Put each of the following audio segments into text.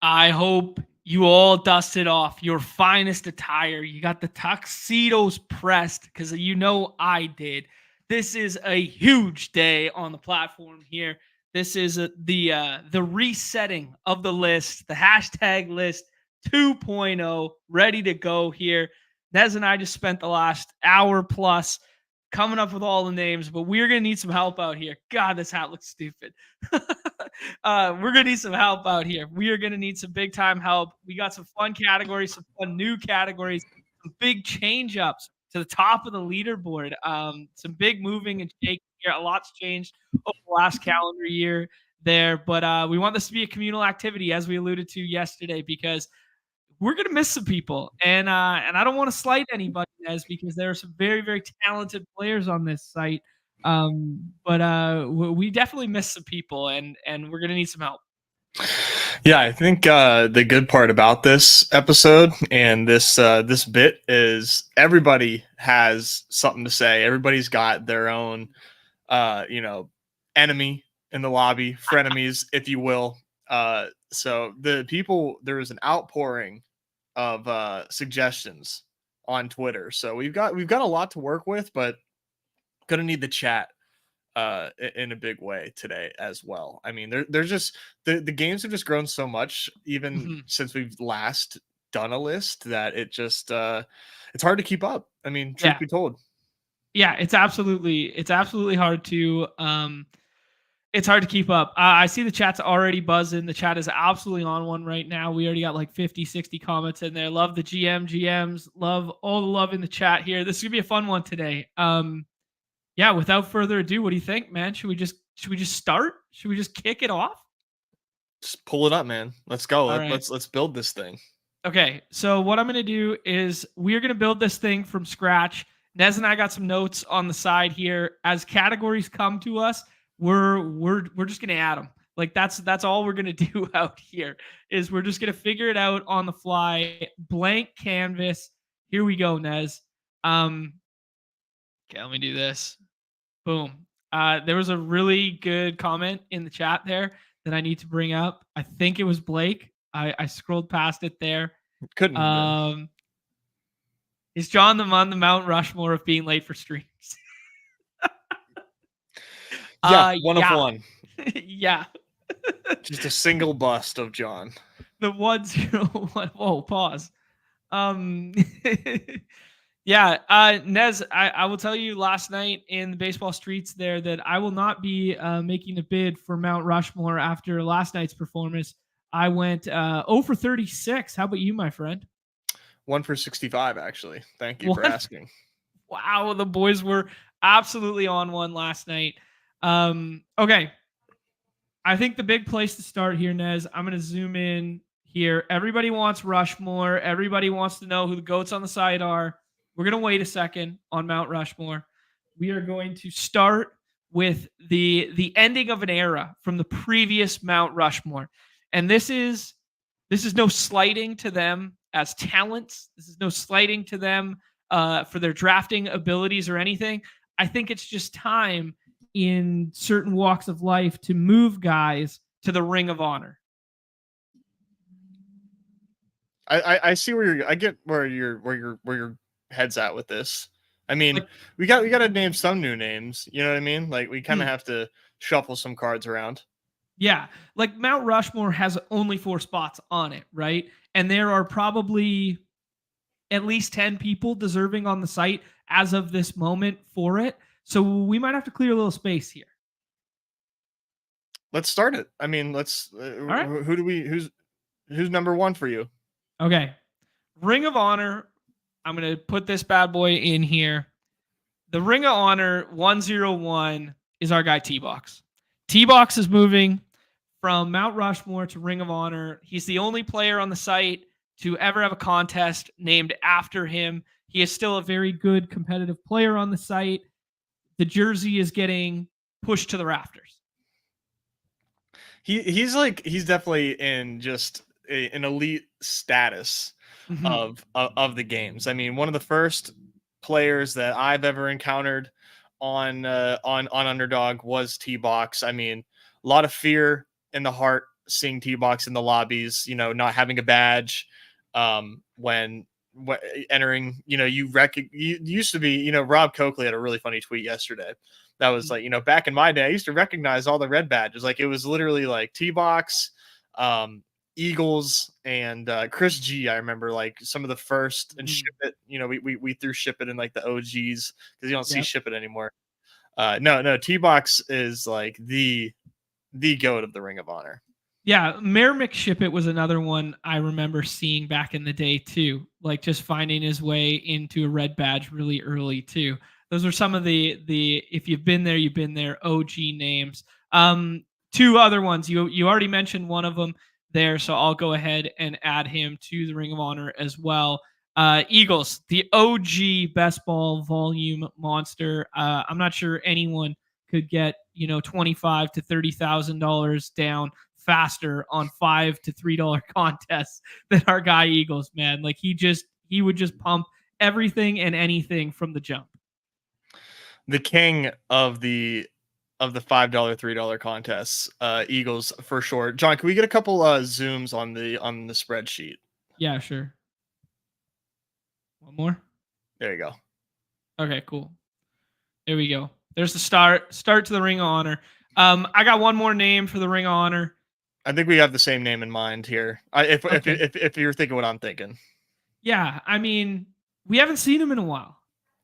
I hope you all dusted off your finest attire. You got the tuxedos pressed because I did. This is a huge day on the platform here. This is the resetting of the list, the hashtag list 2.0, ready to go here. Nez and I just spent the last hour plus coming up with all the names, but we're gonna need some help out here. God, this hat looks stupid. We're gonna need some help out here. We are gonna need some big time help. We got some fun categories, some fun new categories, some big change ups to the top of the leaderboard. Some big moving and shaking here. A lot's changed over the last calendar year there, but we want this to be a communal activity, as we alluded to yesterday, because we're gonna miss some people, and I don't want to slight anybody, as because there are some very very talented players on this site. But we definitely miss some people, and we're gonna need some help. Yeah, I think the good part about this episode and this bit is everybody has something to say. Everybody's got their own enemy in the lobby, frenemies, if you will. So there is an outpouring of suggestions on Twitter. So we've got a lot to work with, but gonna need the chat in a big way today as well. I mean, there's just the games have just grown so much even since we've last done a list that it's hard to keep up. I mean, truth be told. Yeah, it's absolutely hard to it's hard to keep up. I see the chat's already buzzing. The chat is absolutely on one right now. We already got like 50, 60 comments in there. Love the GMs. Love all the love in the chat here. This is gonna be a fun one today. Yeah, without further ado, what do you think, man? Should we just start? Should we just kick it off? Just pull it up, man. Let's go. All right. Let's build this thing. Okay, so what I'm gonna do is we're gonna build this thing from scratch. Nez and I got some notes on the side here. As categories come to us, we're just gonna add them. Like that's all we're gonna do out here. Is we're just gonna figure it out on the fly. Blank canvas. Here we go, Nez. Okay, let me do this. Boom. There was a really good comment in the chat there that I need to bring up. I think it was Blake. I scrolled past it there. Couldn't have been. Is John the Mount Rushmore of being late for streams? Yeah, one of one. Yeah. Just a single bust of John. The 101. Whoa, pause. Yeah, Nez, I will tell you last night in the baseball streets there that I will not be making a bid for Mount Rushmore after last night's performance. I went 0 for 36. How about you, my friend? 1 for 65, actually. Thank you for asking. Wow, the boys were absolutely on one last night. Okay. I think the big place to start here, Nez, I'm going to zoom in here. Everybody wants Rushmore. Everybody wants to know who the GOATs on the side are. We're going to wait a second on Mount Rushmore. We are going to start with the ending of an era from the previous Mount Rushmore. And this is no slighting to them as talents. This is no slighting to them for their drafting abilities or anything. I think it's just time in certain walks of life to move guys to the Ring of Honor. I see I get where your head's at with this. I mean, like, we got to name some new names. You know what I mean? Like we kind of have to shuffle some cards around. Yeah, like Mount Rushmore has only 4 spots on it, right? And there are probably at least 10 people deserving on the site as of this moment for it. So we might have to clear a little space here. Let's start it. I mean, let's. All right. Who's number 1 for you? Okay, Ring of Honor. I'm gonna put this bad boy in here. The Ring of Honor 101 is our guy T-Box. T-Box is moving from Mount Rushmore to Ring of Honor. He's the only player on the site to ever have a contest named after him. He is still a very good competitive player on the site. The jersey is getting pushed to the rafters. He's definitely in just an elite status of the games. I mean, one of the first players that I've ever encountered on Underdog was T-Box. I mean, a lot of fear in the heart seeing T-Box in the lobbies, not having a badge, when entering, you used to be, Rob Coakley had a really funny tweet yesterday. That was like, back in my day, I used to recognize all the red badges. Like it was literally like T-Box, Eagles, and Chris G. I remember like some of the first, and Ship It. We threw Ship It in like the OGs because you don't see Ship It anymore. No, T-Box is like the goat of the Ring of Honor. Yeah, Mayor McShipit was another one I remember seeing back in the day too. Like just finding his way into a red badge really early too. Those are some of the if you've been there, you've been there OG names. Two other ones. You already mentioned one of them there, so I'll go ahead and add him to the Ring of Honor as well. Eagles, the OG best ball volume monster. I'm not sure anyone could get $25,000 to $30,000 down faster on $5 to $3 contests than our guy Eagles, man. Like he would just pump everything and anything from the jump. The king of the $5, $3 contests, Eagles for sure. John, can we get a couple zooms on the spreadsheet? Yeah, sure. One more. There you go. Okay, cool. There we go. There's the start to the Ring of Honor. I got one more name for the Ring of Honor. I think we have the same name in mind here. If you're thinking what I'm thinking. Yeah, I mean, we haven't seen him in a while.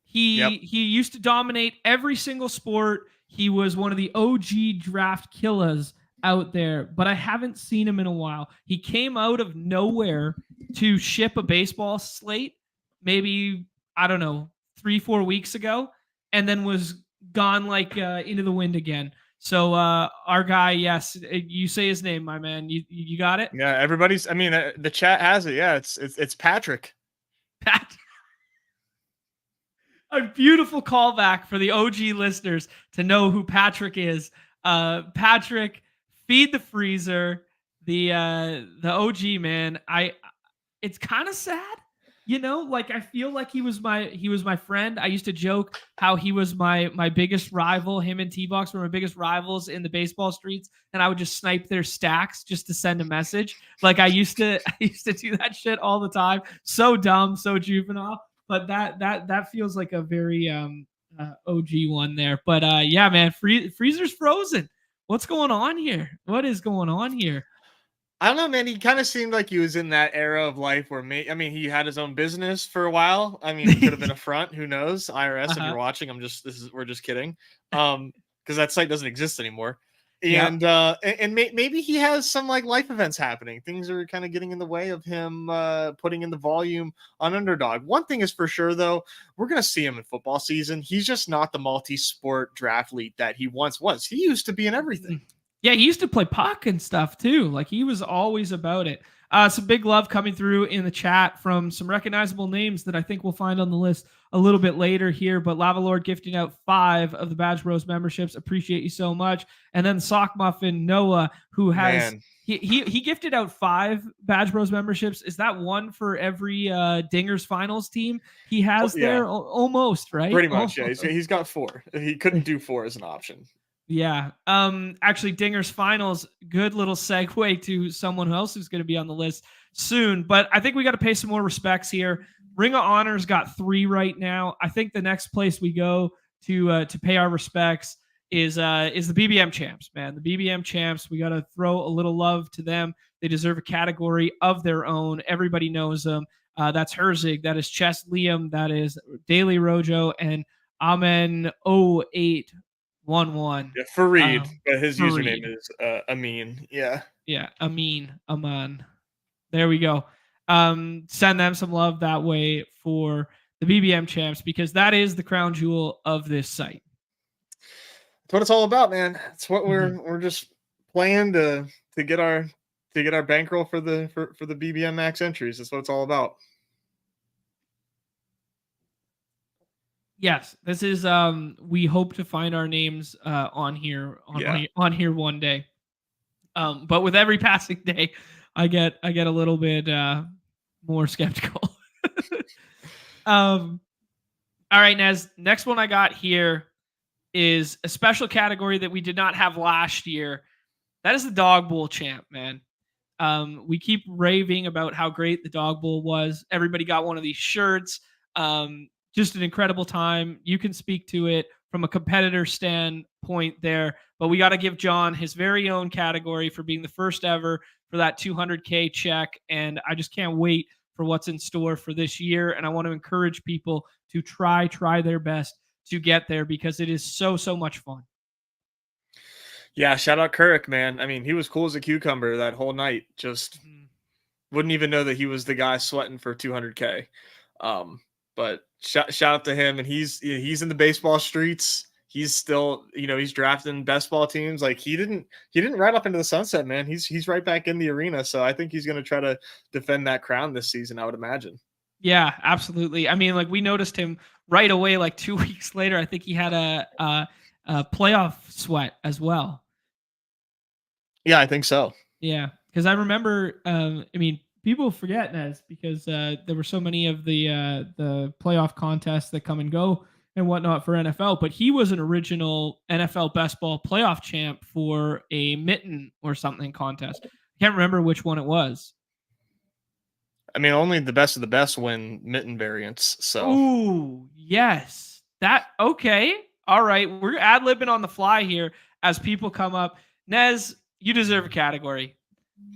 He used to dominate every single sport. He was one of the OG draft killers out there, but I haven't seen him in a while. He came out of nowhere to ship a baseball slate, maybe, I don't know, 3-4 weeks ago, and then was gone like into the wind again. So our guy, yes, you say his name, my man. You got it? Yeah, everybody's. I mean, the chat has it. Yeah, it's Patrick. A beautiful callback for the OG listeners to know who Patrick is. Patrick, feed the freezer, the OG man. It's kind of sad. Like I feel like he was my friend. I used to joke how he was my biggest rival. Him and T-Box were my biggest rivals in the baseball streets, and I would just snipe their stacks just to send a message. Like I used to do that shit all the time. So dumb, so juvenile. But that feels like a very OG one there. But yeah, man, freezer's frozen. What's going on here? What is going on here? I don't know, man. He kind of seemed like he was in that era of life where he had his own business for a while. I mean, he could have been a front. Who knows? IRS, if you're watching, we're just kidding. Because that site doesn't exist anymore. And maybe he has some like life events happening. Things are kind of getting in the way of him putting in the volume on Underdog. One thing is for sure, though, we're gonna see him in football season. He's just not the multi-sport draftlead that he once was. He used to be in everything. Yeah, he used to play puck and stuff too. Like he was always about it. Some big love coming through in the chat from some recognizable names that I think we'll find on the list a little bit later here. But Lava Lord gifting out 5 of the BadgeBros memberships. Appreciate you so much. And then Sock Muffin Noah, who has he gifted out 5 BadgeBros memberships. Is that one for every Dingers finals team he has there? Almost, right? Pretty much. Almost. Yeah, he's got 4. He couldn't do 4 as an option. Yeah. Actually, Dingers finals, good little segue to someone else who's going to be on the list soon. But I think we got to pay some more respects here. Ring of Honor's got 3 right now. I think the next place we go to pay our respects is the BBM champs, man. The BBM champs, we got to throw a little love to them. They deserve a category of their own. Everybody knows them. That's Herzig. That is Chess Liam. That is Daily Rojo and Amen 0811. Yeah, Fareed, but his username is Amin. Yeah, Aman. There we go. Send them some love that way for the BBM champs, because that is the crown jewel of this site. That's what it's all about, man. It's what we're just playing to get our bankroll for the BBM max entries. That's what it's all about. Yes, this is we hope to find our names on here one day. But with every passing day, I get a little bit more skeptical. All right, Nez, next one I got here is a special category that we did not have last year. That is the Dog Bowl champ, man. We keep raving about how great the Dog Bowl was. Everybody got one of these shirts. Just an incredible time. You can speak to it from a competitor standpoint there, but we got to give John his very own category for being the first ever for that 200K check. And I just can't wait for what's in store for this year. And I want to encourage people to try their best to get there because it is so much fun. Yeah, shout out Kirk, man. I mean, he was cool as a cucumber that whole night. Just wouldn't even know that he was the guy sweating for 200K. But shout out to him, and he's in the baseball streets. He's still, he's drafting best ball teams. Like he didn't ride up into the sunset, man. He's right back in the arena. So I think he's going to try to defend that crown this season, I would imagine. Yeah, absolutely. I mean, like we noticed him right away, like 2 weeks later. I think he had a playoff sweat as well. Yeah, I think so. Yeah, because I remember. I mean, people forget Nez because there were so many of the playoff contests that come and go and whatnot for NFL. But he was an original NFL best ball playoff champ for a Mitten or something contest. I can't remember which one it was. I mean, only the best of the best win Mitten variants. So, ooh, yes, that okay. All right, we're ad-libbing on the fly here as people come up. Nez, you deserve a category.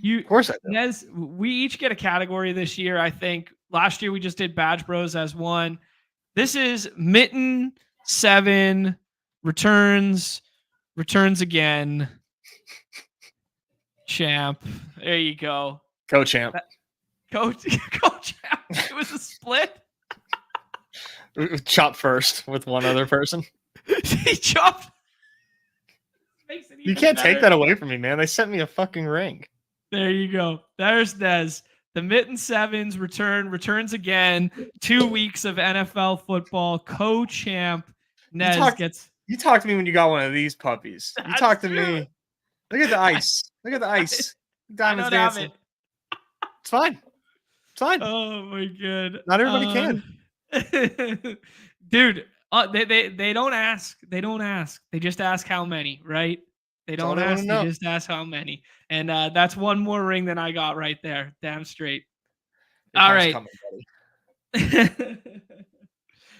Of course I do. Nez, we each get a category this year. I think last year we just did BadgeBros as one. This is Mitten 7 returns again. Champ. There you go. Co-champ. Co-champ. It was a split. Chop first with one other person. He chopped. You can't take that away from me, man. They sent me a fucking ring. There you go. There's Nez. The Mitten 7s returns again. 2 weeks of NFL football. Co-champ Nez gets. You talk to me when you got one of these puppies. You talk to me. Look at the ice. Look at the ice. Diamonds dancing. It's fine. It's fine. Oh my god. Not everybody can. Dude, they don't ask. They don't ask. They just ask how many, right? They don't ask. They just ask how many. And that's one more ring than I got right there. Damn straight. All right.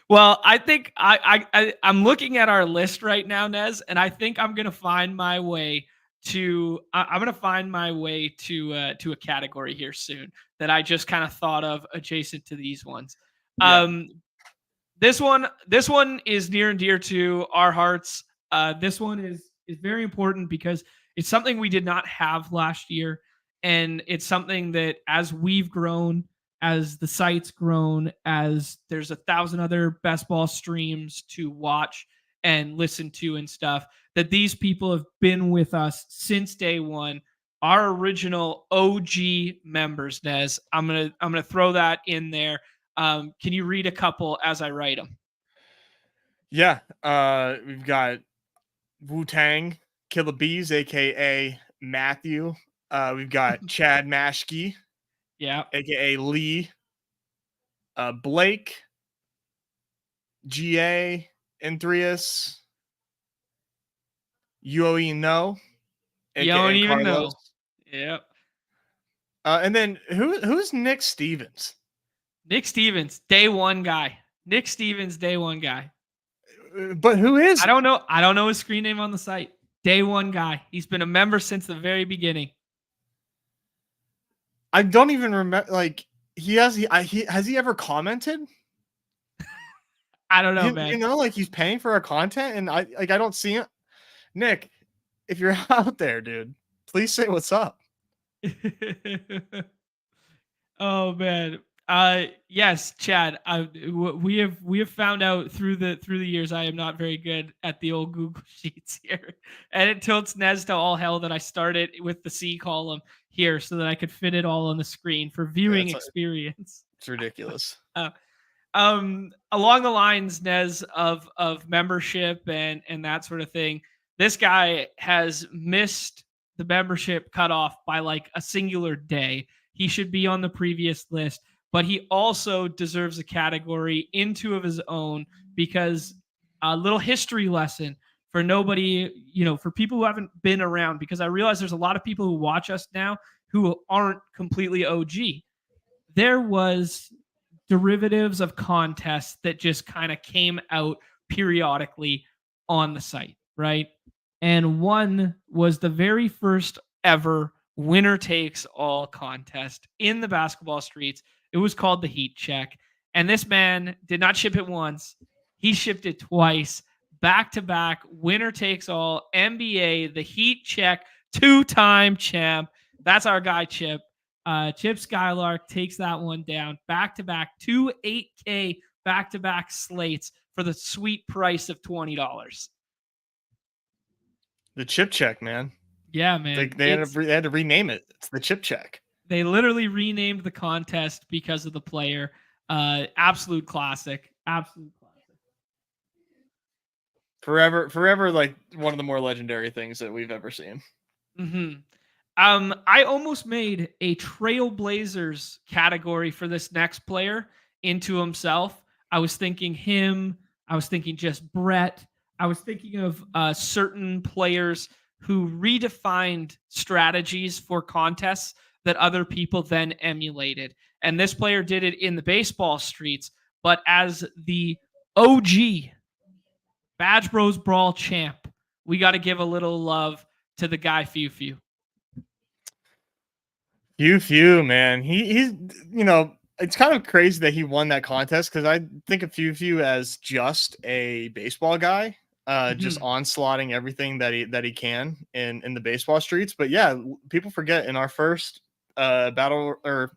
Well, I think I'm looking at our list right now, Nez, and I think I'm gonna find my way to a category here soon that I just kind of thought of adjacent to these ones. Yeah. This one is near and dear to our hearts. This one is very important because it's something we did not have last year, and it's something that as we've grown, as the site's grown, as there's 1,000 other best ball streams to watch and listen to and stuff, that these people have been with us since day one. Our original OG members, Nez. I'm gonna throw that in there. Can you read a couple as I write them? Yeah, we've got Wu-Tang, Killer Bees, aka Matthew. We've got Chad Mashke, yeah, aka Lee. Blake, GA, Enthrius, UOE No, you don't even Carlos. know. Yep. And then who's Nick Stevens? Nick Stevens, day one guy. Nick Stevens, day one guy. But who is? I don't know. I don't know his screen name on the site. Day one guy. He's been a member since the very beginning. I don't even remember. Like has he ever commented? I don't know, man. You know, like he's paying for our content, and I don't see it. Nick, if you're out there, dude, please say what's up. Oh man. Yes, Chad. We have found out through the years I am not very good at the old Google Sheets here, and it tilts Nez to all hell that I started with the C column here so that I could fit it all on the screen for viewing experience. It's ridiculous. Along the lines, Nez, of membership and that sort of thing, this guy has missed the membership cutoff by like a singular day. He should be on the previous list, but he also deserves a category in two of his own because a little history lesson for nobody, for people who haven't been around, because I realize there's a lot of people who watch us now who aren't completely OG. There was derivatives of contests that just kind of came out periodically on the site, right? And one was the very first ever winner takes all contest in the basketball streets. It was called the Heat Check. And this man did not ship it once, he shipped it twice, back to back, winner takes all, NBA, the Heat Check, 2-time champ. That's our guy, Chip. Chip Skylark takes that one down back to back, 2 8K back to back slates for the sweet price of $20. The Chip Check, man. Yeah, man. They had to rename it. It's the Chip Check. They literally renamed the contest because of the player. Absolute classic. Absolute classic. Forever, like one of the more legendary things that we've ever seen. Mm-hmm. I almost made a Trailblazers category for this next player into himself. I was thinking him. I was thinking just Brett. I was thinking of certain players who redefined strategies for contests that other people then emulated. And this player did it in the baseball streets, but as the OG BadgeBros Brawl champ, we got to give a little love to the guy Few Few. Few, man. He's it's kind of crazy that he won that contest, because I think of Few as just a baseball guy, just onslaughting everything that he can in the baseball streets. But yeah, people forget, in our first battle, or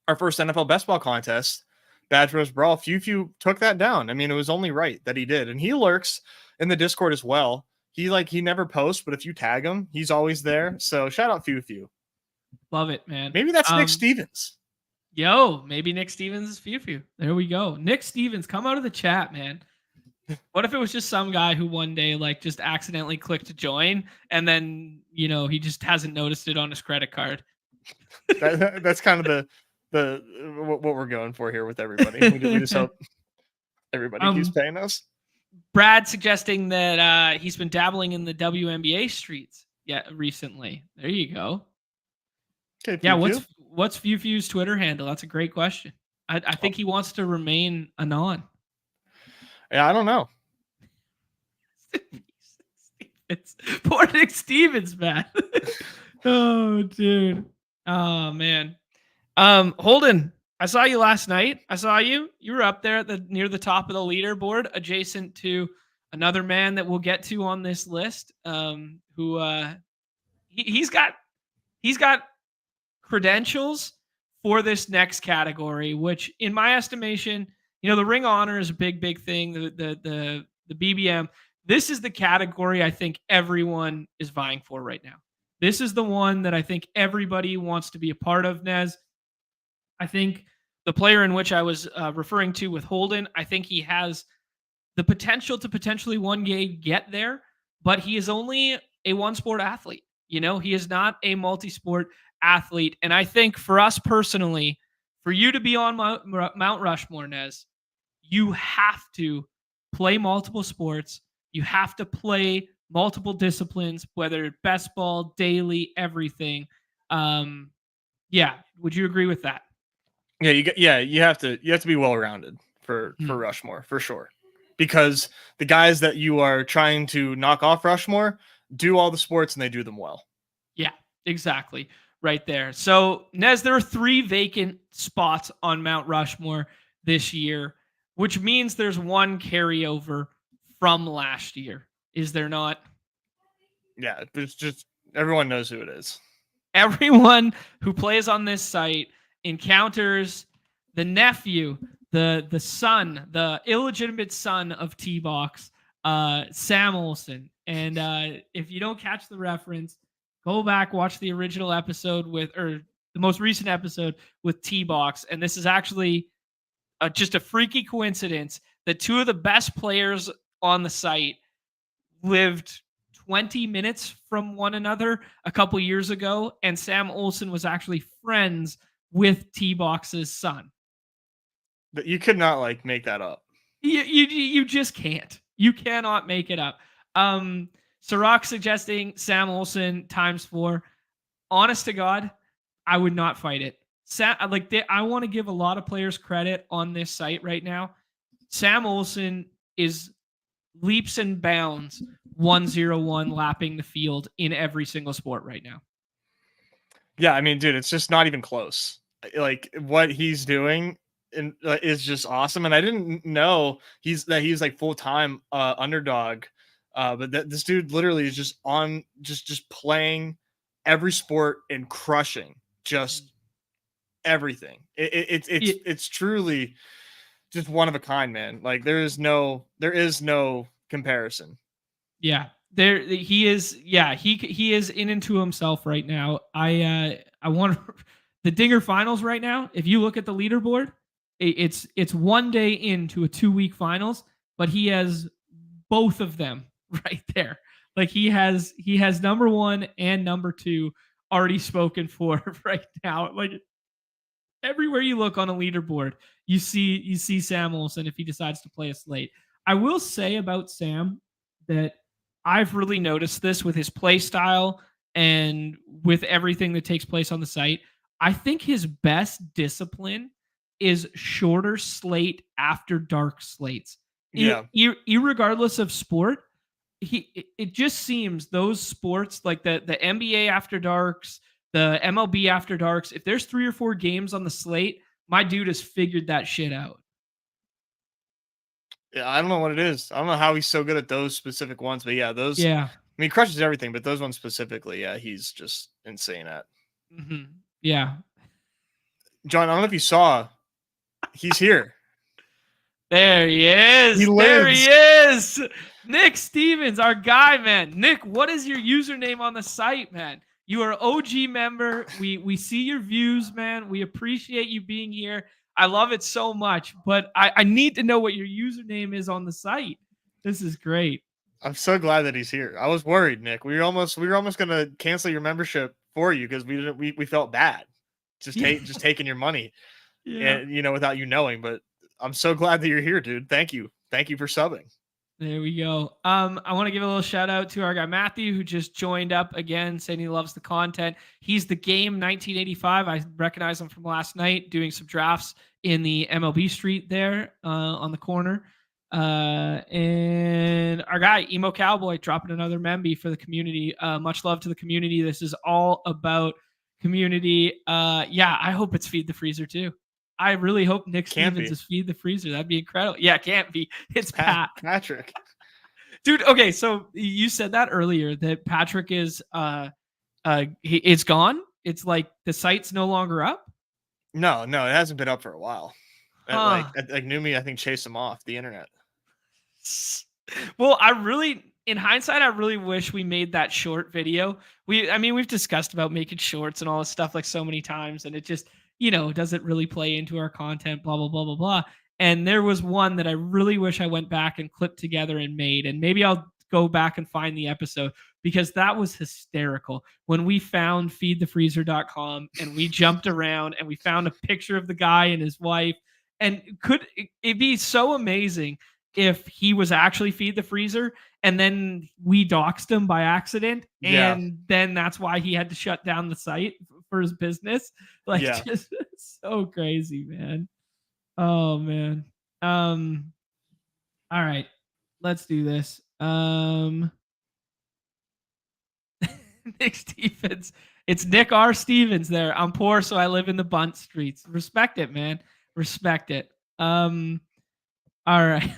our first NFL best ball contest, BadgeBros Brawl, Few took that down. I mean, it was only right that he did, and he lurks in the Discord as well. He never posts, but if you tag him, he's always there. So shout out Few. Love it, man. Maybe that's Nick Stevens. Yo, maybe Nick Stevens is Few. There we go. Nick Stevens, come out of the chat, man. What if it was just some guy who one day just accidentally clicked to join, and then he just hasn't noticed it on his credit card? That's kind of the what we're going for here with everybody. We just hope everybody keeps paying us. Brad suggesting that he's been dabbling in the WNBA streets recently. There you go. Okay, yeah, what's Few's Twitter handle? That's a great question. I think he wants to remain anon. Yeah, I don't know. Poor Nick Stevens, man. Oh, dude. Oh, man. Holden, I saw you last night. I saw you. You were up there near the top of the leaderboard, adjacent to another man that we'll get to on this list. Who he's got credentials for this next category, which, in my estimation, the Ring of Honor is a big thing. The BBM. This is the category I think everyone is vying for right now. This is the one that I think everybody wants to be a part of, Nez. I think the player in which I was referring to with Holden, I think he has the potential to potentially one day get there, but he is only a one-sport athlete. He is not a multi-sport athlete. And I think for us personally, for you to be on Mount Rushmore, Nez, you have to play multiple sports. You have to play multiple disciplines, whether best ball, daily, everything. Yeah. Would you agree with that? Yeah, you have to be well-rounded for Rushmore, for sure. Because the guys that you are trying to knock off Rushmore do all the sports, and they do them well. Yeah, exactly. Right there. So, Nez, there are 3 vacant spots on Mount Rushmore this year, which means there's one carryover from last year. Is there not? Yeah, there's just, everyone knows who it is. Everyone who plays on this site encounters the nephew, the son, the illegitimate son of T-Box, Sam Olsen. And if you don't catch the reference, go back, watch the original episode or the most recent episode with T-Box. And this is actually just a freaky coincidence that 2 of the best players on the site lived 20 minutes from one another a couple years ago. And Sam Olsen was actually friends with T-Box's son. But you could not make that up. You just can't. You cannot make it up. Sirach suggesting Sam Olsen ×4. Honest to God, I would not fight it. I want to give a lot of players credit on this site right now. Sam Olsen is leaps and bounds 101 lapping the field in every single sport right now. Yeah, I mean, dude, it's just not even close. Like what he's doing is just awesome. And I didn't know he's like full-time underdog. But this dude literally is just on just playing every sport and crushing just everything. It's truly just one of a kind, man. Like there is no comparison. Yeah, there he is. Yeah, he is in into himself right now. I want the Dinger Finals right now. If you look at the leaderboard, it's 1 day into a 2-week finals, but he has both of them right there. Like he has number 1 and number 2 already spoken for right now. Like everywhere you look on a leaderboard, you see Sam Olsen if he decides to play a slate. I will say about Sam that I've really noticed this with his play style and with everything that takes place on the site. I think his best discipline is shorter slate after dark slates. Yeah. Irregardless of sport, it just seems those sports like the NBA after darks, the MLB after darks, if there's 3 or 4 games on the slate, my dude has figured that shit out. Yeah, I don't know what it is. I don't know how he's so good at those specific ones, but yeah, those. Yeah. I mean, he crushes everything, but those ones specifically, yeah, he's just insane at. Mm-hmm. Yeah. John, I don't know if you saw, he's here. There he is. He there lives. he is. Nick Stevens, our guy, man. Nick, what is your username on the site, man? You are OG member. We see your views, man. We appreciate you being here. I love it so much, but I need to know what your username is on the site. This is great. I'm so glad that he's here. I was worried, Nick. We were almost gonna cancel your membership for you because we felt bad just taking your money, and without you knowing. But I'm so glad that you're here, dude. Thank you for subbing. There we go. I want to give a little shout out to our guy Matthew, who just joined up again, saying he loves the content. He's the game 1985. I recognize him from last night doing some drafts in the MLB Street there on the corner. And our guy Emo Cowboy dropping another memby for the community. Much love to the community. This is all about community. Yeah, I hope it's Feed the Freezer too. I really hope Nick Stevens is Feed the Freezer. That'd be incredible. Yeah, it can't be. It's Patrick. Dude, okay, so you said that earlier that Patrick is it's gone. It's like the site's no longer up. No, it hasn't been up for a while. Like Numi, I think chased him off the internet. Well, in hindsight, I really wish we made that short video. We've discussed about making shorts and all this stuff like so many times, and it just doesn't really play into our content, blah, blah, blah, blah, blah. And there was one that I really wish I went back and clipped together and made. And maybe I'll go back and find the episode because that was hysterical. When we found feedthefreezer.com and we jumped around and we found a picture of the guy and his wife. And could it be so amazing if he was actually Feed the Freezer and then we doxed him by accident? And then that's why he had to shut down the site for his business. Like, just so crazy, man. Oh man. All right, let's do this. Nick Stevens. It's Nick R. Stevens there. I'm poor, so I live in the bunt streets. Respect it, man. Respect it. All right.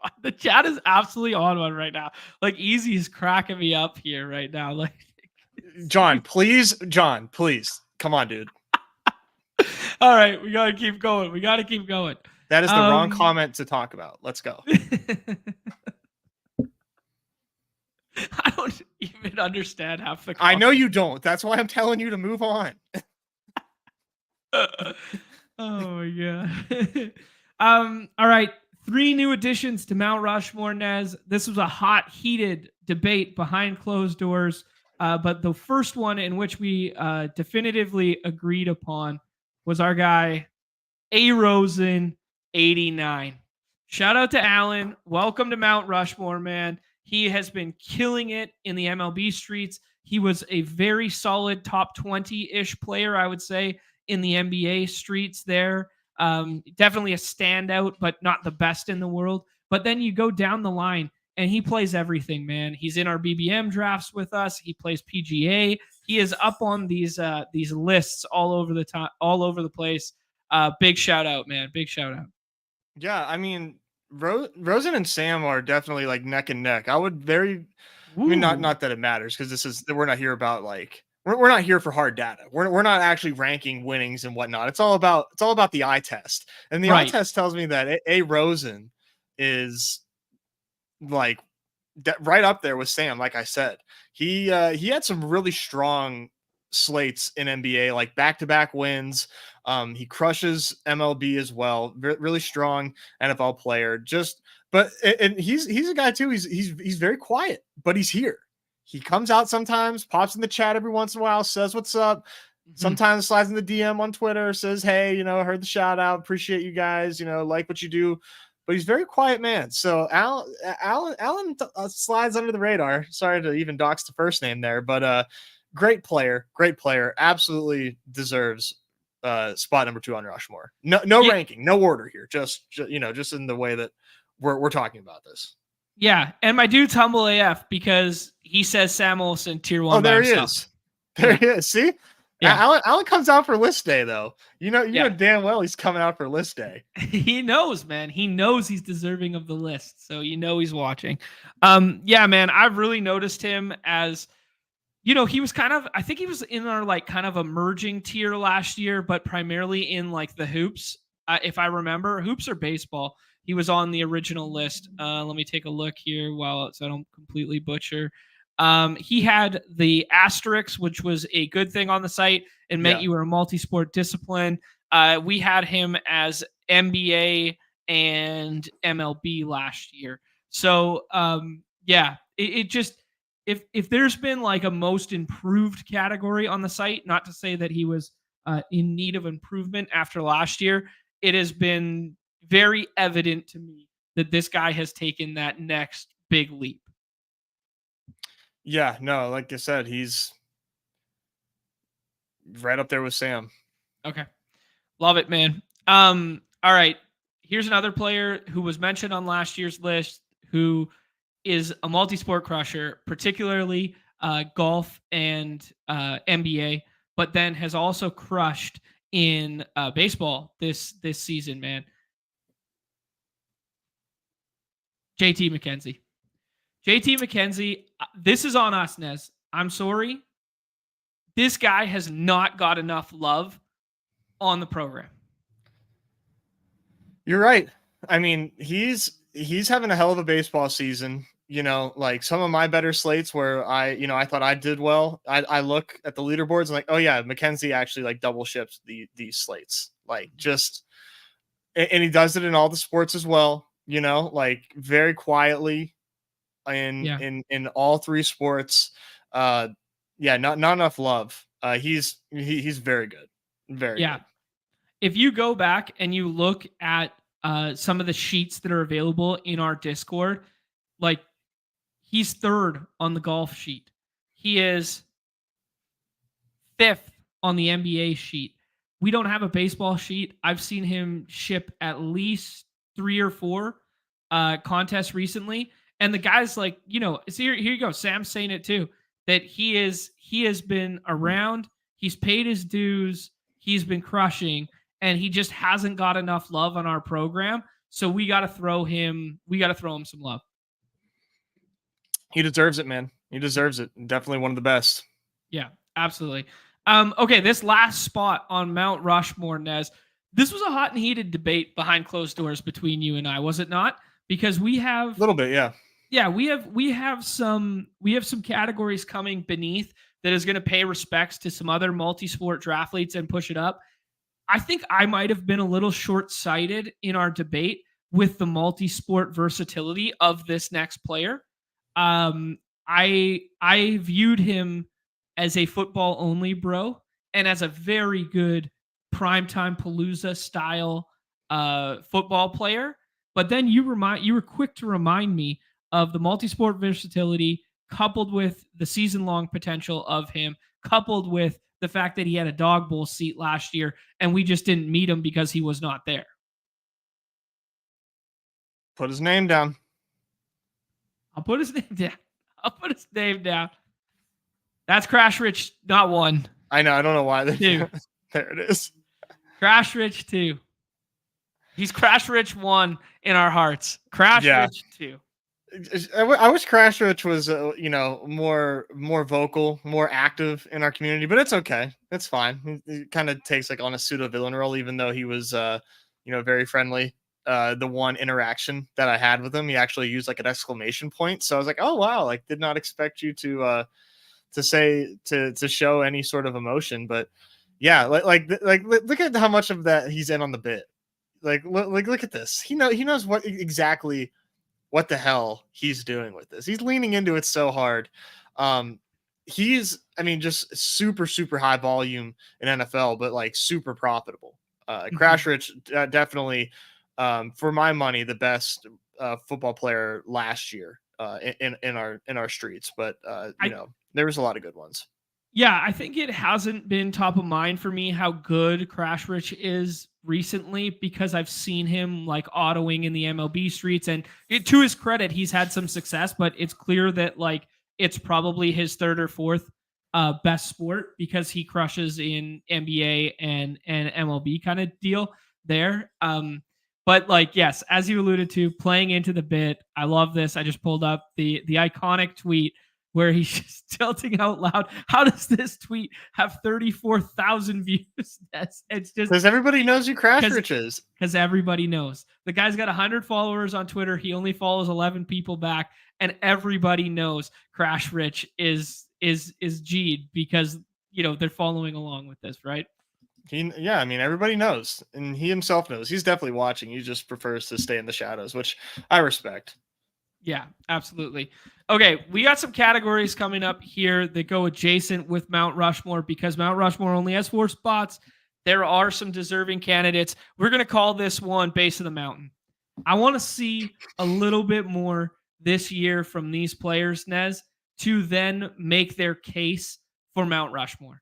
God, the chat is absolutely on one right now. Like Easy is cracking me up here right now. Like John, please. Come on, dude. All right, we gotta keep going. That is the wrong comment to talk about. Let's go. I don't even understand half the comments. I know you don't. That's why I'm telling you to move on. Oh my god. All right. 3 new additions to Mount Rushmore, Nez. This was a hot, heated debate behind closed doors. But the first one in which we definitively agreed upon was our guy, A. Rosen 89. Shout out to Alan. Welcome to Mount Rushmore, man. He has been killing it in the MLB streets. He was a very solid top 20-ish player, I would say, in the NBA streets there. Definitely a standout, but not the best in the world. But then you go down the line and he plays everything, man. He's in our BBM drafts with us. He plays PGA. He is up on these lists all over the top, all over the place. Big shout out, man. Big shout out. Yeah, I mean, Rosen and Sam are definitely like neck and neck. I would very, I mean, Ooh. not that it matters because this is we're not here about like we're not here for hard data. We're not actually ranking winnings and whatnot. It's all about the eye test, and the eye Right. test tells me that a Rosen is like right up there with Sam. Like I said, he had some really strong slates in NBA, like back-to-back wins. He crushes MLB as well. Really strong NFL player. But he's a guy too. He's very quiet, but he's here. He comes out sometimes, pops in the chat every once in a while, says what's up. Sometimes slides in the DM on Twitter, says, "Hey, heard the shout out, appreciate you guys, like what you do." But he's a very quiet man. So Alan slides under the radar. Sorry to even dox the first name there, but great player, absolutely deserves spot number 2 on Rushmore. No ranking, no order here. Just in the way that we're talking about this. Yeah, and my dude's humble AF because he says Sam Olsen tier 1 Oh, there by he himself. is. There he is. See? Yeah. Alan comes out for list day though. You know damn well he's coming out for list day. He knows, man. He knows he's deserving of the list. So he's watching. Yeah, man, I've really noticed him as he was I think he was in our like kind of emerging tier last year, but primarily in like the hoops. If I remember, hoops or baseball. He was on the original list. Let me take a look here so I don't completely butcher. He had the asterisks, which was a good thing on the site. It meant you were a multi-sport discipline. We had him as NBA and MLB last year. So it just if there's been like a most improved category on the site, not to say that he was in need of improvement after last year, it has been very evident to me that this guy has taken that next big leap. Yeah, no, like I said, he's right up there with Sam. Okay. Love it, man. All right. Here's another player who was mentioned on last year's list who is a multi-sport crusher, particularly golf and NBA, but then has also crushed in baseball this season, man. JT McKenzie. JT McKenzie, this is on us, Nez. I'm sorry. This guy has not got enough love on the program. You're right. I mean, he's having a hell of a baseball season. Like some of my better slates where I thought I did well. I look at the leaderboards and like, oh yeah, McKenzie actually like double ships these slates. Like and he does it in all the sports as well. Like very quietly in all 3 sports. Not enough love. He's very good. Very good. If you go back and you look at some of the sheets that are available in our Discord, like he's 3rd on the golf sheet. He is 5th on the NBA sheet. We don't have a baseball sheet. I've seen him ship at least 3 or 4 contests recently. And the guy's like, so here you go. Sam's saying it too, that he has been around. He's paid his dues. He's been crushing, and he just hasn't got enough love on our program. So we got to throw him some love. He deserves it, man. He deserves it. Definitely one of the best. Yeah, absolutely. Okay, this last spot on Mount Rushmore, Nez, this was a hot and heated debate behind closed doors between you and I, was it not? Because we have a little bit, yeah. Yeah, we have some categories coming beneath that is going to pay respects to some other multi-sport draftletes and push it up. I think I might have been a little short-sighted in our debate with the multi-sport versatility of this next player. I viewed him as a football only bro and as a very good primetime Palooza style football player. But then you were quick to remind me of the multi-sport versatility, coupled with the season-long potential of him, coupled with the fact that he had a dog bowl seat last year and we just didn't meet him because he was not there. Put his name down. I'll put his name down. I'll put his name down. That's Crash Rich, not 1. I know. I don't know why. 2. There it is. Crash Rich 2. He's Crash Rich 1 in our hearts. Crash Rich 2. I wish Crash Rich was, more vocal, more active in our community, but it's okay. It's fine. He kind of takes like on a pseudo villain role, even though he was, very friendly. The one interaction that I had with him, he actually used like an exclamation point. So I was like, oh wow, like did not expect you to show any sort of emotion, but yeah, like look at how much of that he's in on the bit. Look at this. He knows what exactly what the hell he's doing with this. He's leaning into it so hard. He's, just super, super high volume in NFL, but like super profitable. Crash Rich definitely, for my money, the best football player last year in our streets. But there was a lot of good ones. Yeah, I think it hasn't been top of mind for me how good Crash Rich is recently because I've seen him like autoing in the MLB streets, and to his credit, he's had some success, but it's clear that like it's probably his third or fourth best sport because he crushes in NBA and MLB kind of deal there. But like, yes, as you alluded to, playing into the bit, I love this. I just pulled up the iconic tweet where he's just tilting out loud. How does this tweet have 34,000 views? It's just because everybody knows who Crash Rich is. Because everybody knows. The guy's got 100 followers on Twitter. He only follows 11 people back, and everybody knows Crash Rich is G'd because they're following along with this, right? Everybody knows, and he himself knows. He's definitely watching. He just prefers to stay in the shadows, which I respect. Yeah, absolutely. Okay, we got some categories coming up here that go adjacent with Mount Rushmore because Mount Rushmore only has 4 spots. There are some deserving candidates. We're going to call this one Base of the Mountain. I want to see a little bit more this year from these players, Nez, to then make their case for Mount Rushmore.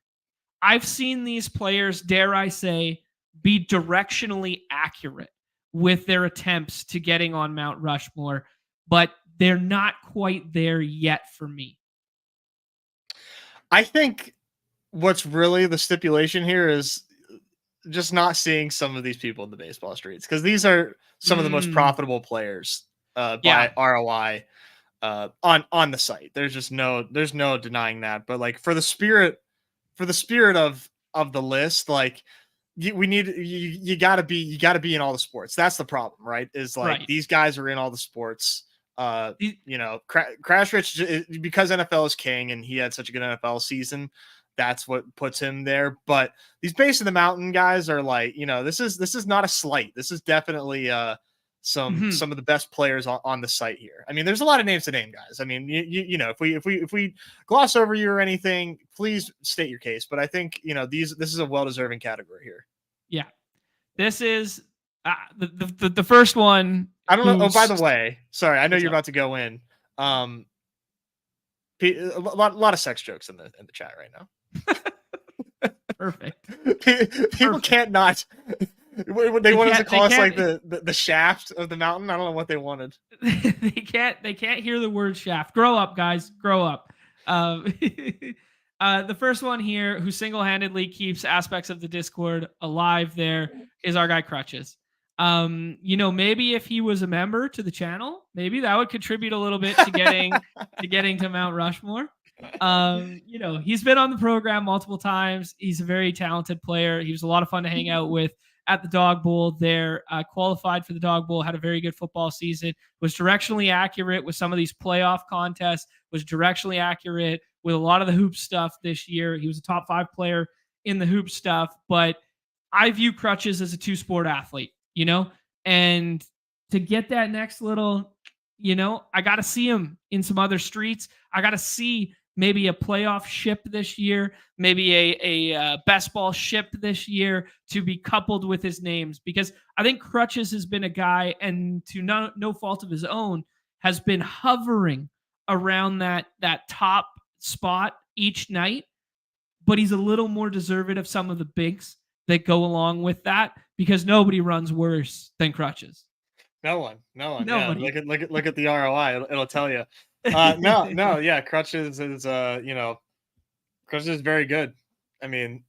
I've seen these players, dare I say, be directionally accurate with their attempts to getting on Mount Rushmore, but they're not quite there yet for me. I think what's really the stipulation here is just not seeing some of these people in the baseball streets because these are some of the most profitable players by ROI on the site. There's no denying that. But like for the spirit of the list, like you gotta be in all the sports. That's the problem, right? Is like these guys are in all the sports. Crash Rich, because NFL is king and he had such a good NFL season, that's what puts him there. But these Base of the Mountain guys are like, this is not a slight. This is definitely some of the best players on the site here. There's a lot of names to name, guys. If we gloss over you or anything, please state your case. But I think this is a well-deserving category here. Yeah, this is the first one. I don't know. Oh, by the way, sorry, I know you're about to go in. A lot of sex jokes in the chat right now. Perfect. People can't not. They wanted to call us like the shaft of the mountain. I don't know what they wanted. They can't hear the word shaft. Grow up, guys. Grow up. The first one here, who single-handedly keeps aspects of the Discord alive, there is our guy Crutches. Maybe if he was a member to the channel, maybe that would contribute a little bit to getting to Mount Rushmore. He's been on the program multiple times. He's a very talented player. He was a lot of fun to hang out with at the Dog Bowl there. Qualified for the Dog Bowl, had a very good football season, was directionally accurate with some of these playoff contests, was directionally accurate with a lot of the hoop stuff this year. He was a top 5 player in the hoop stuff, but I view Crutches as a 2-sport athlete, and to get that next little, I got to see him in some other streets. I got to see maybe a playoff ship this year, maybe a best ball ship this year to be coupled with his names, because I think Crutches has been a guy, and to no fault of his own, has been hovering around that top spot each night, but he's a little more deserving of some of the bigs that go along with that because nobody runs worse than Crutches. No one. Yeah, Nobody. look at the ROI. It'll tell you. No, yeah, Crutches is Crutches is very good. I mean,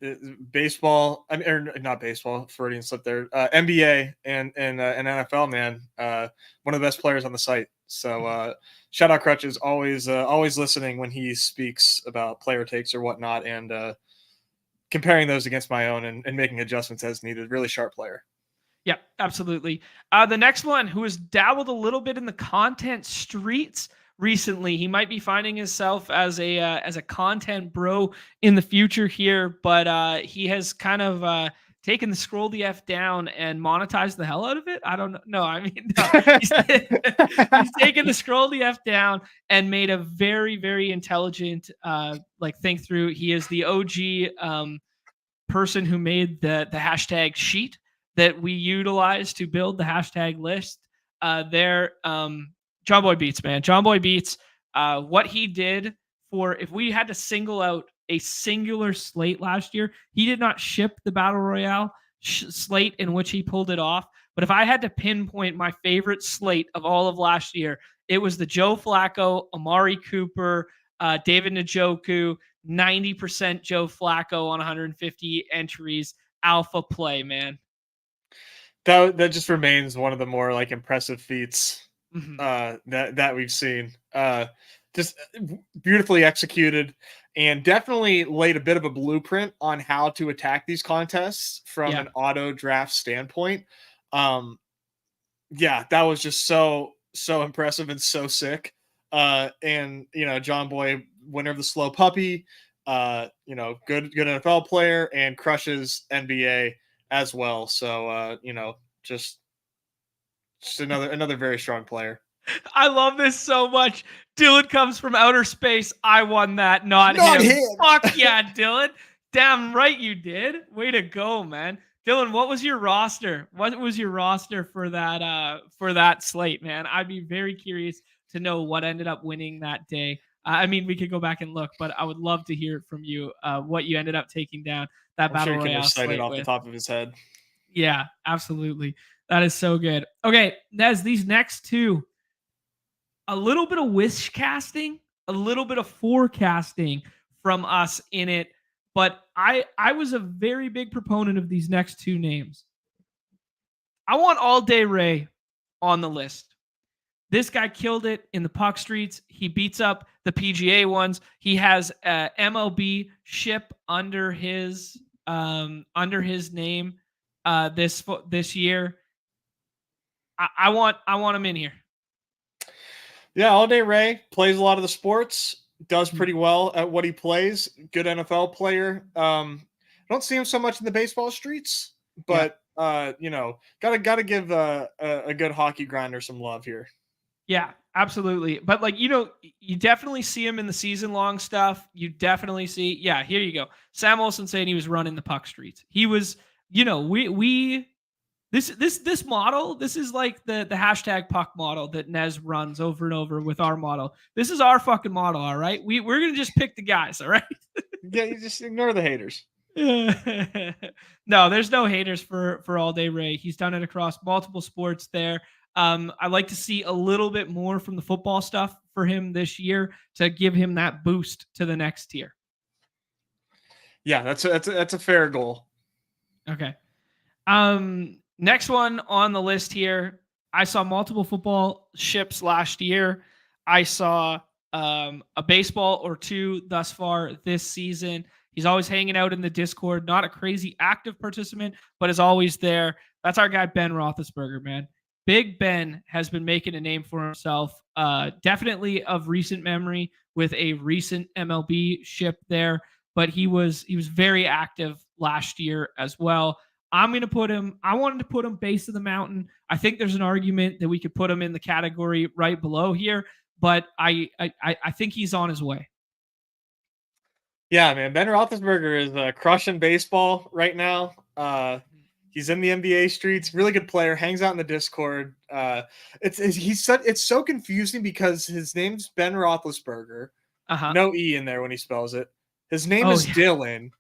baseball. I mean, or not baseball. Freudian slip there. NBA and NFL, man. One of the best players on the site. So shout out Crutches. Always listening when he speaks about player takes or whatnot, and comparing those against my own and making adjustments as needed. Really sharp player. Yeah, absolutely. The next one, who has dabbled a little bit in the content streets recently, he might be finding himself as a content bro in the future here, but he has kind of taken the scroll the f down and monetized the hell out of it. I don't know. No, I mean, no. He's taken the scroll the f down and made a very intelligent like think through. He is the OG person who made the hashtag sheet that we utilize to build the hashtag list. John Boy Beats, man. John Boy Beats, what he did for, if we had to single out a singular slate last year, he did not ship the Battle Royale slate in which he pulled it off. But if I had to pinpoint my favorite slate of all of last year, it was the Joe Flacco, Amari Cooper, David Njoku, 90% Joe Flacco on 150 entries. Alpha play, man. That just remains one of the more like impressive feats that we've seen. Just beautifully executed, and definitely laid a bit of a blueprint on how to attack these contests from an auto draft standpoint. Yeah, that was just so impressive and so sick. And John Boy, winner of the slow puppy, good NFL player, and crushes NBA as well. So just another very strong player. I love this so much. Dylan comes from outer space. I won that, not him. Fuck yeah, Dylan. Damn right you did. Way to go, man. Dylan, what was your roster? What was your roster for that slate, man? I'd be very curious to know what ended up winning that day. I mean, we could go back and look, but I would love to hear it from you. What you ended up taking down that Battle Royale recite slate it off with. the top of his head. Yeah, absolutely. That is so good. Okay, Nez, these next two, a little bit of wish casting, a little bit of forecasting from us in it, but I was a very big proponent of these next two names. I want All Day Ray on the list. This guy killed it in the puck streets. He beats up the PGA ones. He has a MLB ship under his name this year. I want him in here. Yeah, All Day Ray plays a lot of the sports, does pretty well at what he plays. Good NFL player. I don't see him so much in the baseball streets, but gotta give a good hockey grinder some love here. Yeah, absolutely. But you definitely see him in the season long stuff. You definitely see, here you go. Sam Olsen saying he was running the puck streets. He was, this model, this is like the hashtag puck model that Nez runs over and over with our model. This is our fucking model, all right? We're gonna just pick the guys, all right? Yeah, you just ignore the haters. No, there's no haters for All Day Ray. He's done it across multiple sports there. I like to see a little bit more from the football stuff for him this year to give him that boost to the next tier. Yeah, that's a fair goal. Okay. Next one on the list here. I saw multiple football ships last year. I saw a baseball or two thus far this season. He's always hanging out in the Discord, not a crazy active participant, but is always there. That's our guy, Ben Roethlisberger, man. Big Ben has been making a name for himself, definitely of recent memory with a recent MLB ship there, but he was very active last year as well. I wanted to put him base of the mountain. I think there's an argument that we could put him in the category right below here, but I think he's on his way. Yeah, man. Ben Roethlisberger is crushing baseball right now. He's in the NBA streets. Really good player. Hangs out in the Discord. It's so confusing because his name's Ben Roethlisberger. No E in there when he spells it. His name is Dylan,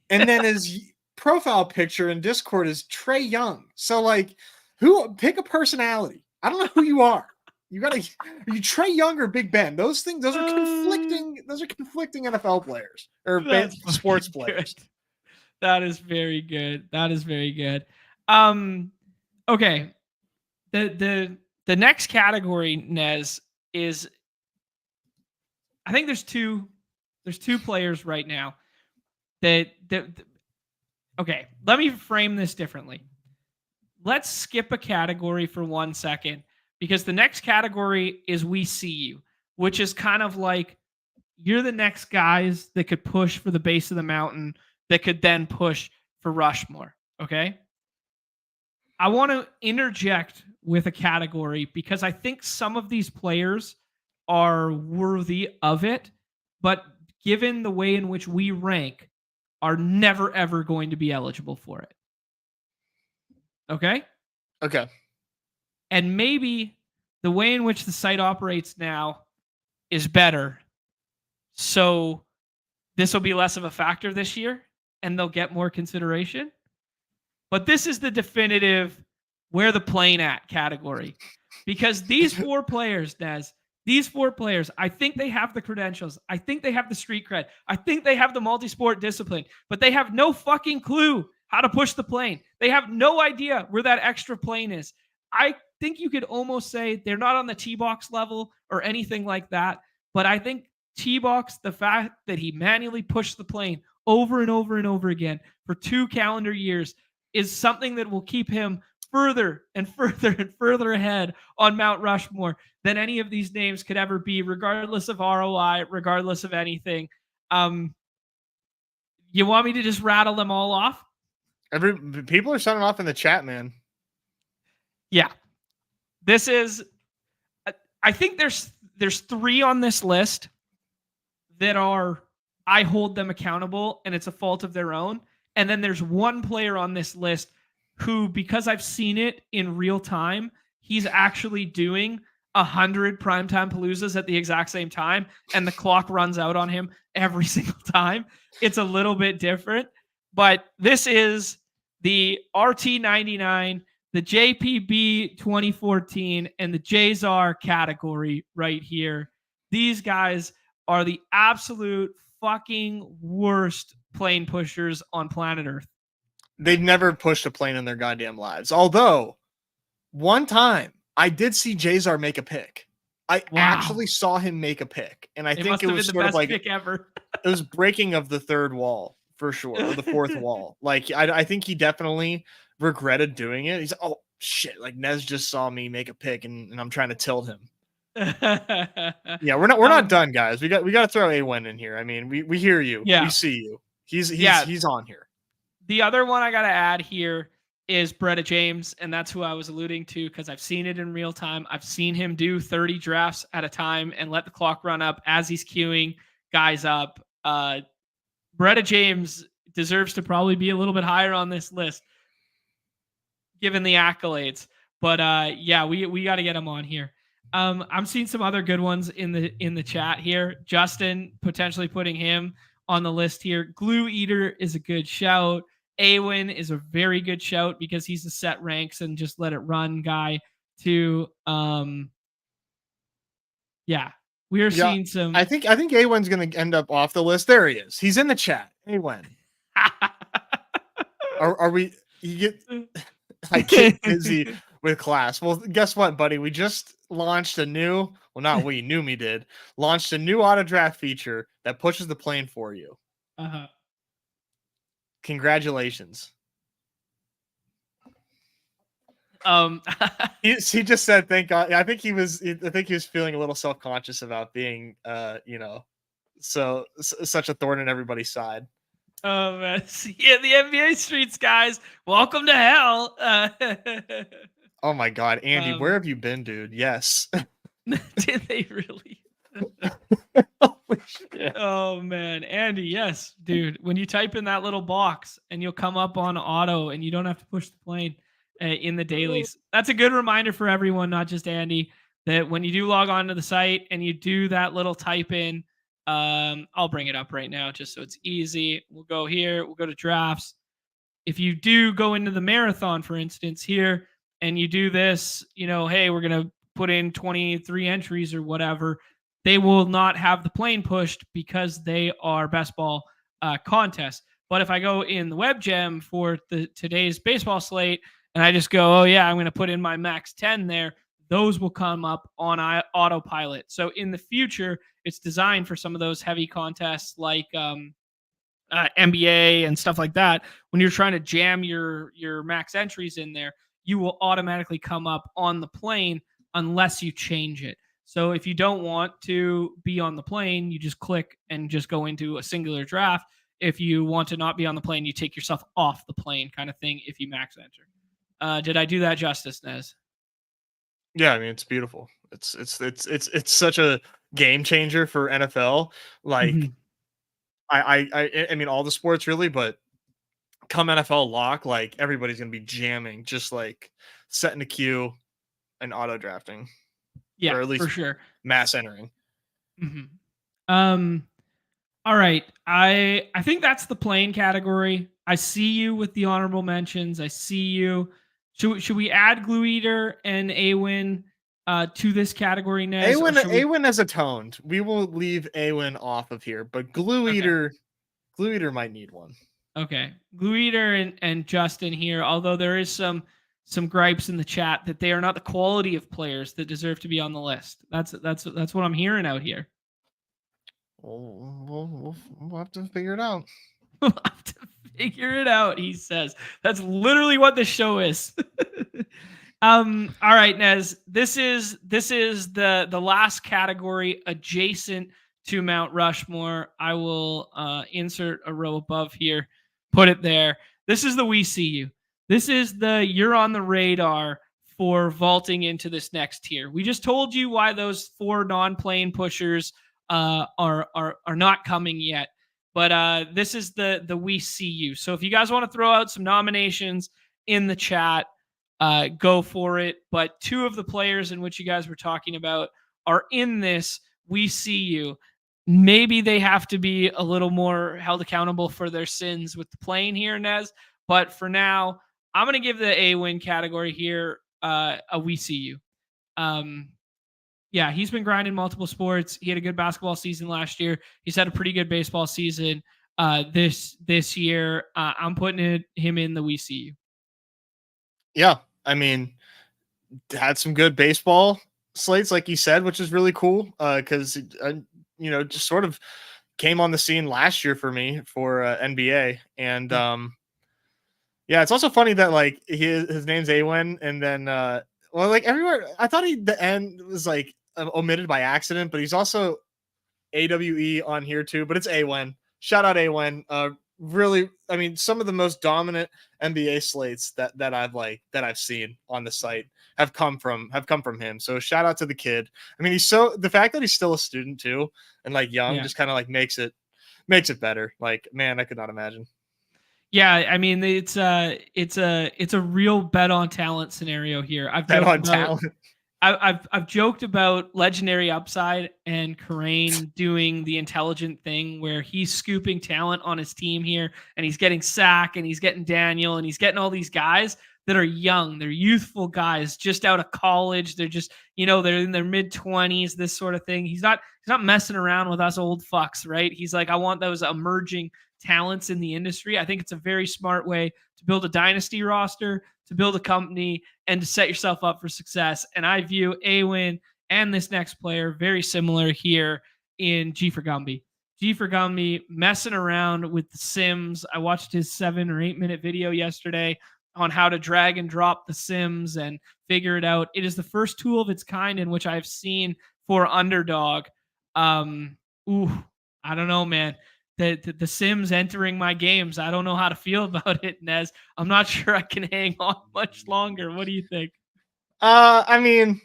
and then his profile picture in Discord is Trey Young. So like, pick a personality. I don't know who you are. You Trey Young or Big Ben. Those are conflicting. Those are conflicting NFL players or sports players. Good. That is very good. Okay. The next category, Nez, is I think there's two players right now that okay, let me frame this differently. Let's skip a category for 1 second because the next category is we see you, which is kind of like you're the next guys that could push for the base of the mountain that could then push for Rushmore. Okay. I want to interject with a category because I think some of these players are worthy of it, but given the way in which we rank, are never ever going to be eligible for it. Okay? Okay. And maybe the way in which the site operates now is better. So this will be less of a factor this year and they'll get more consideration. But this is the definitive where the plane at category. Because these 4 players, Nez, I think they have the credentials. I think they have the street cred. I think they have the multi-sport discipline, but they have no fucking clue how to push the plane. They have no idea where that extra plane is. I think you could almost say they're not on the T-Box level or anything like that, but I think T-Box, the fact that he manually pushed the plane over and over and over again for 2 calendar years is something that will keep him further and further and further ahead on Mount Rushmore than any of these names could ever be, regardless of ROI, regardless of anything. You want me to just rattle them all off? People are signing off in the chat, man. Yeah. This is, I think there's 3 on this list that are, I hold them accountable and it's a fault of their own. And then there's 1 player on this list who, because I've seen it in real time, he's actually doing 100 primetime Paloozas at the exact same time, and the clock runs out on him every single time. It's a little bit different, but this is the RT99, the JPB 2014, and the JZAR category right here. These guys are the absolute fucking worst plane pushers on planet Earth. They've never pushed a plane in their goddamn lives. Although, one time I did see JZAR make a pick. I actually saw him make a pick, and I think it was sort of like pick ever. It was breaking of the 3rd wall for sure, or the 4th wall. Like I think he definitely regretted doing it. He's oh shit, like Nez just saw me make a pick, and I'm trying to tilt him. Yeah, we're not done, guys. We got to throw A1 in here. I mean, we hear you. Yeah. We see you. He's on here. The other one I got to add here is Bretta James, and that's who I was alluding to because I've seen it in real time. I've seen him do 30 drafts at a time and let the clock run up as he's queuing guys up. Bretta James deserves to probably be a little bit higher on this list given the accolades. But yeah, we got to get him on here. I'm seeing some other good ones in the chat here. Justin potentially putting him on the list here. Glue Eater is a good shout. Awin is a very good shout because he's a set ranks and just let it run guy too. Yeah, we are seeing some. I think Awin's going to end up off the list. There he is. He's in the chat. Awin. are we? I get busy with class. Well, guess what, buddy? We just launched a new. Well, not we. Numi did launched a new auto draft feature that pushes the plane for you. Congratulations. He just said thank God. I think he was feeling a little self-conscious about being such a thorn in everybody's side. Oh man. Yeah, the NBA streets, guys. Welcome to hell. Oh my God, Andy, where have you been, dude? Yes. Did they really? Holy shit. Oh man, Andy, yes, dude. When you type in that little box and you'll come up on auto and you don't have to push the plane in the dailies. That's a good reminder for everyone, not just Andy, that when you do log on to the site and you do that little type in, I'll bring it up right now just so it's easy. We'll go here, we'll go to drafts. If you do go into the marathon, for instance, here, and you do this, hey, we're going to put in 23 entries or whatever, they will not have the plane pushed because they are best ball contests. But if I go in the web gem for today's baseball slate and I just go, oh yeah, I'm going to put in my max 10 there, those will come up on autopilot. So in the future, it's designed for some of those heavy contests like NBA and stuff like that. When you're trying to jam your max entries in there, you will automatically come up on the plane unless you change it. So if you don't want to be on the plane, you just click and just go into a singular draft. If you want to not be on the plane, you take yourself off the plane, kind of thing. If you max enter, did I do that justice, Nez? Yeah, I mean it's beautiful. It's such a game changer for NFL. Like Mm-hmm. I mean all the sports really, but come NFL lock, like everybody's gonna be jamming, just like setting the queue and auto drafting, Yeah, or at least for sure. mass entering. Mm-hmm. All right. I think that's the plane category. I see you with the honorable mentions. I see you. Should we add Glue Eater and Awin to this category, Nez? Or should we? Awin has atoned. We will leave Awin off of here, but Glue Okay. Eater might need one. Okay. Glue Eater and Justin here, although there is some gripes in the chat that they are not the quality of players that deserve to be on the list. That's what I'm hearing out here. We'll have to figure it out. We'll have to figure it out, he says. That's literally what this show is. All right, Nez. This is the last category adjacent to Mount Rushmore. I will insert a row above here, put it there. This is the We See You. This is the you're on the radar for vaulting into this next tier. We just told you why those 4 non-plane pushers are not coming yet. But this is the We See You. So if you guys want to throw out some nominations in the chat, go for it. But 2 of the players in which you guys were talking about are in this We See You. Maybe they have to be a little more held accountable for their sins with the plane here, Nez. But for now, I'm going to give the A-win category here a We See You. Yeah, he's been grinding multiple sports. He had a good basketball season last year. He's had a pretty good baseball season this year. I'm putting him in the We See You. Yeah, I mean, had some good baseball slates, like you said, which is really cool because just sort of came on the scene last year for me for NBA, and yeah, it's also funny that like his name's Awen, and then like everywhere, I thought the N was like omitted by accident, but he's also AWE on here too. But it's Awen. Shout out Awen. Really, I mean, some of the most dominant NBA slates that I've seen on the site have come from him. So shout out to the kid. I mean, the fact that he's still a student too and like young just kind of like makes it better. Like, man, I could not imagine. Yeah, I mean, it's a real bet on talent scenario here. I've joked about legendary upside and Karain doing the intelligent thing where he's scooping talent on his team here, and he's getting Sack, and he's getting Daniel, and he's getting all these guys that are young. They're youthful guys just out of college. They're just, they're in their mid-20s, this sort of thing. He's not messing around with us old fucks, right? He's like, I want those emerging talents in the industry. I think it's a very smart way to build a dynasty roster, to build a company, and to set yourself up for success. And I view Awin and this next player very similar here in G for Gumby. G for Gumby messing around with the Sims. I watched his 7 or 8 minute video yesterday on how to drag and drop the Sims and figure it out. It is the first tool of its kind in which I've seen for Underdog. I don't know, man. The Sims entering my games. I don't know how to feel about it, Nez. I'm not sure I can hang on much longer. What do you think? I mean,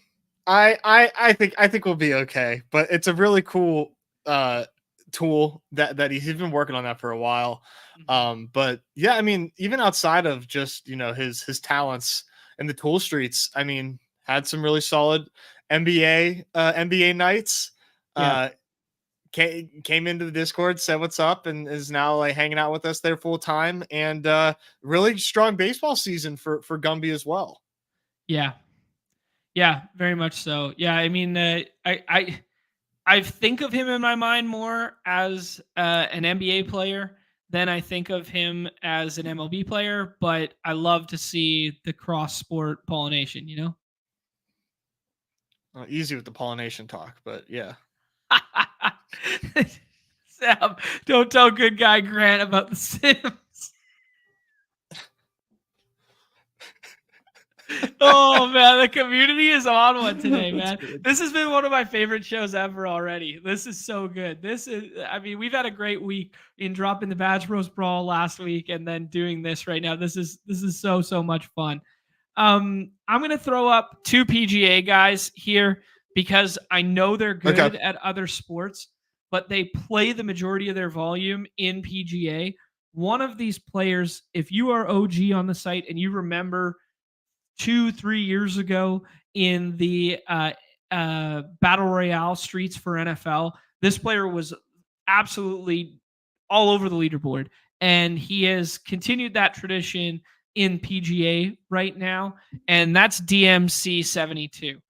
I think we'll be okay, but it's a really cool tool that he's been working on that for a while. Mhm. But yeah, I mean, even outside of just his talents in the tool streets, I mean, had some really solid NBA nights. Yeah. Uh, came into the Discord, said what's up, and is now like hanging out with us there full time. And really strong baseball season for Gumby as well. Yeah. Yeah, very much so. Yeah, I mean, I think of him in my mind more as an NBA player than I think of him as an MLB player, but I love to see the cross sport pollination, you know? Easy with the pollination talk, but yeah. Sam, don't tell good guy Grant about the Sims. Oh man, the community is on one today, That's man. good. This has been one of my favorite shows ever already. This is so good. I mean, we've had a great week in dropping the BadgeBros brawl last week and then doing this right now. This is so much fun. I'm gonna throw up two PGA guys here because I know they're Okay. good at other sports, but they play the majority of their volume in PGA. One of these players, if you are OG on the site and you remember 2-3 years ago in the battle royale streets for NFL, this player was absolutely all over the leaderboard, and he has continued that tradition in PGA right now, and that's DMC 72.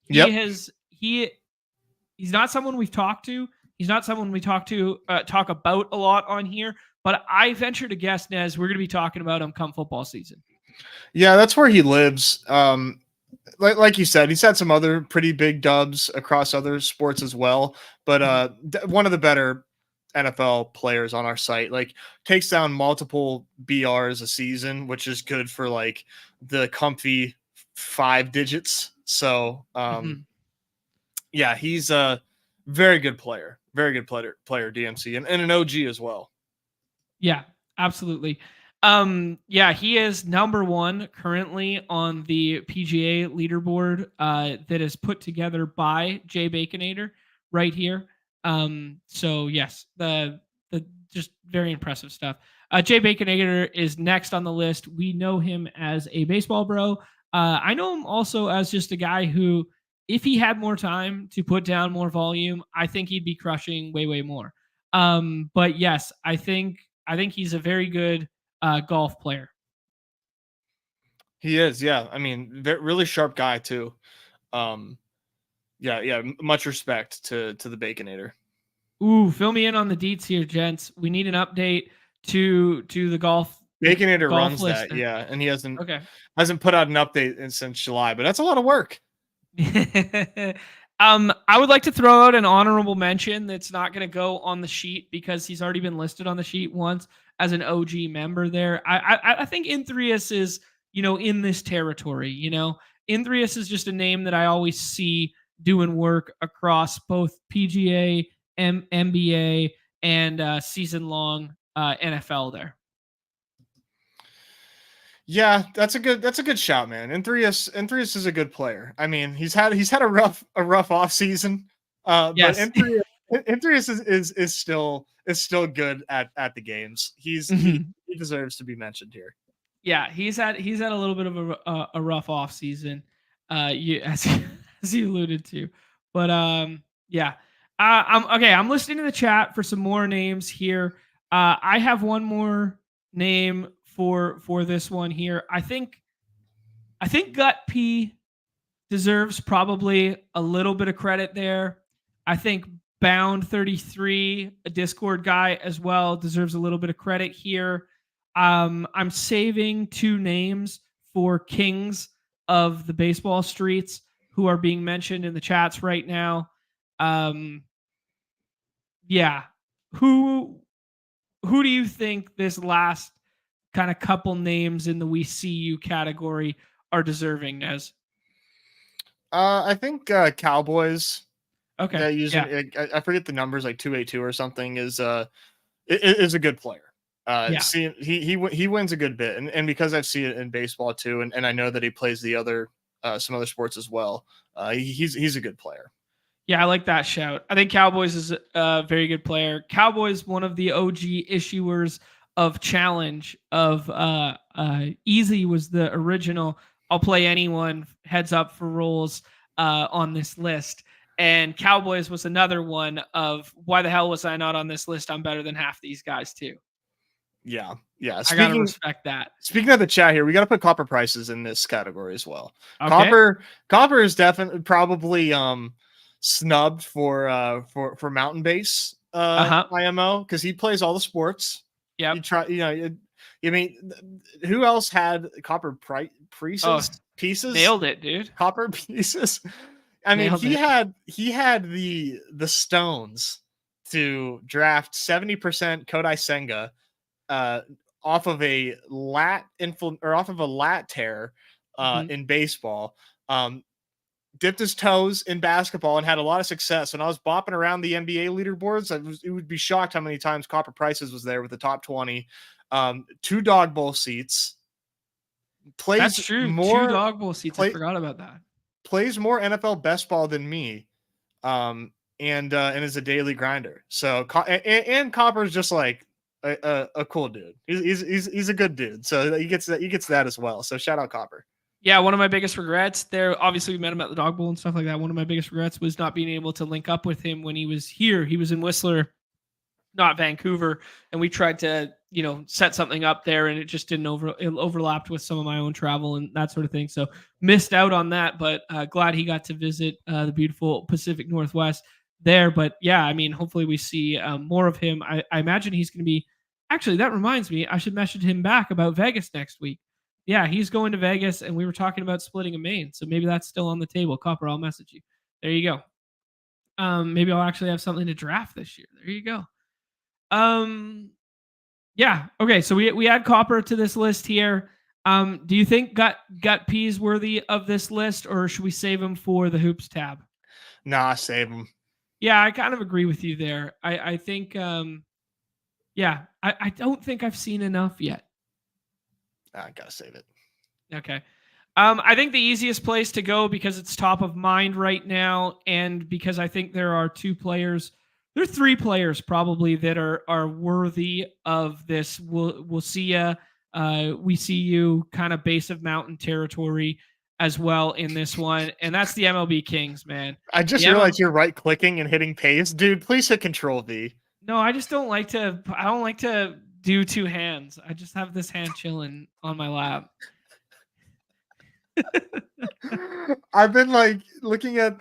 He Yep. has he he's not someone we've talked to. He's not someone we talk about a lot on here, but I venture to guess, Nez, we're going to be talking about him come football season. Yeah, that's where he lives. Like you said, he's had some other pretty big dubs across other sports as well. But one of the better NFL players on our site, like takes down multiple BRs a season, which is good for like the comfy 5 digits. So Mhm. yeah, he's a very good player, DMC, and an OG as well. Yeah, absolutely. Yeah, he is number one currently on the PGA leaderboard that is put together by Jay Baconator right here. So yes, the just very impressive stuff. Jay Baconator is next on the list. We know him as a baseball bro. I know him also as just a guy who, if he had more time to put down more volume, I think he'd be crushing way more. But yes, I think he's a very good golf player. He is, yeah. I mean, really sharp guy too. Um, yeah. Much respect to the Baconator. Ooh, fill me in on the deets here, gents. We need an update to the Baconator golf runs list. that, yeah, and he hasn't Okay. hasn't put out an update since July, but that's a lot of work. I would like to throw out an honorable mention that's not going to go on the sheet because he's already been listed on the sheet once as an OG member there. I think Inthrius is, in this territory. Inthrius is just a name that I always see doing work across both PGA, NBA, and season long NFL there. Yeah, that's a good shout, man. Enthrius is a good player. I mean, he's had a rough off season, but Yes. Enthrius is still good at the games. He deserves to be mentioned here. Yeah, he's had a little bit of a rough off season, you as as you alluded to, but yeah, I'm okay. I'm listening to the chat for some more names here. I have one more name for this one here. I think Gut P deserves probably a little bit of credit there. I think Bound 33, a Discord guy as well, deserves a little bit of credit here. I'm saving two names for kings of the baseball streets who are being mentioned in the chats right now. Um, yeah, who who do you think this last kind of couple names in the we see you category are deserving as? I think Cowboys. Okay, Yeah, yeah, I forget the numbers, like 282 or something. Is a good player. yeah. See, he wins a good bit, and because I've seen it in baseball too, and I know that he plays the other some other sports as well. He's a good player. Yeah, I like that shout. I think Cowboys is a very good player. Cowboys, one of the OG issuers of challenge of Easy was the original. I'll play anyone heads up for roles on this list. And Cowboys was another one of why the hell was I not on this list? I'm better than half these guys too. Yeah. I gotta respect that. Speaking of the chat here, we got to put copper prices in this category as well. Okay. Copper is definitely probably snubbed for mountain base IMO because he plays all the sports. Yeah. I mean, who else had copper pieces? Nailed it, dude. Copper pieces. I mean, he had the stones to draft 70% Kodai Senga off of a lat tear in baseball. Dipped his toes in basketball and had a lot of success. When I was bopping around the NBA leaderboards, it would be shocked how many times Copper Prices was there with the top 20. 2 dog bowl seats. That's true. 2 dog bowl seats. I forgot about that. Plays more NFL best ball than me. And is a daily grinder. So and Copper's just like a cool dude. He's a good dude. So he gets that as well. So shout out Copper. Yeah, one of my biggest regrets there, obviously we met him at the dog bowl and stuff like that. One of my biggest regrets was not being able to link up with him when he was here. He was in Whistler, not Vancouver. And we tried to, set something up there and it just didn't it overlapped with some of my own travel and that sort of thing. So missed out on that, but glad he got to visit the beautiful Pacific Northwest there. But yeah, I mean, hopefully we see more of him. I imagine he's going to be, actually, that reminds me, I should message him back about Vegas next week. Yeah, he's going to Vegas, and we were talking about splitting a main, so maybe that's still on the table. Copper, I'll message you. There you go. Maybe I'll actually have something to draft this year. There you go. Yeah. Okay. So we add Copper to this list here. Do you think Gut P is worthy of this list, or should we save him for the Hoops tab? Nah, save him. Yeah, I kind of agree with you there. I think. Yeah, I don't think I've seen enough yet. I gotta save it. Okay. I think the easiest place to go, because it's top of mind right now, and because I think there are 3 players probably that are worthy of this. We'll see ya. We see you kind of base of mountain territory as well in this one, and that's the MLB Kings, man. I just realized you're right clicking and hitting paste, dude. Please hit Control V. No, I just don't like to. I don't like to do 2 hands. I just have this hand chilling on my lap. I've been like looking at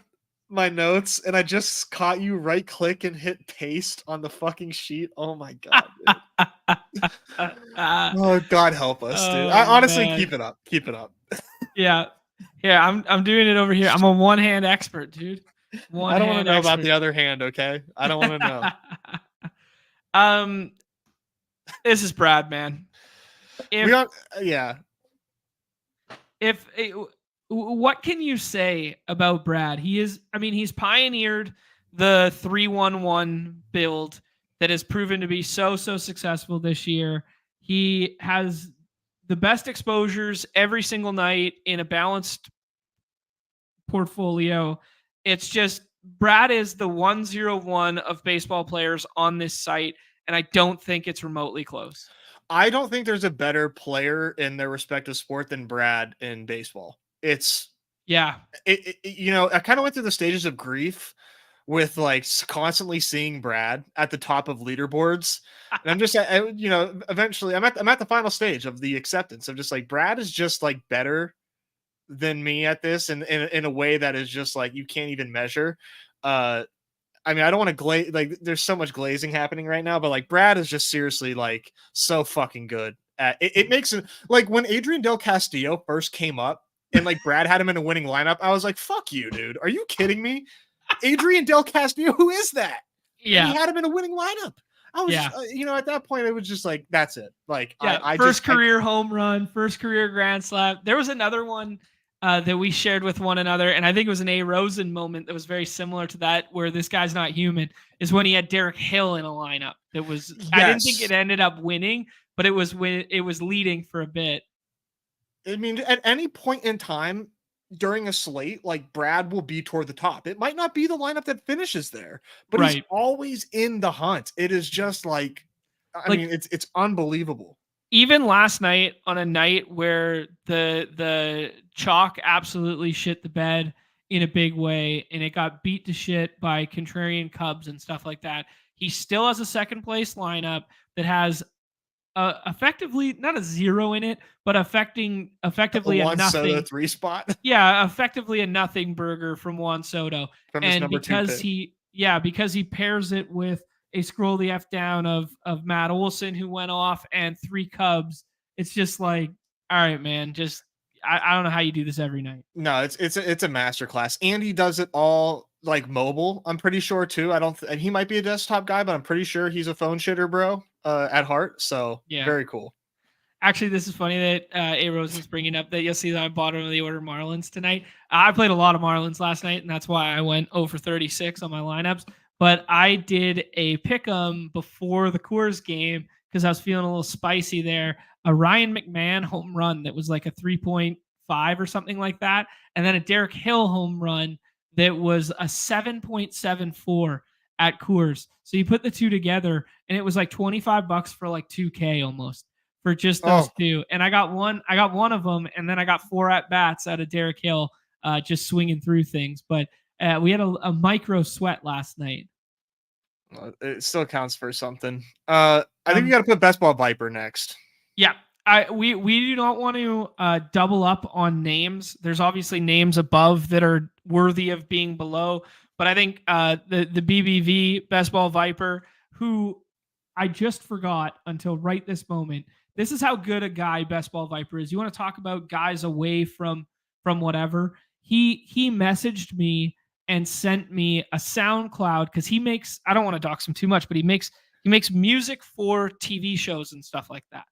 my notes and I just caught you right click and hit paste on the fucking sheet. Oh my god. Oh, God help us, dude. I honestly keep it up. Keep it up. Yeah. I'm doing it over here. I'm a one-hand expert, dude. I don't want to know about the other hand, okay? I don't want to know. This is Brad, man. What can you say about Brad? He's pioneered the 3-1-1 build that has proven to be so successful this year. He has the best exposures every single night in a balanced portfolio. It's just Brad is the 101 of baseball players on this site, and I don't think it's remotely close. I don't think there's a better player in their respective sport than Brad in baseball. I kind of went through the stages of grief with like constantly seeing Brad at the top of leaderboards. And I'm just, eventually I'm at the final stage of the acceptance of just like, Brad is just like better than me at this and in a way that is just like, you can't even measure. I mean, I don't want to glaze, like there's so much glazing happening right now, but like Brad is just seriously like so fucking good at it. It makes it like when Adrian Del Castillo first came up and like Brad had him in a winning lineup, I was like, fuck you, dude. Are you kidding me? Adrian Del Castillo, who is that? Yeah. And he had him in a winning lineup. I was, at that point, it was just like, that's it. Like, first career home run, first career grand slam. There was another one that we shared with one another, and I think it was an A. Rosen moment that was very similar to that, where this guy's not human, is when he had Derek Hill in a lineup. That was, I didn't think it ended up winning, but it was leading for a bit. I mean, at any point in time, during a slate, like Brad will be toward the top. It might not be the lineup that finishes there, but he's Right. always in the hunt. It is just like, I Like mean, it's unbelievable. even last night on a night where the chalk absolutely shit the bed in a big way and it got beat to shit by contrarian Cubs and stuff like that. He still has a second place lineup that has effectively not a zero in it, but A effectively a Juan Soto nothing. 3 spot Yeah, effectively a nothing burger from Juan Soto. from his And number 2 because pick. he pairs it with a scroll the F down of Matt Olson who went off and 3 Cubs, it's just like, all right, man, just I don't know how you do this every night. No, it's a masterclass, and he does it all like mobile. I'm pretty sure too. I don't. He might be a desktop guy, but I'm pretty sure he's a phone shitter, bro, at heart. So Yeah. very cool. Actually, this is funny that A Rose is bringing up that you'll see that I'm bottom of the order Marlins tonight. I played a lot of Marlins last night, and that's why I went 0 for 36 on my lineups. But I did a pick 'em before the Coors game because I was feeling a little spicy there. A Ryan McMahon home run that was like a 3.5 or something like that, and then a Derek Hill home run that was a 7.74 at Coors. So you put the two together, and it was like $25 for like 2K almost for just those Oh, two. And I got one of them, and then I got 4 at bats out of Derek Hill, just swinging through things. But we had a micro sweat last night. it still counts for something. I think you Um, got to put Best Ball Viper next. yeah, we do not want to double up on names. There's obviously names above that are worthy of being below, but I think the BBV Best Ball Viper, who I just forgot until right this moment. This is how good a guy Best Ball Viper is. You want to talk about guys away from whatever. He messaged me and sent me a SoundCloud because he makes, I don't want to dox him too much, but he makes music for TV shows and stuff like that.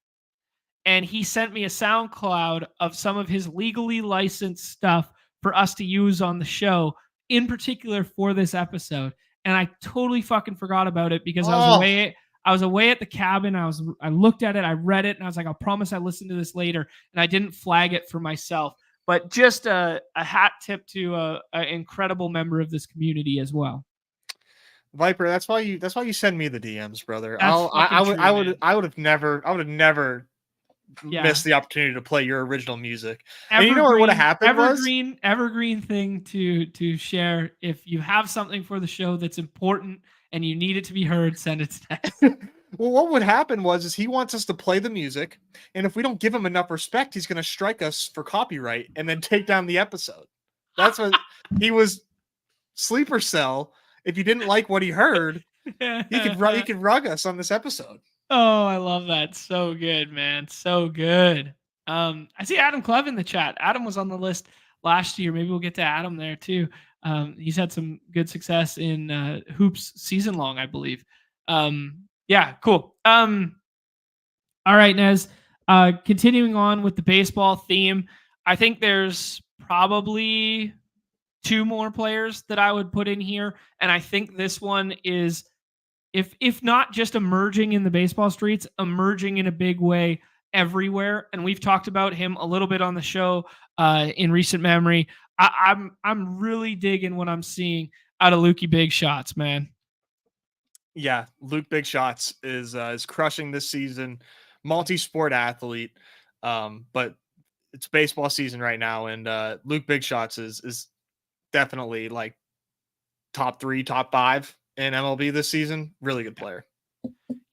And he sent me a SoundCloud of some of his legally licensed stuff for us to use on the show, in particular for this episode. And I totally fucking forgot about it because I was Oh, away. I was away at the cabin. I looked at it, I read it, and I was like, I'll promise I listen to this later. And I didn't flag it for myself. But just a hat tip to an incredible member of this community as well. Viper, that's why you send me the DMs, brother. That's I fucking would true, man. I would have never Yeah. missed the opportunity to play your original music. And you know what would have evergreen happened was evergreen thing to share. If you have something for the show that's important and you need it to be heard, send it to text. well, what would happen was is he wants us to play the music, and if we don't give him enough respect, he's going to strike us for copyright and then take down the episode. That's what he was sleeper cell. If you didn't like what he heard, he could rug us on this episode. Oh, I love that. So good, man. So good. I see Adam Clev in the chat. Adam was on the list last year. Maybe we'll get to Adam there too. He's had some good success in hoops season long, I believe. Yeah, cool. All right, Nez. Continuing on with the baseball theme, I think there's probably 2 more players that I would put in here, and I think this one is, if not just emerging in the baseball streets, emerging in a big way everywhere. And we've talked about him a little bit on the show in recent memory. I'm really digging what I'm seeing out of Lukey Big Shots, man. Yeah, Luke Big Shots is crushing this season. Multi-sport athlete, but it's baseball season right now, and Luke Big Shots is definitely like top 3, top 5 in MLB this season. Really good player.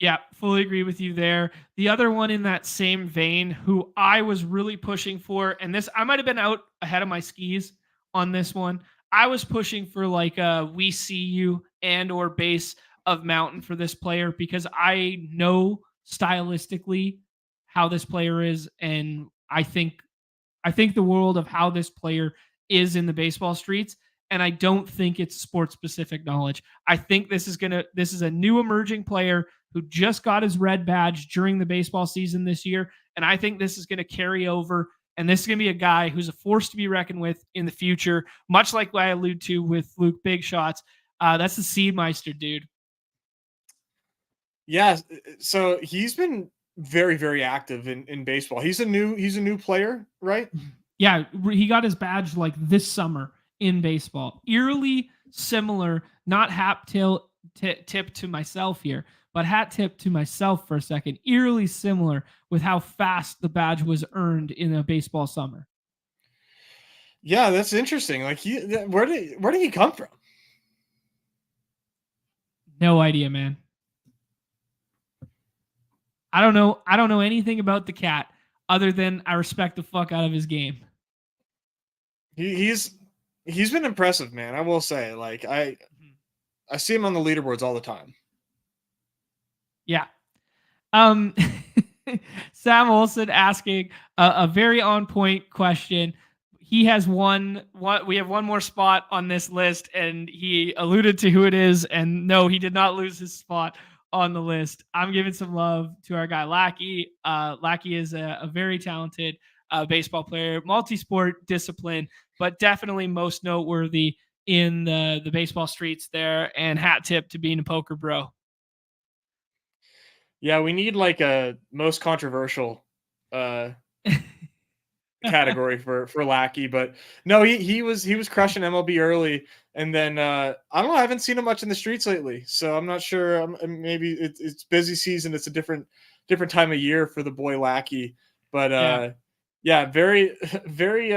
Yeah, fully agree with you there. The other one in that same vein, who I was really pushing for, and this, I might have been out ahead of my skis on this one. I was pushing for like a We See You and or base of Mountain for this player because I know stylistically how this player is, and I think the world of how this player is in the baseball streets, and I don't think it's sports specific knowledge. I think this is a new emerging player who just got his red badge during the baseball season this year, and I think this is going to carry over, and this is going to be a guy who's a force to be reckoned with in the future, much like what I allude to with Luke Big Shots. That's the Seedmeister dude. Yeah, so he's been very, very active in baseball. He's a new player, right? Yeah, he got his badge like this summer in baseball. Eerily similar, not tip to myself here, but hat tip to myself for a second. Eerily similar with how fast the badge was earned in a baseball summer. Yeah, that's interesting. Like where did he come from? No idea, man. I don't know. I don't know anything about the cat other than I respect the fuck out of his game. He's been impressive, man. I will say, like I see him on the leaderboards all the time. Yeah. Um, Sam Olson asking a very on point question. He has we have one more spot on this list, and he alluded to who it is. And no, he did not lose his spot on the list. I'm giving some love to our guy Lackey. Lackey is a very talented baseball player, multi-sport discipline, but definitely most noteworthy in the baseball streets there. And hat tip to being a poker bro. Yeah, we need like a most controversial category for Lackey, but no, he was crushing MLB early, and then I don't know, I haven't seen him much in the streets lately, so I'm not sure. Maybe it's busy season. It's a different time of year for the boy Lackey, but yeah, very very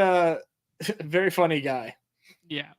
very funny guy. Yeah,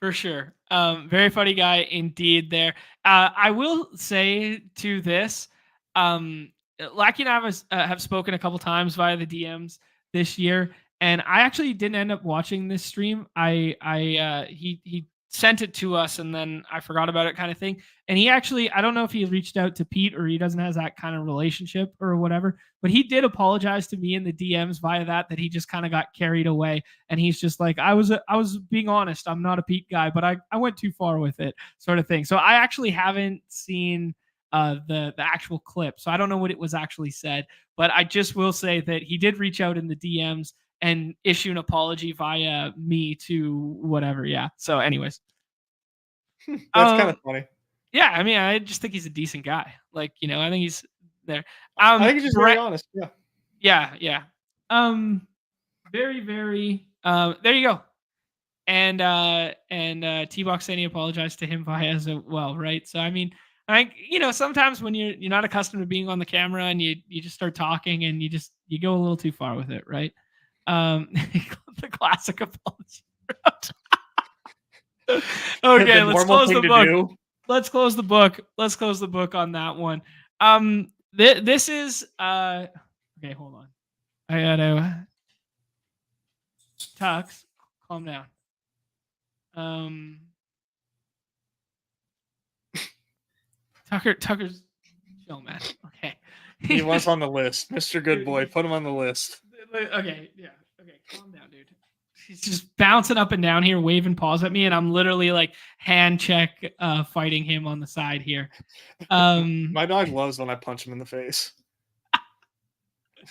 for sure. Very funny guy indeed there. I will say to this, Lackey and I have spoken a couple times via the DMs this year, and I actually didn't end up watching this stream. He sent it to us, and then I forgot about it, kind of thing. And he actually, I don't know if he reached out to Pete or he doesn't have that kind of relationship or whatever, but he did apologize to me in the DMs via that he just kind of got carried away, and he's just like, I was being honest. I'm not a Pete guy, but I went too far with it, sort of thing. So I actually haven't seen the actual clip, so I don't know what it was actually said, but I just will say that he did reach out in the DMs and issue an apology via me to whatever. Yeah. So, anyways, That's kind of funny. yeah. I mean, I just think he's a decent guy. Like, I think he's there. I think he's just very honest. Yeah. Yeah. Yeah. Very, very. There you go. And T-Box saying he apologized to him via as well, right? So I mean, sometimes when you're not accustomed to being on the camera and you just start talking and you go a little too far with it, right? The classic apology. Okay, let's close the book. Let's close the book. Let's close the book on that one. This is okay, hold on. I gotta Tux, calm down. Tucker's chill, man. Okay. He was on the list. Mr. Good Boy. Put him on the list. Okay, yeah. Okay, calm down, dude. He's just bouncing up and down here, waving paws at me, and I'm literally like hand check fighting him on the side here. My dog loves when I punch him in the face.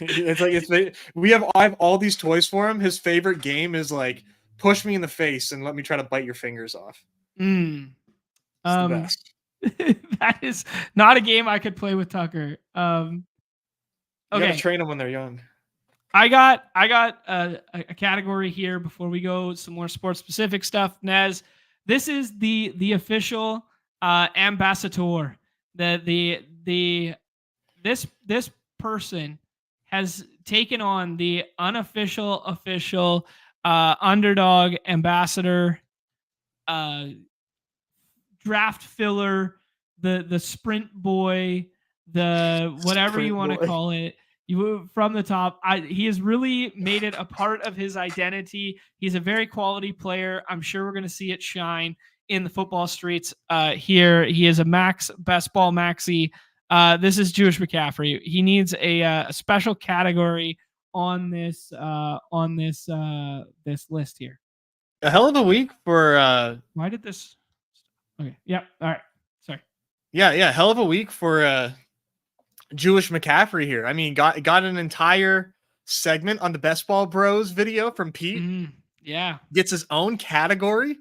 It's like I have all these toys for him. His favorite game is like push me in the face and let me try to bite your fingers off. It's the best. That is not a game I could play with Tucker. You gotta train them when they're young. I got a category here before we go some more sports specific stuff. Nez, this is the official ambassador. This person has taken on the unofficial official underdog ambassador draft filler, the sprint boy, the whatever sprint you want to call it. You from the top. He has really made it a part of his identity. He's a very quality player. I'm sure we're going to see it shine in the football streets here. He is a max best ball maxi. This is Jewish McCaffrey. He needs a special category on this this list here. A hell of a week for why did this okay, yeah, all right, sorry. Yeah, hell of a week for Jewish McCaffrey here. I mean, got an entire segment on the Best Ball Bros video from Pete. Yeah, gets his own category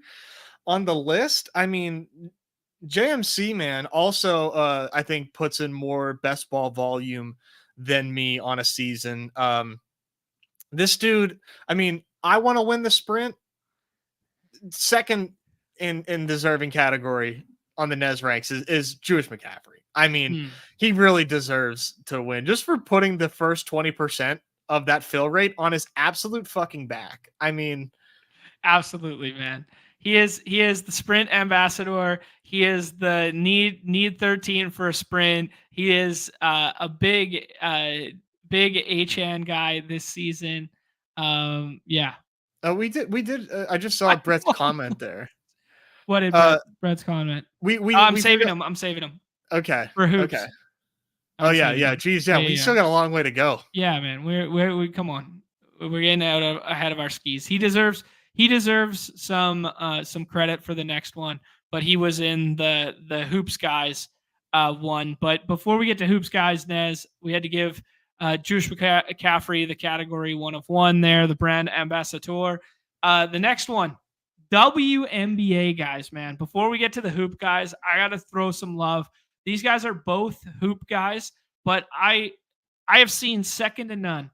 on the list. I mean, JMC man also I think puts in more best ball volume than me on a season. This dude, I mean, I want to win the sprint. Second in deserving category on the Nez ranks is Jewish McCaffrey. I mean, he really deserves to win just for putting the first 20% of that fill rate on his absolute fucking back. I mean, absolutely, man. He is the sprint ambassador. He is the need 13 for a sprint. He is a big HN guy this season. Yeah. we did. I just saw Brett's comment there. What did Brett's comment? I'm saving him. I'm saving him. Okay. For hoops. Okay. Oh yeah. Geez, yeah. We still got a long way to go. Yeah, man. We come on. We're getting ahead of our skis. He deserves some credit for the next one, but he was in the hoops guys one. But before we get to hoops guys, Nez, we had to give Jewish McCaffrey the category 1 of 1 there, the brand ambassador. The next one, WNBA guys, man. Before we get to the hoop guys, I got to throw some love. These guys are both hoop guys, but I have seen second to none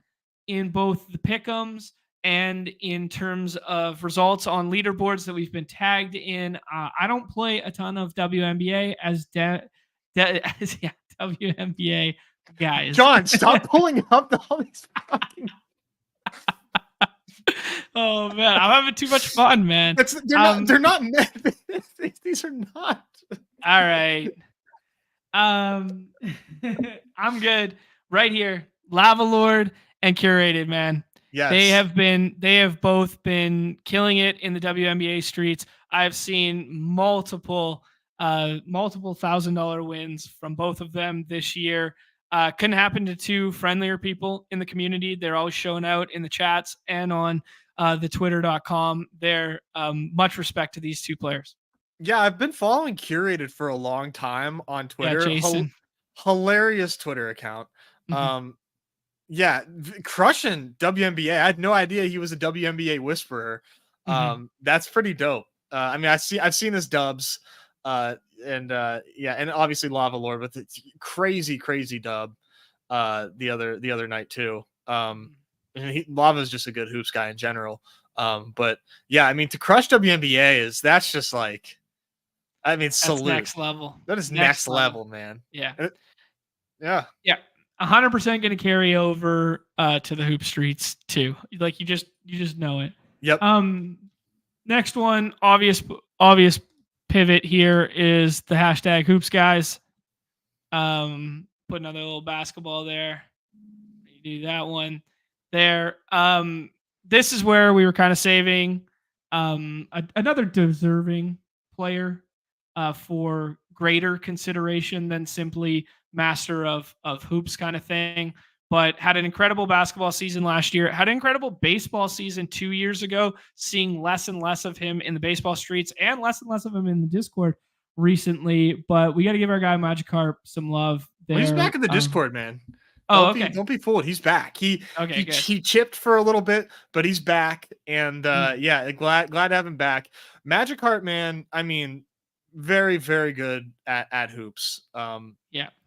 in both the pick'ems and in terms of results on leaderboards that we've been tagged in. I don't play a ton of WNBA as WNBA guys. John, stop pulling up all these fucking. Oh man, I'm having too much fun, man. They're not these are not. All right. I'm good right here. Lava Lord and Curated, man. Yes. They have both been killing it in the WNBA streets. I've seen multiple $1,000 wins from both of them this year. Couldn't happen to two friendlier people in the community. They're always showing out in the chats and on the twitter.com. They're much respect to these two players. Yeah, I've been following Curated for a long time on Twitter. Yeah, Jason. Hilarious Twitter account. Yeah, crushing WNBA. I had no idea he was a WNBA whisperer. That's pretty dope. I mean, I've seen his dubs, and obviously Lava Lord with its crazy dub the other night too. And Lava's just a good hoops guy in general. But yeah, I mean, to crush WNBA that's just like, I mean, salute. That's next level. That is next level, man. Yeah. Yeah. 100% going to carry over to the hoop streets too. Like you just know it. Yep. Next one, obvious pivot here is the hashtag hoops guys. Put another little basketball there. You do that one there. This is where we were kind of saving another deserving player for greater consideration than simply master of hoops kind of thing, but had an incredible basketball season last year, had an incredible baseball season 2 years ago, seeing less and less of him in the baseball streets and less of him in the Discord recently. But we got to give our guy Magikarp some love there. Well, he's back in the Discord, man. Don't be fooled. He's back. He chipped for a little bit, but he's back. And yeah, glad to have him back. Magikarp, man, I mean, very, very good at hoops.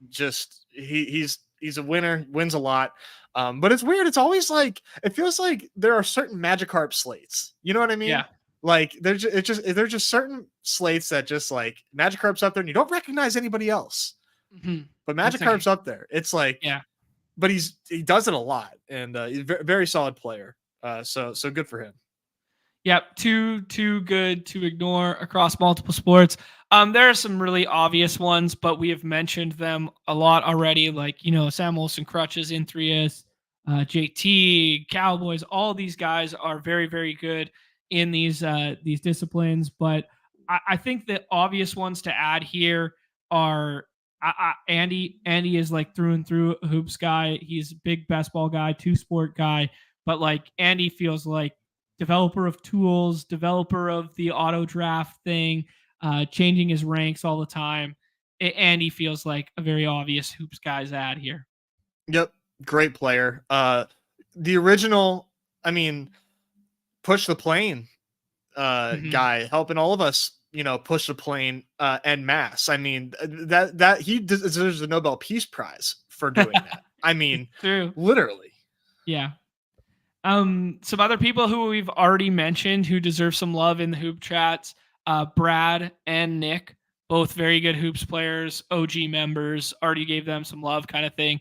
Just he's a winner, wins a lot. But it's weird. It's always like, it feels like there are certain Magikarp slates. You know what I mean? Yeah. Like there's just certain slates that just like Magikarp's up there and you don't recognize anybody else. But Magikarp's up there. It's like, yeah. But he does it a lot, and he's a very solid player. So good for him. Yep, too good to ignore across multiple sports. There are some really obvious ones, but we have mentioned them a lot already. Like Sam Olsen, Crutches, Inthrius, JT, Cowboys. All these guys are very, very good in these disciplines. But I think the obvious ones to add here are. Andy is like through and through a hoops guy. He's a big basketball guy, 2-sport guy, but like Andy feels like developer of tools, developer of the auto draft thing, changing his ranks all the time. Andy feels like a very obvious hoops guy's ad here. Yep. Great player. The original, I mean, push the plane guy, helping all of us push the plane en masse. I mean, that he deserves a Nobel Peace Prize for doing that. I mean, true. Literally. Yeah. Some other people who we've already mentioned who deserve some love in the hoop chats, Brad and Nick, both very good hoops players, OG members, already gave them some love kind of thing.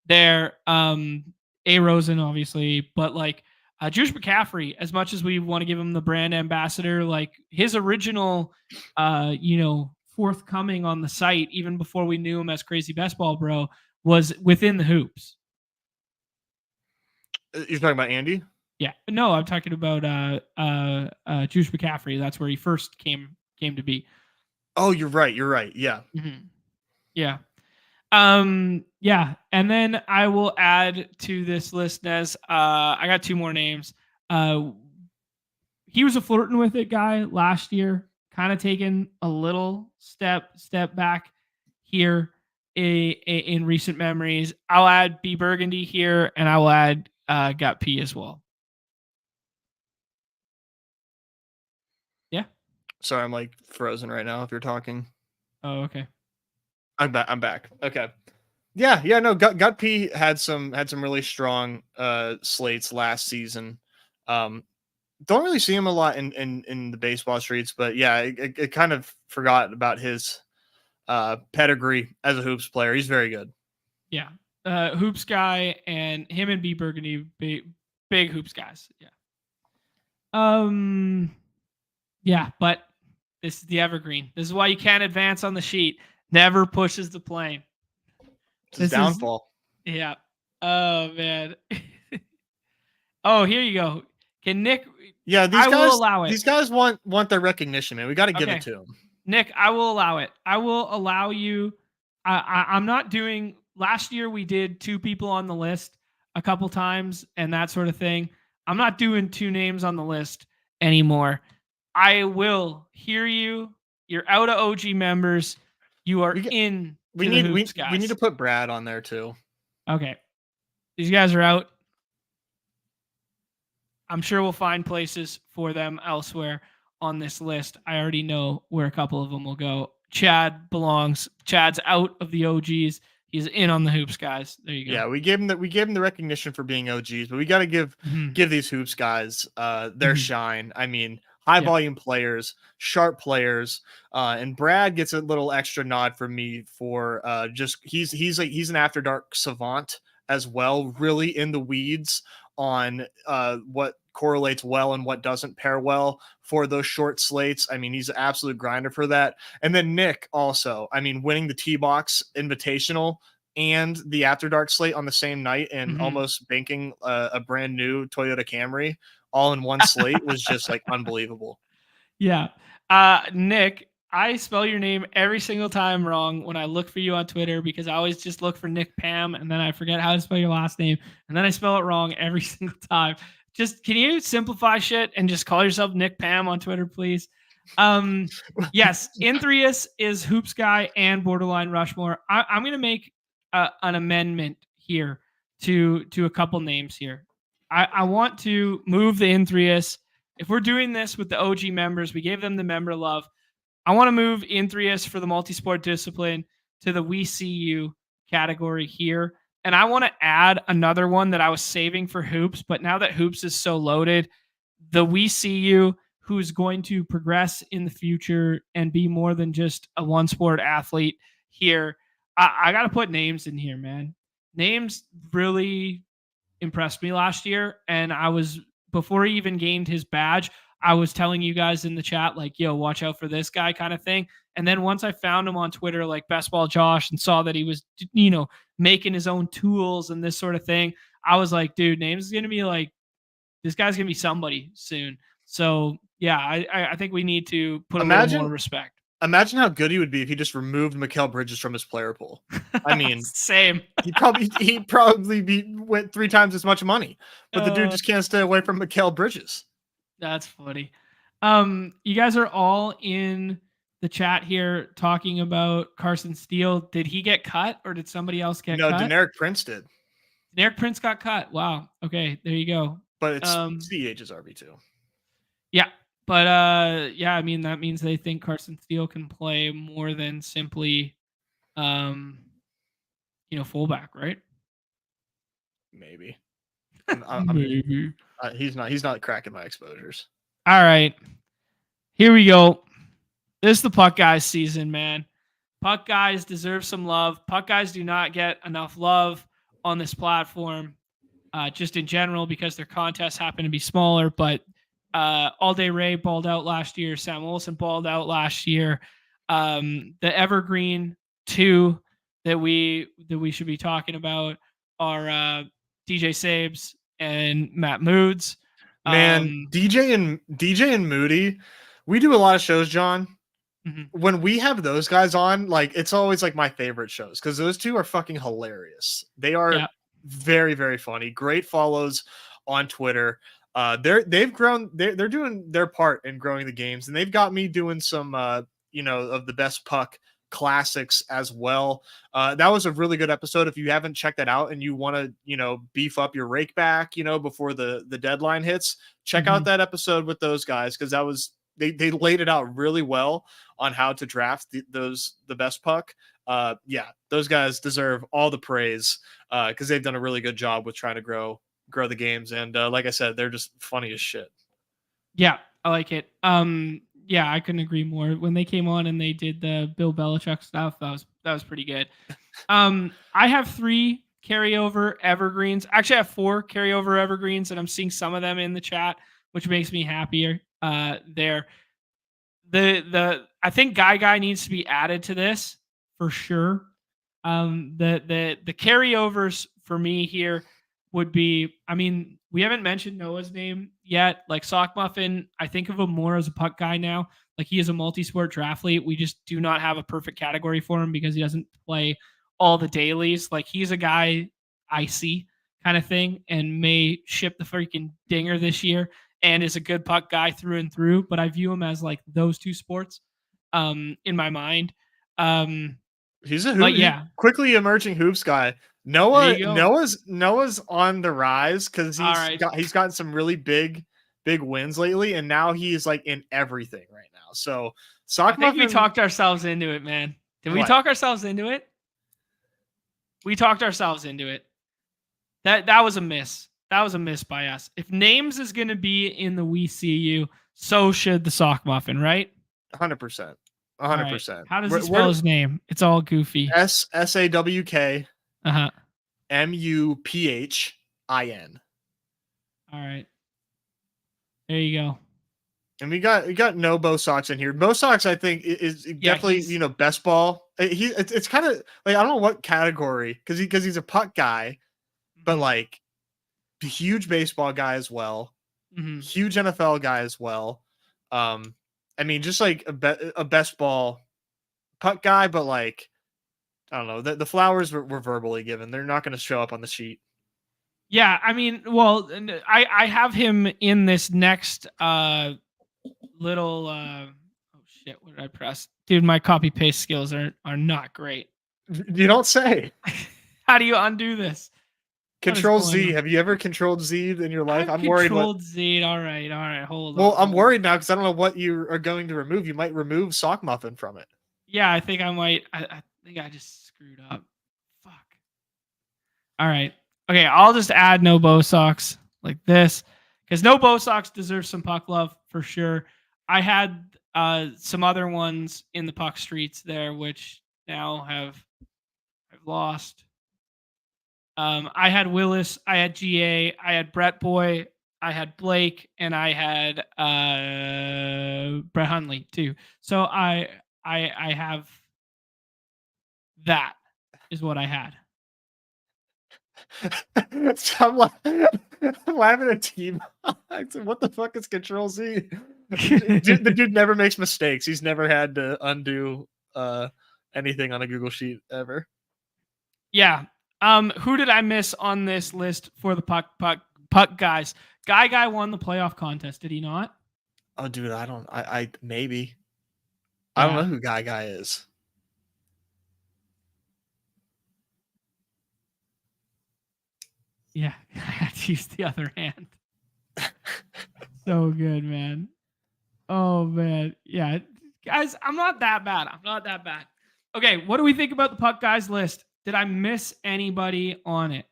They're A Rosen, obviously, but like Juice McCaffrey, as much as we want to give him the brand ambassador, like his original forthcoming on the site, even before we knew him as Crazy Best Ball Bro, was within the hoops. You're talking about Andy? Yeah, no, I'm talking about Juice McCaffrey. That's where he first came to be. Oh, you're right. Yeah. Mm-hmm. Yeah. Yeah, and then I will add to this list, Nez. I got 2 more names. He was a flirting with it guy last year, kind of taking a little step back here in recent memories. I'll add B Burgundy here, and I will add Got P as well. Yeah. Sorry, I'm like frozen right now. If you're talking. Oh, okay. I'm back. Okay. Yeah. No, Gut P had some really strong slates last season. Don't really see him a lot in the baseball streets, but yeah, it kind of forgot about his pedigree as a hoops player. He's very good. Yeah. Hoops guy, and him and B Burgundy, big hoops guys. Yeah. Yeah, but this is the evergreen. This is why you can't advance on the sheet. Never pushes the plane. It's his downfall. Yeah. Oh man. Oh, here you go. Can Nick? Yeah, I will allow it. These guys want their recognition, man. We got to give it to them. Nick, I will allow it. I will allow you. I'm not doing. Last year we did 2 people on the list a couple times and that sort of thing. I'm not doing 2 names on the list anymore. I will hear you. You're out of OG members. You are in. We need to put Brad on there too. Okay. These guys are out. I'm sure we'll find places for them elsewhere on this list. I already know where a couple of them will go. Chad belongs. Chad's out of the OGs. He's in on the hoops guys. There you go. Yeah, we gave him the recognition for being OGs, but we got to give these hoops guys their shine. I mean, high volume players, sharp players, and Brad gets a little extra nod from me for just he's an after dark savant as well, really in the weeds on what correlates well and what doesn't pair well for those short slates. I mean, he's an absolute grinder for that. And then Nick also, I mean, winning the T-Box Invitational and the After Dark slate on the same night and almost banking a brand new Toyota Camry all in one slate was just like unbelievable. Yeah. Nick, I spell your name every single time wrong when I look for you on Twitter because I always just look for Nick Pam and then I forget how to spell your last name and then I spell it wrong every single time. Just can you simplify shit and just call yourself Nick Pam on Twitter, please? Yes, Inthrius is Hoops Guy and Borderline Rushmore. I'm going to make an amendment here to a couple names here. I want to move the Inthrius. If we're doing this with the OG members, we gave them the member love. I want to move Inthrius for the multi-sport discipline to the We See You category here. And I want to add another one that I was saving for hoops, but now that hoops is so loaded, the We See You who's going to progress in the future and be more than just a one sport athlete here. I got to put names in here, man. Names really impressed me last year. And I was, before he even gained his badge, I was telling you guys in the chat, like, yo, watch out for this guy kind of thing. And then once I found him on Twitter, like Best Ball Josh, and saw that he was, making his own tools and this sort of thing, I was like, dude, Names is going to be like, this guy's going to be somebody soon. So, yeah, I think we need to put a little more respect. Imagine how good he would be if he just removed Mikal Bridges from his player pool. I mean, same. He'd probably went 3 times as much money, but the dude just can't stay away from Mikal Bridges. That's funny. You guys are all in the chat here talking about Carson Steele. Did he get cut or did somebody else get cut? No, Deneric Prince did. Deneric Prince got cut. Wow. Okay, there you go. But it's CEH's RB2. Yeah. But I mean that means they think Carson Steele can play more than simply fullback, right? Maybe. Maybe. He's not cracking my exposures. All right. Here we go. This is the Puck Guys season, man. Puck Guys deserve some love. Puck Guys do not get enough love on this platform, just in general, because their contests happen to be smaller. But All Day Ray balled out last year. Sam Olsen balled out last year. The Evergreen 2 that we should be talking about are DJ Sabes and Matt Moods. Man, DJ and Moody, we do a lot of shows, John. Mm-hmm. When we have those guys on, like, it's always like my favorite shows because those two are fucking hilarious. They are very, very funny. Great follows on Twitter. They've grown. They're doing their part in growing the games, and they've got me doing some, of the best puck classics as well. That was a really good episode. If you haven't checked that out and you want to, beef up your rake back, before the deadline hits, check out that episode with those guys because that was they laid it out really well on how to draft the best puck. Those guys deserve all the praise because they've done a really good job with trying to grow the games. And like I said, they're just funny as shit. Yeah, I like it. Yeah, I couldn't agree more. When they came on and they did the Bill Belichick stuff, that was pretty good. I have 3 carryover evergreens. Actually, I have 4 carryover evergreens, and I'm seeing some of them in the chat, which makes me happier. There, I think Guy needs to be added to this for sure. The carryovers for me here would be, I mean, we haven't mentioned Noah's name yet. Like Sock Muffin, I think of him more as a puck guy now. Like he is a multi-sport draftlead. We just do not have a perfect category for him because he doesn't play all the dailies. Like he's a guy I see kind of thing and may ship the freaking dinger this year and is a good puck guy through and through. But I view him as like those 2 sports in my mind. He's a quickly emerging hoops guy. Noah's on the rise because he's gotten some really big wins lately, and now he's like in everything right now. So I think we talked ourselves into it, man. Did we talk ourselves into it? We talked ourselves into it. That was a miss. That was a miss by us. If Names is going to be in the We See You, so should the Sock Muffin, right? 100%. 100%. How does he spell his name? It's all goofy. SAWK MUPHIN. All right. There you go. And we got no Bo Sox in here. Bo Sox, I think, is definitely best ball. It's kind of like I don't know what category because he's a puck guy, but like a huge baseball guy as well, huge NFL guy as well. I mean, just like a best ball puck guy, but like I don't know. The flowers were verbally given. They're not going to show up on the sheet. Yeah, I mean, well, I have him in this next little oh shit, what did I press? Dude, my copy paste skills are not great. You don't say. How do you undo this? Control Z. Have you ever controlled Z'd in your life? I'm worried. Controlled Z. All right. Hold on. Well, I'm worried now because I don't know what you are going to remove. You might remove Sock Muffin from it. Yeah, I think I might. I think I just screwed up. Fuck. All right. Okay, I'll just add no Bo Sox like this because no Bo Sox deserves some puck love for sure. I had some other ones in the puck streets there, which now I've lost. I had Willis, I had GA, I had Brett Boy, I had Blake, and I had Brett Hundley too. So I have that is what I had. So I'm laughing at team. What the fuck is Control Z? The dude never makes mistakes. He's never had to undo anything on a Google sheet ever. Yeah. Who did I miss on this list for the puck guys? Guy won the playoff contest, did he not? Oh, dude, I maybe. Yeah. I don't know who Guy is. Yeah, I had to use the other hand. So good, man. Oh, man. Yeah, guys, I'm not that bad. Okay, what do we think about the puck guys list? Did I miss anybody on it?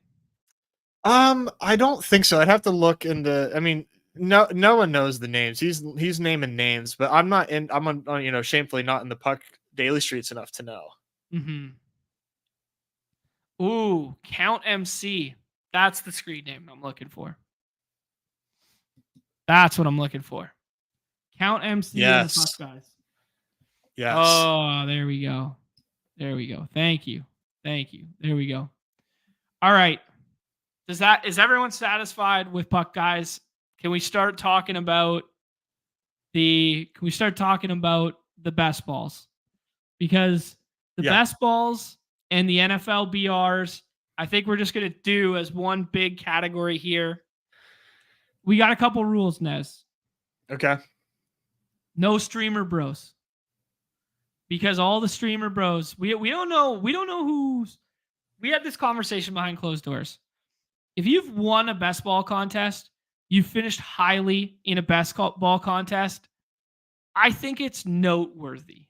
I don't think so. I'd have to look into. I mean, no one knows the names. He's naming names, but I'm not in. I'm on shamefully not in the Puck daily streets enough to know. Mm-hmm. Ooh, Count MC. That's the screen name I'm looking for. That's what I'm looking for. Count MC and the Puck Yes. guys. Yes. Oh, there we go. There we go. Thank you. Thank you. There we go. All right. Is everyone satisfied with Puck guys? Can we start talking about the best balls? Because the best balls and the NFL BRs, I think we're just going to do as one big category here. We got a couple rules, Nez. Okay. No streamer bros. Because all the streamer bros, we don't know who's. We had this conversation behind closed doors. If you've won a best ball contest, you finished highly in a best ball contest, I think it's noteworthy.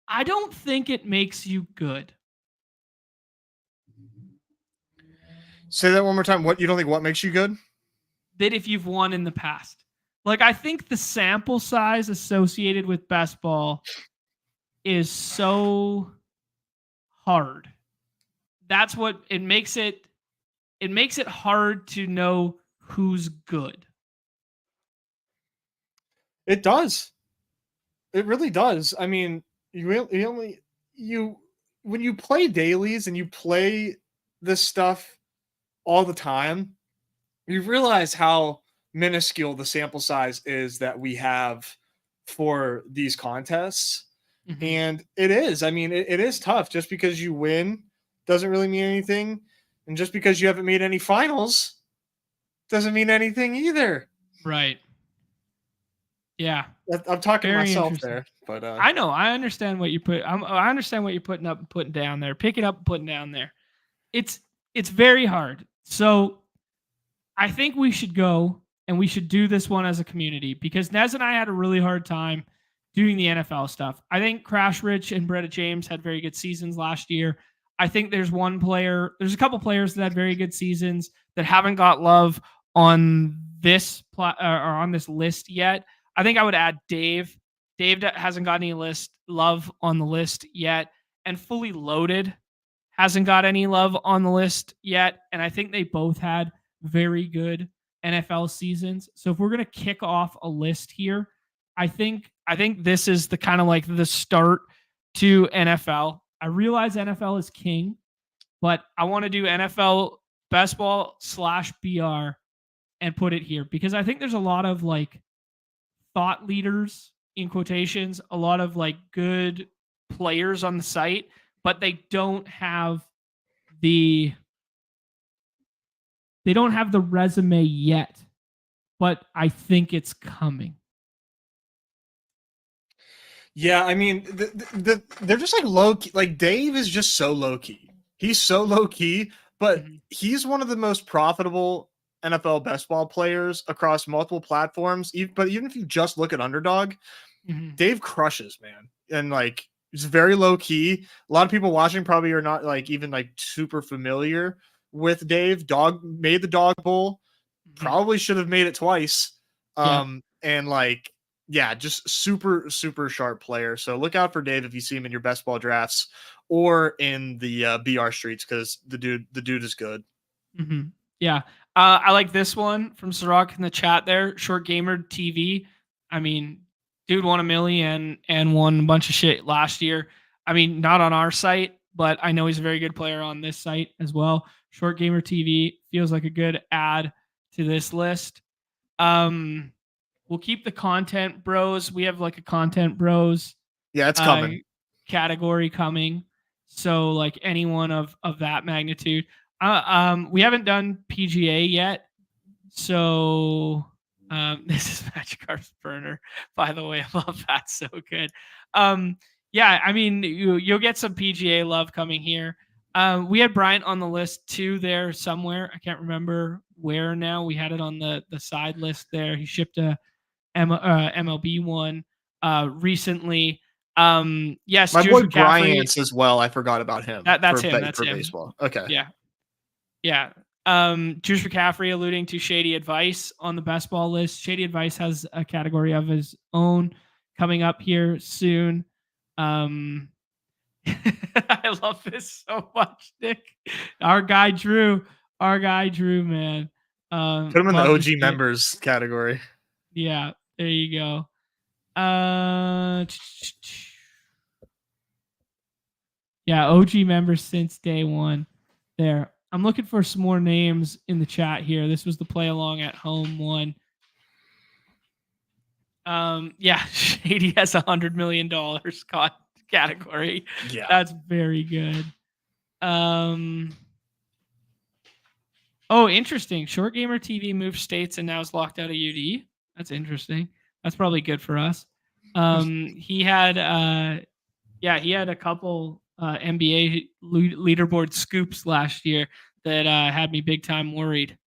I don't think it makes you good. Say that one more time. What you don't think what makes you good? That if you've won in the past. Like, I think the sample size associated with best ball is so hard. That's what it makes it hard to know who's good. It does. It really does. I mean, when you play dailies and you play this stuff all the time, you realize how minuscule the sample size is that we have for these contests. Mm-hmm. And it is. I mean, it is tough. Just because you win doesn't really mean anything. And just because you haven't made any finals doesn't mean anything either. Right. Yeah. I'm talking to myself there, but I know. I understand what you put. I understand what you're putting up and putting down there. Picking up and putting down there. It's very hard. So I think we should go and we should do this one as a community, because Nez and I had a really hard time doing the NFL stuff. I think Crash Rich and Bretta James had very good seasons last year. I think there's a couple players that had very good seasons that haven't got love on this or on this list yet. I think I would add Dave. Dave hasn't got any love on the list yet, and Fully Loaded hasn't got any love on the list yet. And I think they both had very good NFL seasons. So if we're going to kick off a list here, I think this is the kind of like the start to NFL. I realize NFL is king, but I want to do NFL best ball / BR and put it here, because I think there's a lot of like thought leaders in quotations, a lot of like good players on the site, but they don't have the resume yet, but I think it's coming. Yeah, I mean, they're just like low key. Like Dave is just so low key. He's so low key, but he's one of the most profitable NFL best ball players across multiple platforms. But even if you just look at Underdog, Dave crushes, man. And like, it's very low key. A lot of people watching probably are not like even like super familiar with Dave. Made the Dog Bowl, probably should have made it twice. And like, yeah, just super, super sharp player. So look out for Dave if you see him in your best ball drafts or in the BR streets, because the dude is good. Mm-hmm. Yeah. I like this one from Sirach in the chat there. Short Gamer TV. I mean, dude won $1 million and won a bunch of shit last year. I mean, not on our site, but I know he's a very good player on this site as well. Short Gamer TV feels like a good add to this list. We'll keep the content bros. We have like a content bros. Yeah, it's coming. Category coming. So like anyone of that magnitude. We haven't done PGA yet. So this is Magikarp's burner, by the way. I love that. So good. Yeah, I mean, you'll get some PGA love coming here. We had Bryant on the list too there somewhere. I can't remember where now. We had it on the side list there. He shipped a MLB one recently. Yes, my boy Bryant's as well. I forgot about him. That's him. That's him. Baseball. Okay. Yeah. Juice McCaffrey alluding to Shady Advice on the best ball list. Shady Advice has a category of his own coming up here soon. I love this so much, Nick. Our guy Drew, man. Put him in the OG members category. Yeah, there you go. Yeah, OG members since day one. There. I'm looking for some more names in the chat here. This was the play along at home one. Yeah, Shady has $100 million caught category. Yeah, that's very good. Oh, interesting. Short Gamer TV moved states and now is locked out of UD. That's interesting. That's probably good for us. He had a couple NBA leaderboard scoops last year that had me big time worried.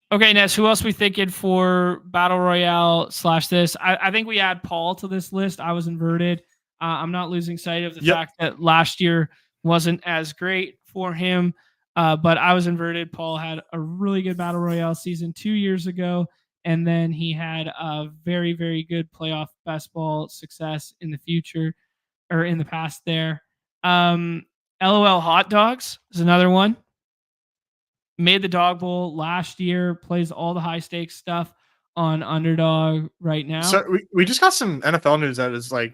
Okay, Ness, who else we thinking for Battle Royale / this? I think we add Paul to this list. I was inverted. I'm not losing sight of the fact that last year wasn't as great for him, but I was inverted. Paul had a really good Battle Royale season 2 years ago, and then he had a very, very good playoff best ball success in the future, or in the past there. LOL Hot Dogs is another one. Made the Dog Bowl last year, plays all the high stakes stuff on Underdog right now. So we just got some NFL news that is like,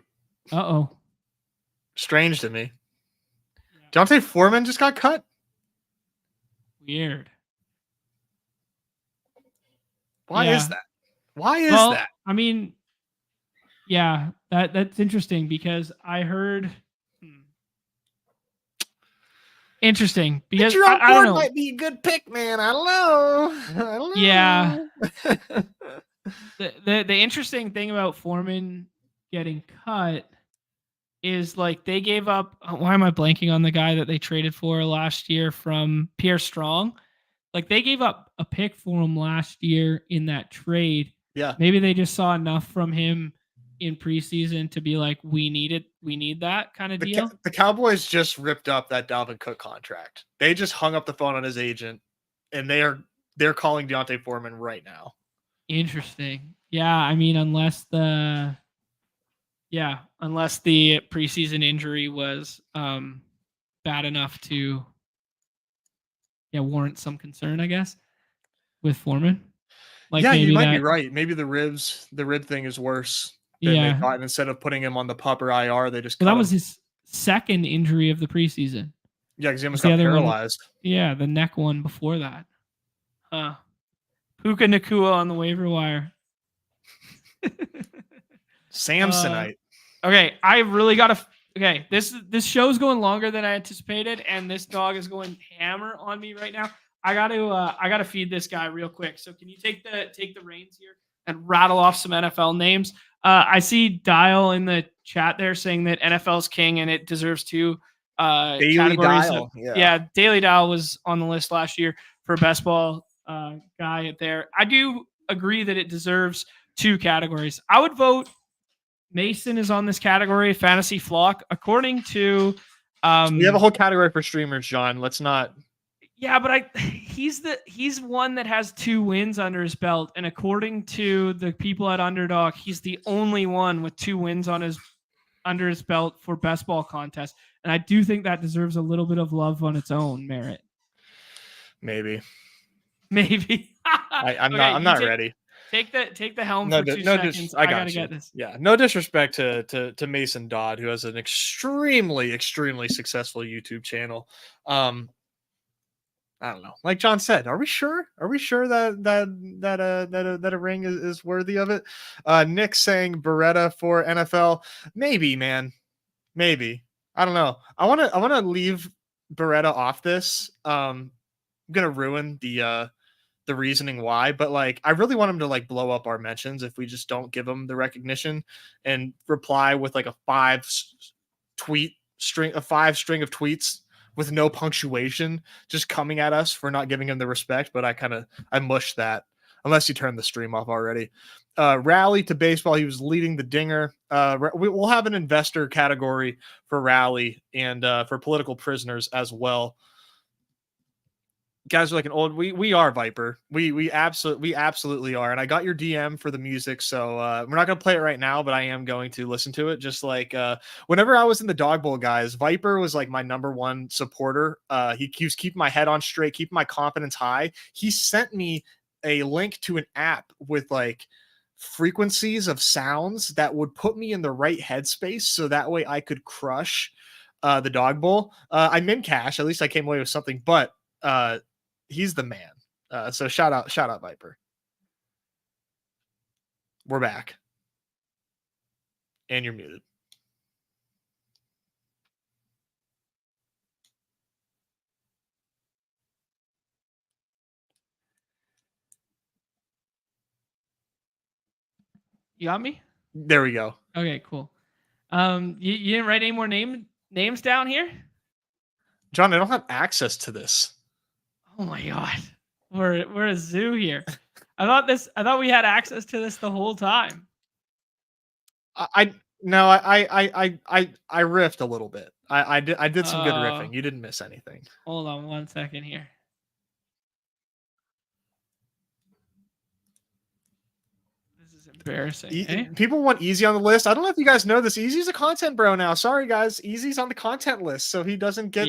strange to me. D'Onta Foreman just got cut. Weird. Why is that? Why is that? I mean, yeah, that's interesting because I heard. Interesting because I don't know. Might be a good pick, man. I don't know. Yeah. the interesting thing about Foreman getting cut is like they gave up. Why am I blanking on the guy that they traded for last year from Pierre Strong? Like they gave up a pick for him last year in that trade. Yeah. Maybe they just saw enough from him in preseason to be like, we need that kind of deal. The Cowboys just ripped up that Dalvin Cook contract. They just hung up the phone on his agent, and they're calling D'Onta Foreman right now. Interesting. Yeah, I mean, unless the preseason injury was bad enough to warrant some concern, I guess, with Foreman. Like you might be right. Maybe the rib thing is worse. They thought, and instead of putting him on the PUP or IR, they just that was his second injury of the preseason. Yeah, because he almost got paralyzed. The neck one before that. Puka Nacua on the waiver wire. Samsonite. Okay, I really got to. Okay, this show's going longer than I anticipated, and this dog is going hammer on me right now. I got to feed this guy real quick. So can you take the reins here and rattle off some NFL names? I see Dial in the chat there saying that NFL's king and it deserves two Daily categories. Dial. Daily Dial was on the list last year for best ball guy there. I do agree that it deserves two categories. I would vote Mason is on this category, fantasy flock, according to. We have a whole category for streamers, John. Let's not. Yeah, but he's one that has 2 wins under his belt, and according to the people at Underdog, he's the only one with 2 wins under his belt for best ball contest. And I do think that deserves a little bit of love on its own merit. Maybe. I'm not ready. Take the helm for 2 seconds. I gotta get this. Yeah, no disrespect to Mason Dodd, who has an extremely, extremely successful YouTube channel. I don't know. Like John said, are we sure? Are we sure that a ring is worthy of it? Nick saying Beretta for NFL. Maybe, man. Maybe. I don't know. I wanna leave Beretta off this. I'm gonna ruin the reasoning why, but like I really want him to like blow up our mentions if we just don't give him the recognition and reply with like a 5 string of tweets with no punctuation just coming at us for not giving him the respect. But I mushed that unless you turned the stream off already. Rally to baseball. He was leading the dinger. We'll have an investor category for Rally and for political prisoners as well. guys are like an old. We are Viper. We absolutely are. And I got your DM for the music, so we're not gonna play it right now, but I am going to listen to it. Just like whenever I was in the Dog Bowl, guys, Viper was like my number one supporter. He keeps keeping my head on straight, keeping my confidence high. He sent me a link to an app with like frequencies of sounds that would put me in the right headspace, so that way I could crush the Dog Bowl. I'm in cash. At least I came away with something, but he's the man. So shout out Viper. We're back. And you're muted. You got me? There we go. Okay, cool. You didn't write any more names down here? John, I don't have access to this. Oh my god. We're a zoo here. I thought we had access to this the whole time. I riffed a little bit. I did some good riffing. You didn't miss anything. Hold on 1 second here. This is embarrassing. People want Easy on the list. I don't know if you guys know this. Easy's a content bro now. Sorry guys, Easy's on the content list, so he doesn't get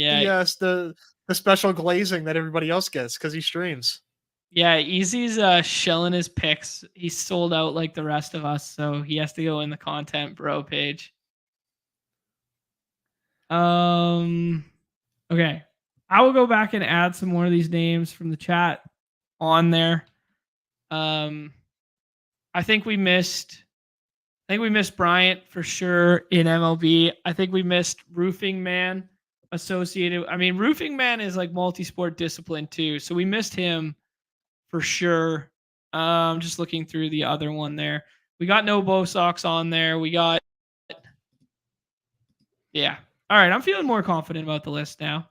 the special glazing that everybody else gets because he streams. Yeah, Easy's shelling his picks. He's sold out like the rest of us, so he has to go in the content bro page. Okay. I will go back and add some more of these names from the chat on there. I think we missed Bryant for sure in MLB. I think we missed Roofing Man associated. I mean, Roofing Man is like multi-sport discipline too, so we missed him for sure. Just looking through the other one there. We got no Bo Sox on there. We got yeah. All right, I'm feeling more confident about the list now.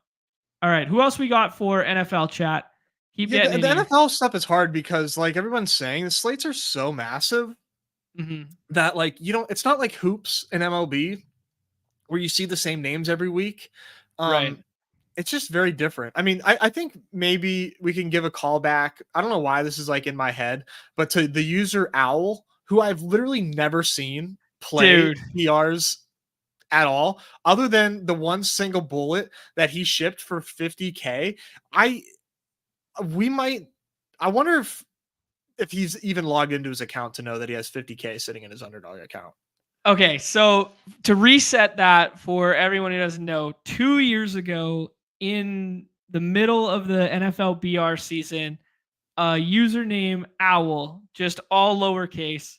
All right, who else we got for NFL chat? Keep getting the NFL stuff is hard because like everyone's saying the slates are so massive that like it's not like hoops in MLB where you see the same names every week. Right. It's just very different. I mean, I think maybe we can give a call back. I don't know why this is like in my head, but to the user Owl, who I've literally never seen play PRs at all, other than the one single bullet that he shipped for 50K. I wonder if he's even logged into his account to know that he has 50K sitting in his Underdog account. Okay, so to reset that for everyone who doesn't know, 2 years ago in the middle of the NFL BR season, username Owl, just all lowercase,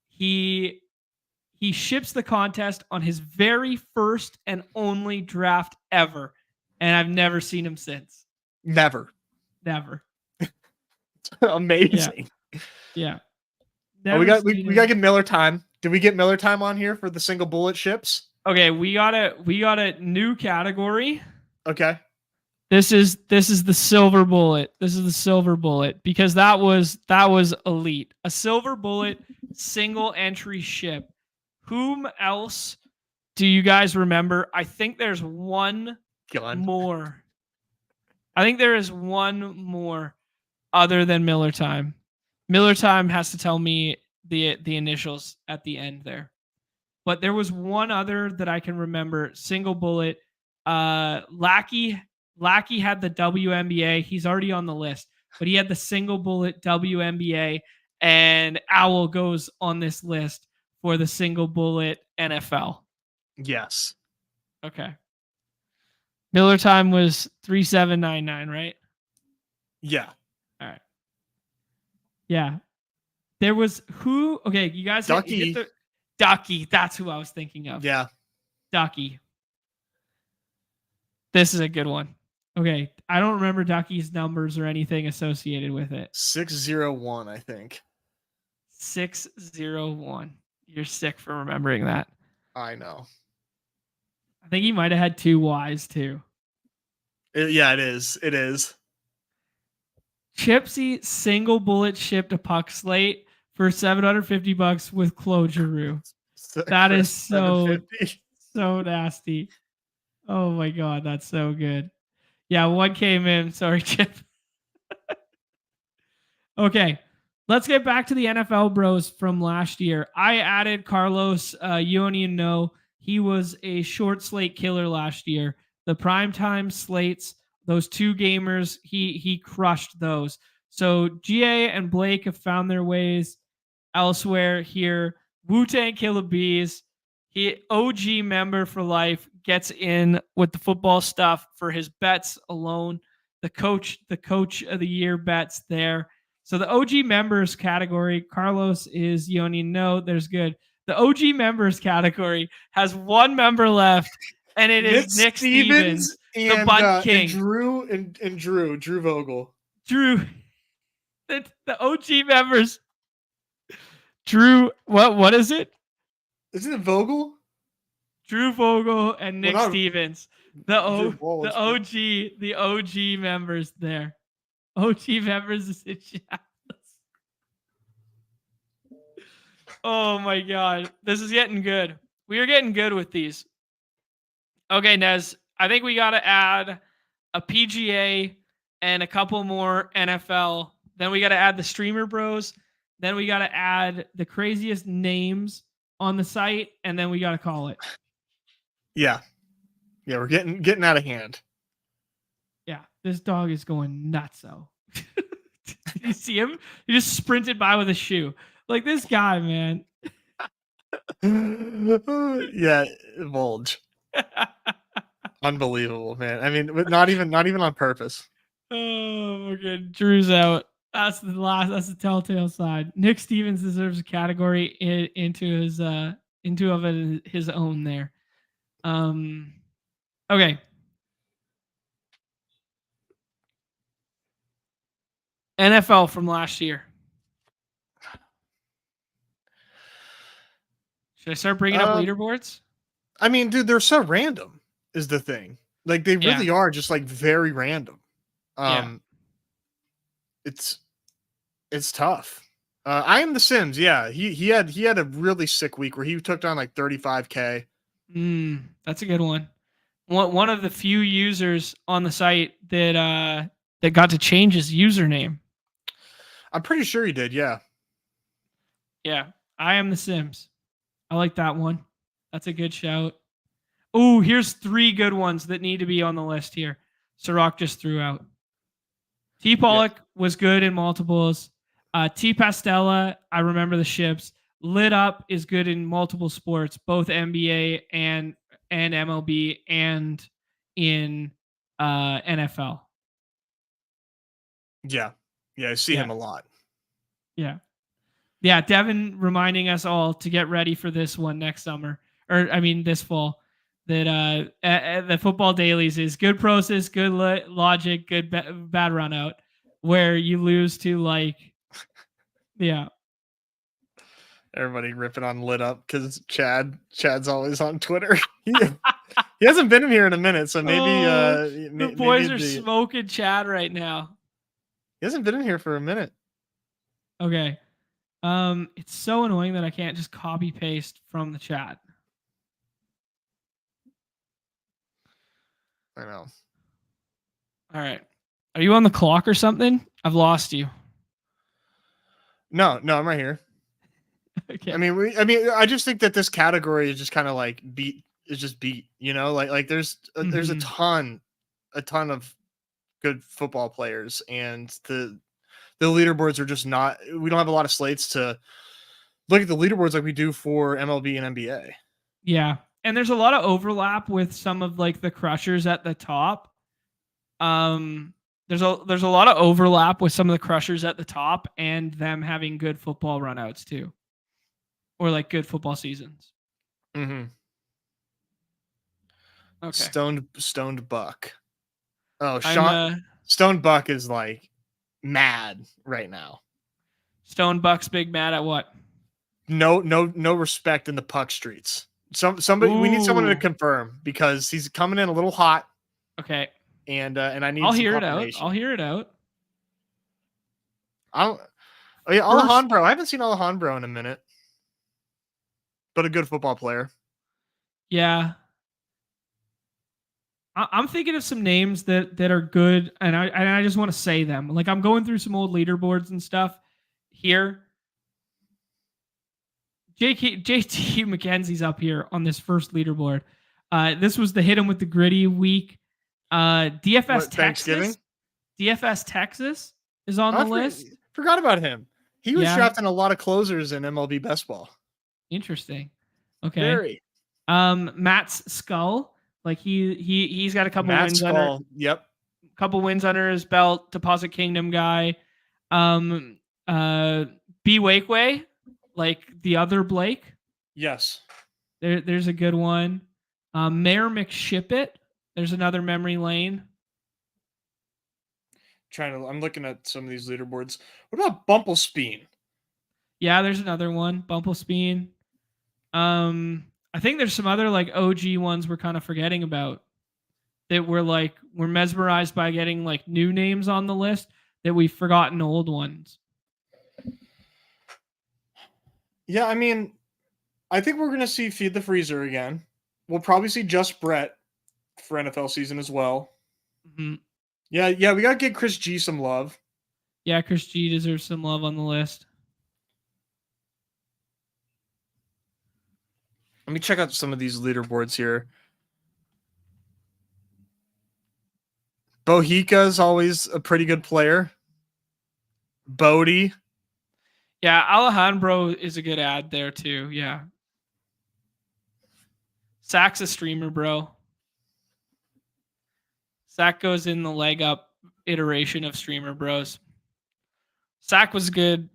he ships the contest on his very first and only draft ever, and I've never seen him since. Never. Amazing. Yeah. We got to get Miller time. Did we get Miller time on here for the single bullet ships? Okay, we got a new category. Okay. This is the silver bullet. This is the silver bullet because that was elite. A silver bullet single entry ship. Whom else do you guys remember? I think there's one more. I think there is one more other than Miller Time. Miller Time has to tell me the initials at the end there. But there was one other that I can remember. Single bullet. Lackey had the WNBA. He's already on the list, but he had the single bullet WNBA, and Owl goes on this list for the single bullet NFL. Yes. Okay. Miller Time was 3799, right? Yeah. All right. Yeah. There was who? Okay, you guys Ducky. Ducky. That's who I was thinking of. Yeah. Ducky. This is a good one. Okay, I don't remember Ducky's numbers or anything associated with it. 601, I think. 601. You're sick for remembering that. I know. I think he might have had 2 Ys too. Yeah, it is. It is. Chipsy single bullet shipped a puck slate for $750 with closure. That is so nasty. Oh my god, that's so good. Yeah, one came in. Sorry, Chip. Okay. Let's get back to the NFL bros from last year. I added Carlos. You don't even know. He was a short slate killer last year. The primetime slates, those 2 gamers, he crushed those. So GA and Blake have found their ways elsewhere here. Wu-Tang Killer Bees, he OG member for life, gets in with the football stuff for his bets alone. The coach of the year bets there. So the OG members category, Carlos is, you don't even know, there's good. The OG members category has 1 member left, and it is Nick Stevens, the Bunt King. And Drew Vogel. Drew, the OG members. Drew, what is it? Isn't it Vogel? Drew Vogel and Nick Stevens. The OG members there. OG members is in chat. Oh my god. This is getting good. We are getting good with these. Okay, Nez. I think we gotta add a PGA and a couple more NFL. Then we gotta add the streamer bros. Then we gotta add the craziest names on the site, and then we gotta call it. Yeah. Yeah, we're getting out of hand. Yeah, this dog is going nuts though. Did you see him? He just sprinted by with a shoe. Like this guy, man. Yeah, Bulge. Unbelievable, man. I mean, not even on purpose. Oh, okay. Drew's out. That's the telltale side. Nick Stevens deserves a category into his own there. Okay. NFL from last year. Should I start bringing up leaderboards? I mean, dude, they're so random is the thing. Like they really are just like very random. It's tough. I am the Sims. Yeah, he had a really sick week where he took down like 35K. That's a good one. One of the few users on the site that got to change his username. I'm pretty sure he did. Yeah. Yeah. I am the Sims. I like that one. That's a good shout. Oh, here's 3 good ones that need to be on the list here. Sirach just threw out. T. Pollock was good in multiples. T. Pastella, I remember the ships. Lit Up is good in multiple sports, both NBA and MLB and in NFL. Yeah. Yeah, I see him a lot. Yeah. Yeah, Devin reminding us all to get ready for this one next summer. This fall. That the football dailies is good process, good logic, good bad run out, where you lose to like, yeah. Everybody ripping on Lit Up because Chad's always on Twitter. He hasn't been in here in a minute, so maybe the boys are smoking Chad right now. He hasn't been in here for a minute. Okay. It's so annoying that I can't just copy paste from the chat. I know. All right. Are you on the clock or something? I've lost you. No, I'm right here. Okay. I mean, I just think that this category is just kind of like beat. You know, like there's a ton of good football players, and the leaderboards are just not. We don't have a lot of slates to look at the leaderboards like we do for MLB and NBA. Yeah, and there's a lot of overlap with some of like the crushers at the top. There's a lot of overlap with some of the crushers at the top and them having good football runouts too, or like good football seasons. Mm-hmm. Okay. Stoned Buck. Oh, Stoned Buck is like mad right now. Stone Buck's big mad at what? No respect in the puck streets. Somebody. We need someone to confirm because he's coming in a little hot. Okay. And I need. I'll hear it out. Alejandro. I haven't seen Alejandro in a minute, but a good football player. Yeah. I'm thinking of some names that are good, and I just want to say them. Like I'm going through some old leaderboards and stuff here. JT McKenzie's up here on this first leaderboard. This was the hit him with the gritty week. DFS What, Thanksgiving? Texas. DFS Texas is on the list. Forgot about him. He was Yeah. drafting a lot of closers in MLB best ball. Interesting. Okay. Very. Matt's Skull. Like he's got a couple Matt wins Skull. under. Yep. Couple wins under his belt. Deposit Kingdom guy. B Wakeway, like the other Blake. Yes. There's a good one. Mayor McShipit. There's another memory lane. I'm looking at some of these leaderboards. What about Bumblespeen? Yeah, there's another one. Bumblespeen. I think there's some other like OG ones we're kind of forgetting about that we're mesmerized by getting like new names on the list that we've forgotten old ones. Yeah, I mean, I think we're going to see Feed the Freezer again. We'll probably see Just Brett for NFL season as well. Mm-hmm. Yeah, we got to give Chris G some love. Yeah, Chris G deserves some love on the list. Let me check out some of these leaderboards here. Bohica is always a pretty good player. Bodie. Yeah, Alejandro is a good ad there too. Yeah. Sack's a streamer, bro. Sack goes in the leg up iteration of streamer bros. Sack was good.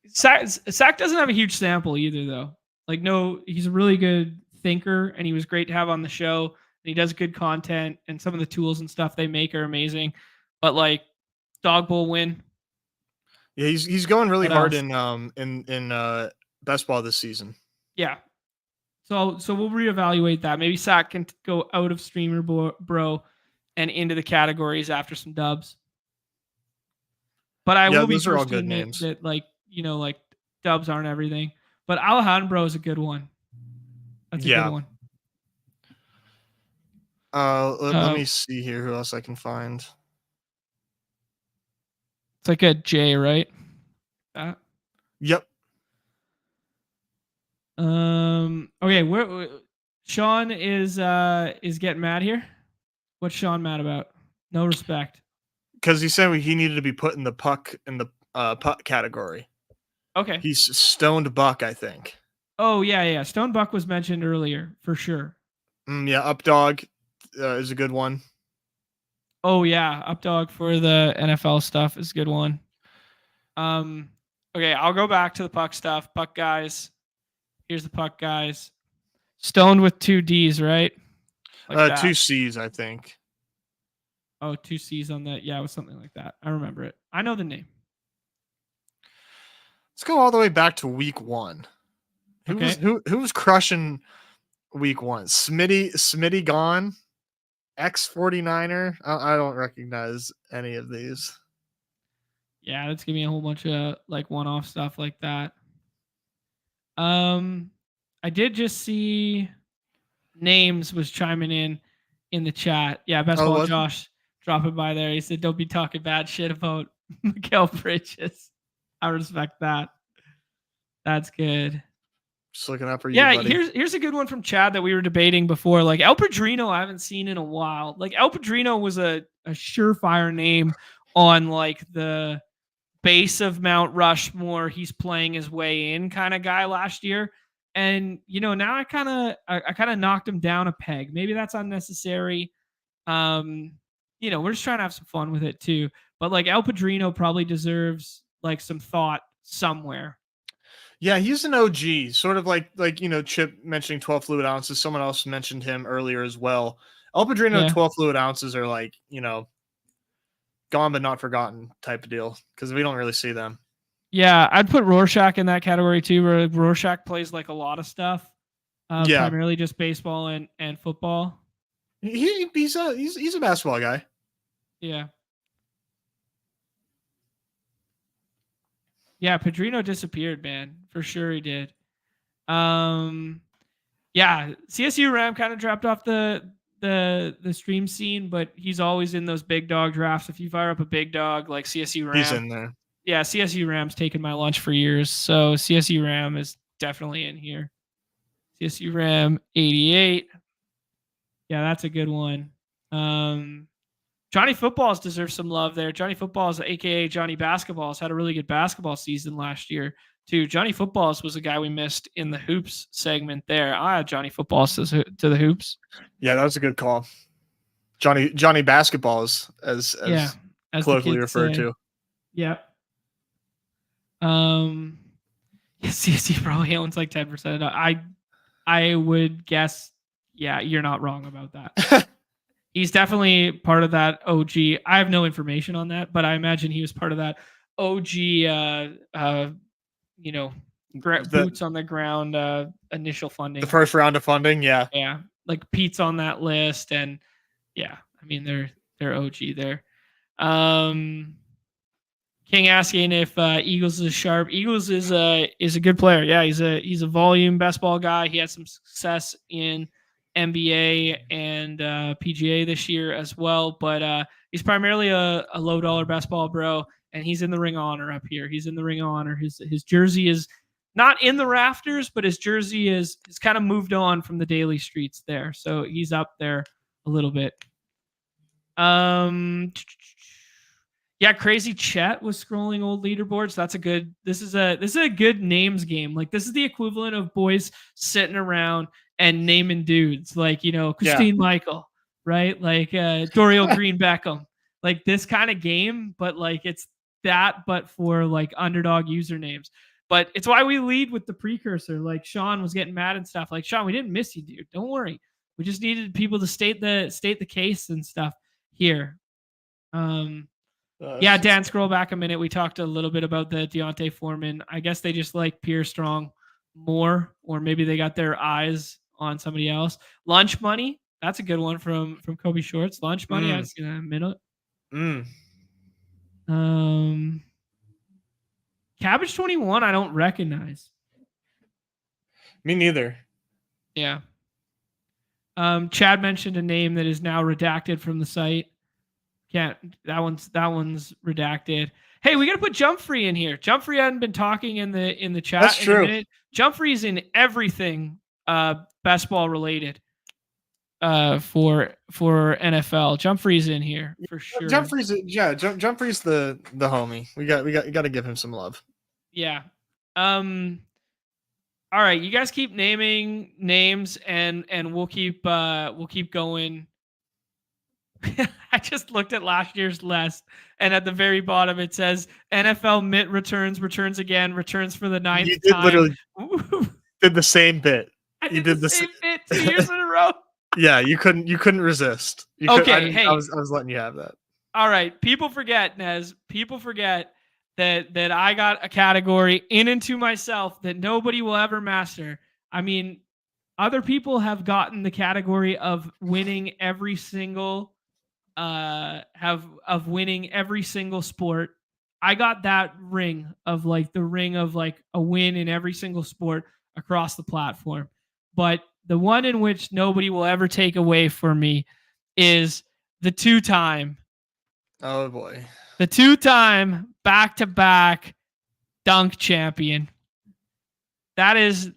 Sack doesn't have a huge sample either, though. Like, no, he's a really good thinker, and he was great to have on the show. And he does good content, and some of the tools and stuff they make are amazing. But like, Dog Bowl win. Yeah, he's going really hard in best ball this season. Yeah. So we'll reevaluate that. Maybe Sack can go out of streamer bro and into the categories after some dubs. But I will be those are all good names. That like dubs aren't everything. But Alejandro is a good one. That's a good one. Let me see here who else I can find. It's like a J, right? Yep. Okay, where Sean is getting mad here. What's Sean mad about? No respect. Because he said he needed to be put in the puck category. Okay. He's Stoned Buck, I think. Oh yeah. Stone Buck was mentioned earlier for sure. Yeah, Updog is a good one. Oh yeah, Updog for the NFL stuff is a good one. Okay, I'll go back to the puck stuff. Puck guys. Here's the puck guys. Stoned with 2 D's, right? Like 2 C's, I think. Oh, 2 C's on that. Yeah, it was something like that. I remember it. I know the name. Let's go all the way back to week 1. Who was crushing week 1? Smitty gone? X49er? I don't recognize any of these. Yeah, that's giving me a whole bunch of like one-off stuff like that. I did just see Names was chiming in the chat. Yeah, best ball Josh dropping by there. He said, "Don't be talking bad shit about Miguel Bridges." I respect that. That's good. Just looking up for you, buddy. Here's a good one from Chad that we were debating before. Like El Padrino, I haven't seen in a while. Like El Padrino was a surefire name on like the base of Mount Rushmore. He's playing his way in kind of guy last year. And now I kind of knocked him down a peg. Maybe that's unnecessary. We're just trying to have some fun with it too. But like El Padrino probably deserves like some thought somewhere. Yeah, he's an OG, sort of like Chip mentioning 12 fluid ounces. Someone else mentioned him earlier as well. El Padrino 12 fluid ounces are like, gone but not forgotten type of deal because we don't really see them. Yeah, I'd put Rorschach in that category too, where Rorschach plays like a lot of stuff. Primarily just baseball and football. He's a basketball guy. Yeah. Yeah, Padrino disappeared, man. For sure he did. CSU Ram kind of dropped off the the stream scene, but he's always in those big dog drafts. If you fire up a big dog like CSU Ram, he's in there. Yeah, CSU Ram's taken my lunch for years, so CSU Ram is definitely in here. CSU Ram 88. Yeah, that's a good one. Johnny Footballs deserves some love there. Johnny Footballs, aka Johnny Basketballs, had a really good basketball season last year too. Johnny Footballs was a guy we missed in the hoops segment there. I had Johnny Footballs to the hoops. Yeah, that was a good call. Johnny Basketballs, as colloquially referred to. Yep. CSC probably owns like 10%. I would guess, yeah, you're not wrong about that. He's definitely part of that OG. I have no information on that, but I imagine he was part of that OG, boots on the ground initial funding. The first round of funding, yeah. Yeah, like Pete's on that list, and yeah, I mean they're OG there. King asking if Eagles is sharp. Eagles is a good player. Yeah, he's a volume best ball guy. He had some success in NBA and PGA this year as well, but he's primarily a low dollar best ball bro, and he's in the Ring of Honor up here. He's in the Ring of Honor. His jersey is not in the rafters, but his jersey is kind of moved on from the daily streets there, so he's up there a little bit. Yeah, Crazy Chet was scrolling old leaderboards. This is a good names game. Like, this is the equivalent of boys sitting around and naming dudes, like, Christine Michael, right? Like Dorial Green Beckham, like this kind of game, but like it's that, but for like underdog usernames. But it's why we lead with the precursor. Like Sean was getting mad and stuff. Like, Sean, we didn't miss you, dude. Don't worry. We just needed people to state the case and stuff here. Yeah, Dan, scroll back a minute. We talked a little bit about the Deontay Foreman. I guess they just like Pierre Strong more, or maybe they got their eyes on somebody else. Lunch Money, that's a good one from Kobe Shorts. Lunch Money, I've seen that in a minute. Cabbage 21, I don't recognize. Me neither. Yeah. Chad mentioned a name that is now redacted from the site. Can't. That one's redacted. Hey, we gotta put Jumfrey in here. Jumfrey hadn't been talking in the chat. That's true. Jumfrey's in everything best ball related for NFL. Jumfrey's in here for sure. Jumfrey's the homie. We got to give him some love. Yeah. All right, you guys keep naming names and we'll keep going. I just looked at last year's list, and at the very bottom it says NFL Mitt returns again, returns for the 9th you did time. Literally did the same bit. You did the same bit 2 years in a row. Yeah, you couldn't resist. Hey, I was letting you have that. All right, people forget, Nez. People forget that I got a category in and to myself that nobody will ever master. I mean, other people have gotten the category of winning every single winning every single sport. I got that ring of like a win in every single sport across the platform. But the one in which nobody will ever take away from me is the 2-time. Oh boy. The 2-time back-to-back dunk champion. That is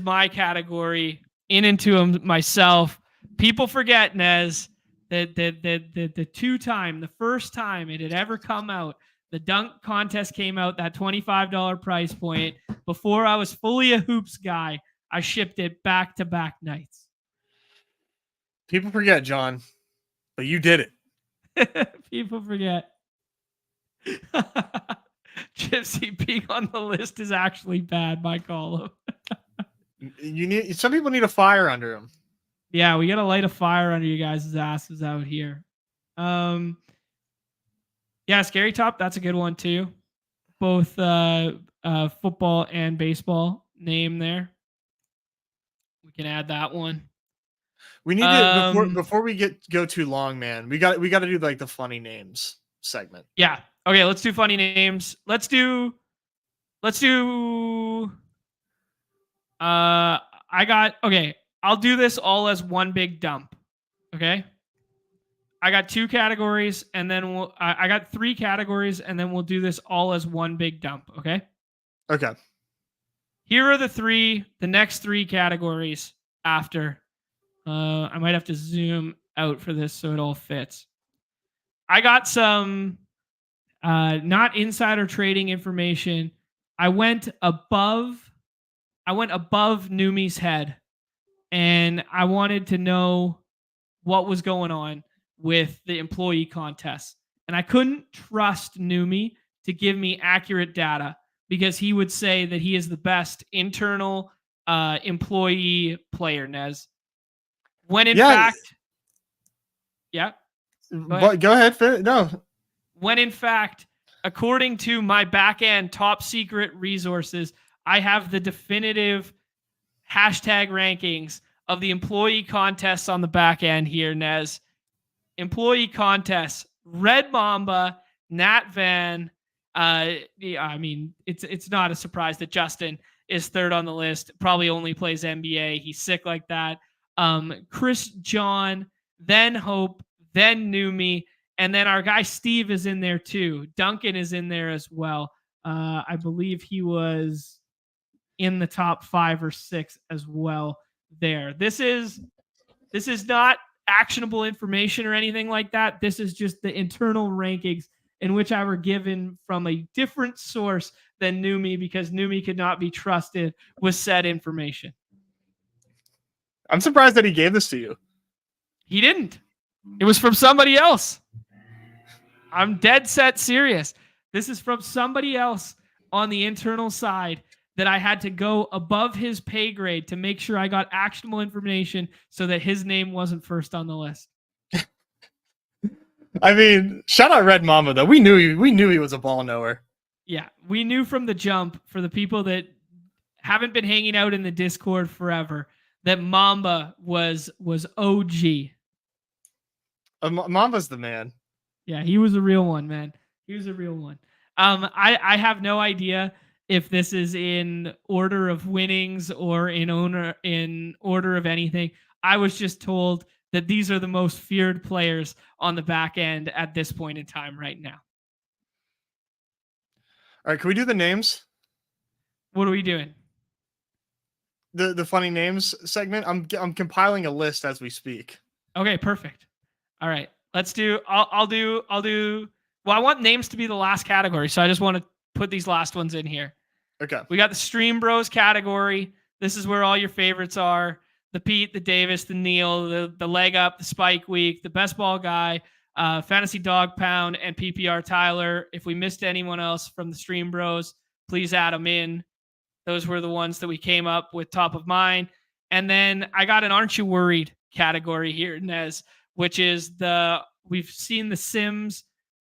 my category in and to myself. People forget, Nez, that the 2-time, the first time it had ever come out, the dunk contest came out, that $25 price point. Before I was fully a hoops guy, I shipped it back-to-back nights. People forget, John, but you did it. People forget. Gypsy being on the list is actually bad, my column. Some people need a fire under them. Yeah, we gotta light a fire under you guys' asses out here. Yeah, Scary Top, that's a good one too. Both football and baseball name there. We can add that one. We need to before we go too long, man. We got to do like the funny names segment. Yeah. Okay, let's do funny names. Let's do I'll do this all as one big dump. Okay. I got 2 categories, and then I got 3 categories, and then we'll do this all as one big dump. Okay. Okay. Here are the next 3 categories after. I might have to zoom out for this so it all fits. I got some not insider trading information. I went above Numi's head, and I wanted to know what was going on with the employee contest. And I couldn't trust Numi to give me accurate data because he would say that he is the best internal employee player, Nez. When in fact, yeah. Go ahead. No. When in fact, according to my back end top secret resources, I have the definitive hashtag rankings of the employee contests on the back end here, Nez. Employee contests: Red Mamba, Nat Van. Yeah, I mean, it's not a surprise that Justin is third on the list. Probably only plays NBA. He's sick like that. Chris John, then Hope, then Numi, and then our guy Steve is in there too. Duncan is in there as well. I believe he was in the top 5 or 6 as well there. This is not actionable information or anything like that. This is just the internal rankings in which I were given from a different source than Numi, because Numi could not be trusted with said information. I'm surprised that he gave this to you. He didn't. It was from somebody else. I'm dead set serious. This is from somebody else on the internal side that I had to go above his pay grade to make sure I got actionable information so that his name wasn't first on the list. I mean, shout out Red Mamba though. We knew he was a ball knower. Yeah, we knew from the jump, for the people that haven't been hanging out in the Discord forever, that Mamba was OG. Mamba's the man. Yeah, he was a real one, man. He was a real one. I have no idea if this is in order of winnings or in order of anything. I was just told that these are the most feared players on the back end at this point in time right now. All right, can we do the names? What are we doing? The funny names segment. I'm compiling a list as we speak. Okay, perfect. All right, let's do. I'll do. Well, I want names to be the last category, so I just want to put these last ones in here. Okay. We got the Stream Bros category. This is where all your favorites are: the Pete, the Davis, the Neil, the Leg Up, the Spike Week, the Best Ball Guy, Fantasy Dog Pound, and PPR Tyler. If we missed anyone else from the Stream Bros, please add them in. Those were the ones that we came up with top of mind. And then I got an Aren't You Worried category here, Nez, which is we've seen the Sims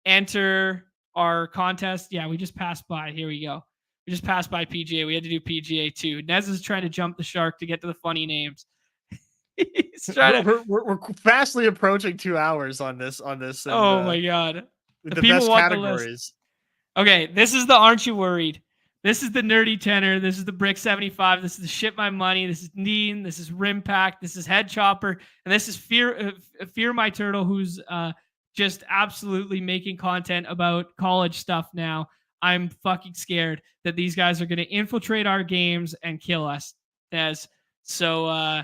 enter our contest. Yeah, we just passed by. Here we go. We just passed by PGA. We had to do PGA too. Nez is trying to jump the shark to get to the funny names. He's trying to. We're fastly approaching 2 hours on this. Oh my god! The best categories. Okay, this is the Aren't You Worried? This is the Nerdy Tenor. This is the Brick 75. This is the Ship My Money. This is Neen. This is Rim Pack. This is Head Chopper. And this is Fear My Turtle, who's just absolutely making content about college stuff now. I'm fucking scared that these guys are going to infiltrate our games and kill us. So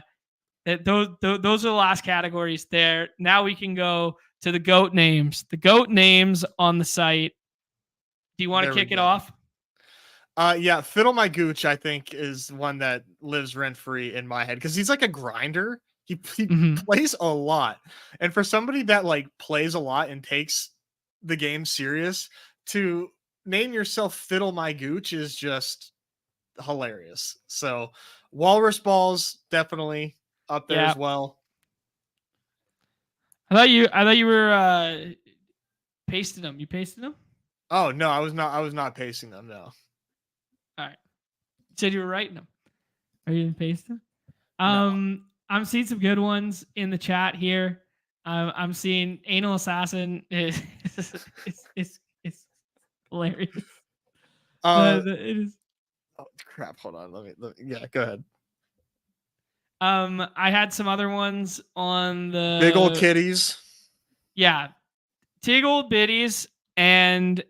those are the last categories there. Now we can go to the GOAT names. The GOAT names on the site. Do you want to kick it off? Yeah, Fiddle My Gooch, I think, is one that lives rent-free in my head because he's like a grinder. He plays a lot. And for somebody that like plays a lot and takes the game serious, to name yourself Fiddle My Gooch is just hilarious. So Walrus Balls definitely up there as well. I thought you were pasting them. You pasted them? Oh no, I was not pasting them, no. All right. You said you were writing them. Are you pasting them? No. I'm seeing some good ones in the chat here. I'm seeing Anal Assassin is it's hilarious. It is. Oh crap! Hold on. Let me. Yeah, go ahead. I had some other ones on the Big old kitties. Yeah, Tig old biddies and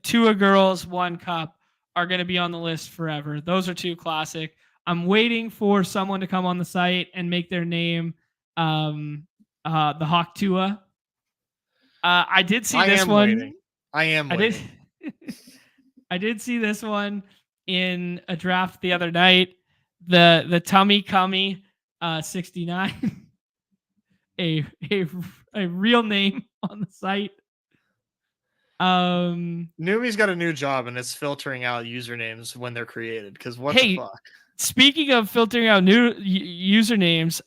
two a girls, one cup are going to be on the list forever. Those are two classic. I'm waiting for someone to come on the site and make their name the Hawk Tua. I did see this one. Waiting. I am I waiting. did. I did see this one in a draft the other night. The Tummy Cummy 69. a real name on the site. Numi's got a new job and it's filtering out usernames when they're created. Because what the fuck? Speaking of filtering out new usernames,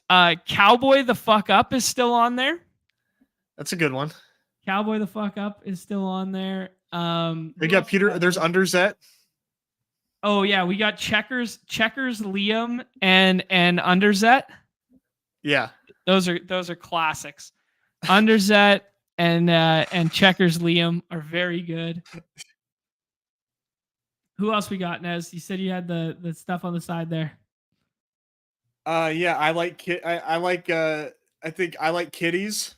Cowboy the Fuck Up is still on there. That's a good one. Cowboy the Fuck Up is still on there. We got Peter. There's Underzet. Oh yeah, we got Checkers, Liam, and Underzet. Yeah, those are classics. Underzet and Checkers Liam are very good. Who else we got, Nez? You said you had the stuff on the side there. Yeah, I like I think I like kitties.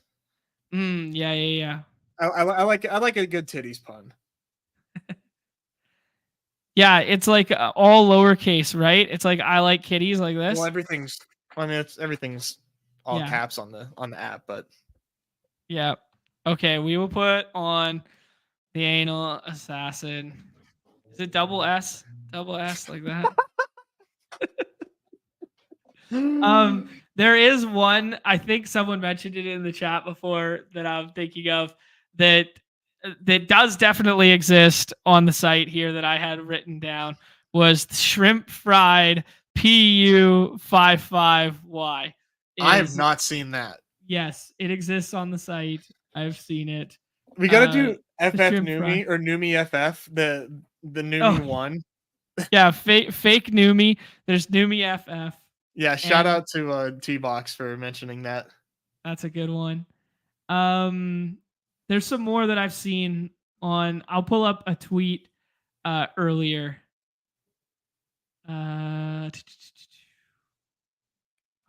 Yeah. I like a good titties pun. Yeah, it's like all lowercase, right? It's like I like kitties like this. Well, everything's all caps on the app, but yeah. Okay, we will put on the anal assassin. Is it double S? Double S like that? There is one, I think someone mentioned it in the chat before that I'm thinking of that does definitely exist on the site here that I had written down was shrimp fried PU55Y. I have not seen that. Yes, it exists on the site. I've seen it. We got to do FF Numi or Numi FF, the Numi one. Yeah, fake Numi. There's Numi FF. Yeah, shout out to T-Box for mentioning that. That's a good one. There's some more that I've seen on. I'll pull up a tweet earlier. I'm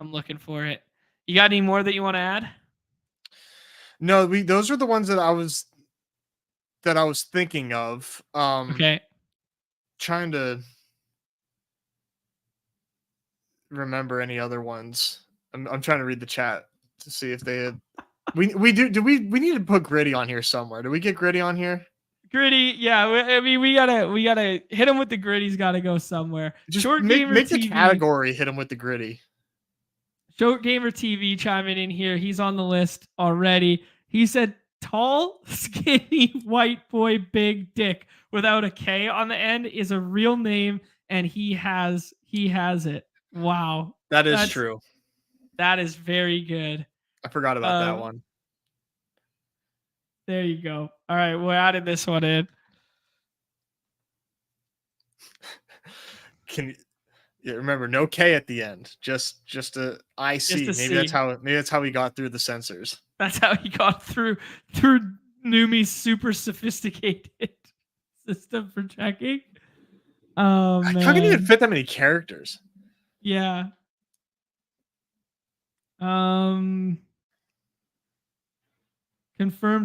looking for it. You got any more that you want to add? No, those are the ones that I was thinking of. Okay. Trying to remember any other ones. I'm trying to read the chat to see if they had. We need to put Gritty on here somewhere. Do we get Gritty on here? Gritty, yeah. I mean, we gotta hit him with the Gritty. He's got to go somewhere. Just Short make the category. Hit him with the Gritty. Short Gamer TV chiming in here. He's on the list already. He said tall, skinny, white boy, big dick without a K on the end is a real name, and he has it. Wow, that's true. That is very good. I forgot about that one. There you go. All right, we're adding this one in. Remember, no K at the end. Just a IC. Maybe that's how we got through the censors. That's how he got through Numi's super sophisticated system for checking. How can you even fit that many characters? Yeah. Confirmed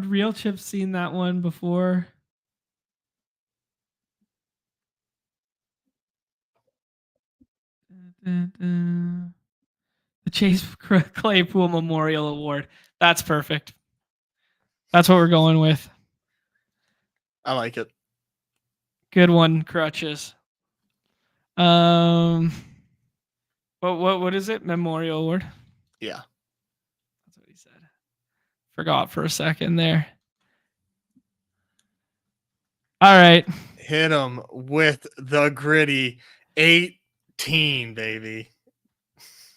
real chip's seen that one before. The Chase Claypool Memorial Award. That's perfect. That's what we're going with. I like it. Good one, Crutches. What is it? Memorial Award? Yeah. That's what he said. Forgot for a second there. All right. Hit him with the Gritty 18, baby.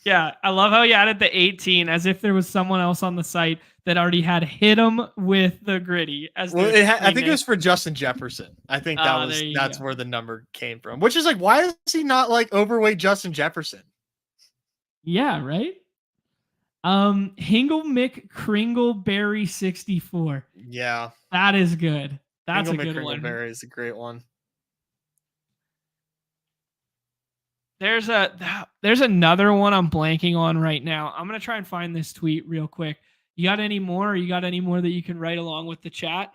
Yeah, I love how you added the 18 as if there was someone else on the site that already had hit him with the Gritty. I think it was for Justin Jefferson. I think that's where the number came from. Which is like, why is he not like overweight Justin Jefferson? Yeah, right. Hingle Mick Kringleberry 64. Yeah, that is good. That's Hingle a good one. Kringleberry is a great one. There's another one I'm blanking on right now. I'm gonna try and find this tweet real quick. You got any more? Or you got any more that you can write along with the chat?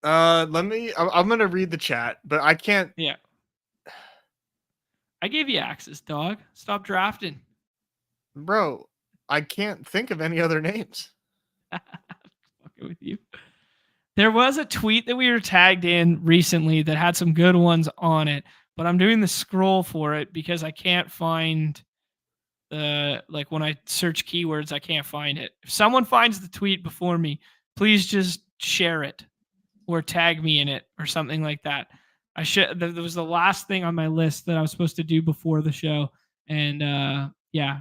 I'm gonna read the chat, but I can't. Yeah. I gave you access, dog. Stop drafting. Bro, I can't think of any other names. Fucking with you. There was a tweet that we were tagged in recently that had some good ones on it, but I'm doing the scroll for it because I can't find the like when I search keywords, I can't find it. If someone finds the tweet before me, please just share it or tag me in it or something like that. I should. That was the last thing on my list that I was supposed to do before the show, and yeah,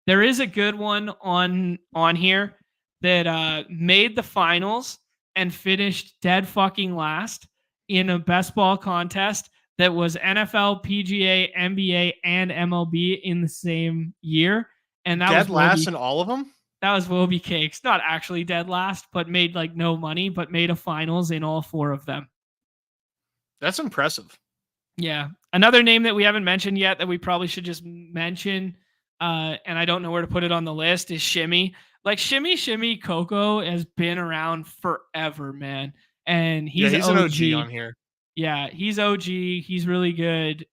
there is a good one on here that made the finals and finished dead fucking last in a best ball contest that was NFL, PGA, NBA, and MLB in the same year. And that Dead was last Wobie, in all of them? that was Wobie Cakes. Not actually dead last, but made like no money, but made a finals in all 4 of them. That's impressive. Yeah. Another name that we haven't mentioned yet that we probably should just mention, and I don't know where to put it on the list, is Shimmy. Like Shimmy Coco has been around forever, man. And he's an OG on here. Yeah, he's OG. He's really good.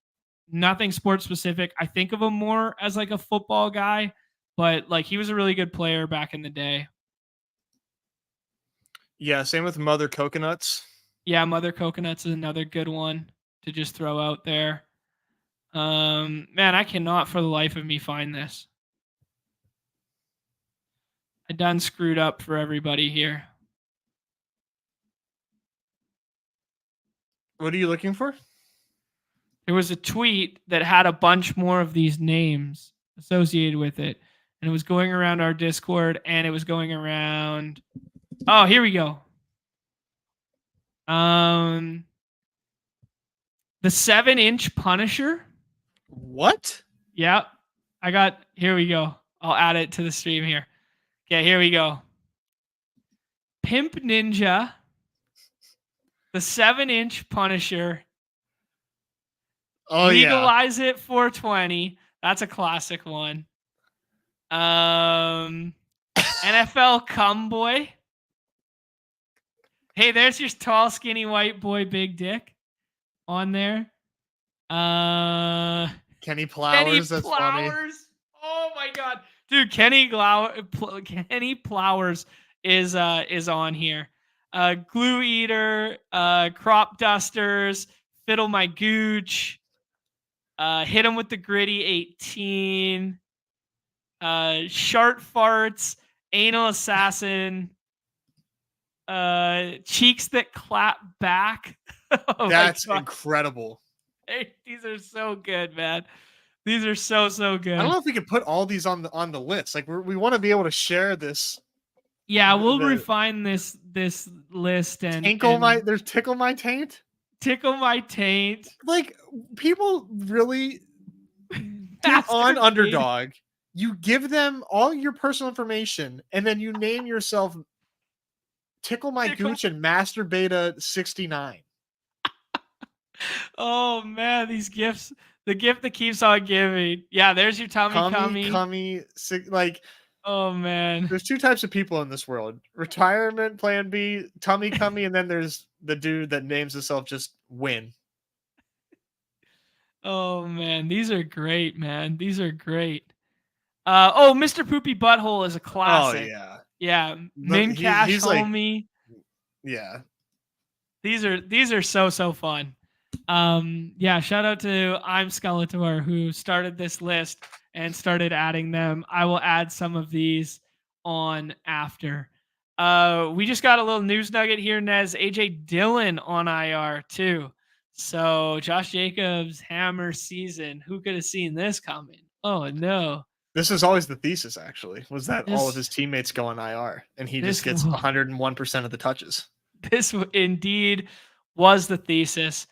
Nothing sports specific. I think of him more as like a football guy, but like he was a really good player back in the day. Yeah, same with Mother Coconuts. Yeah, Mother Coconuts is another good one to just throw out there. Man, I cannot for the life of me find this. I done screwed up for everybody here. What are you looking for? There was a tweet that had a bunch more of these names associated with it. And it was going around our Discord and it was going around. Oh, here we go. The 7-inch Punisher. What? Yep. Here we go. I'll add it to the stream here. Okay, here we go. Pimp Ninja. The 7-inch Punisher. Oh, Legalize it 420. That's a classic one. NFL Cumboy. Hey, there's your tall, skinny white boy, big dick on there. Kenny Plowers. That's funny. Oh my god, dude! Kenny Plowers is on here. Glue Eater, Crop Dusters, Fiddle My Gooch, Hit Him with the Gritty 18, Shart Farts, Anal Assassin, Cheeks That Clap Back. Oh, that's incredible. Hey, these are so good, man. These are so good. I don't know if we could put all these on the list. Like we want to be able to share this. Yeah, we'll refine this list and there's Tickle My Taint. Tickle My Taint. Like people really on Underdog. You give them all your personal information and then you name yourself Tickle My Gooch and Master Beta 69. Oh man, these gifts. The gift that keeps on giving. Yeah, there's your tummy. Like, oh man. There's 2 types of people in this world. Retirement plan B, tummy cummy, and then there's the dude that names himself just Win. Oh man, these are great, man. These are great. Mr. Poopy Butthole is a classic. Oh yeah. Yeah. Mincash homie. Like, yeah. These are so fun. Yeah, shout out to I'm Skeletor who started this list and started adding them. I will add some of these on after. We just got a little news nugget here, Nez. AJ Dillon on IR too. So Josh Jacobs hammer season. Who could have seen this coming? Oh no. This is always the thesis, actually, was that all of his teammates go on IR and he just gets 101% of the touches. This indeed was the thesis.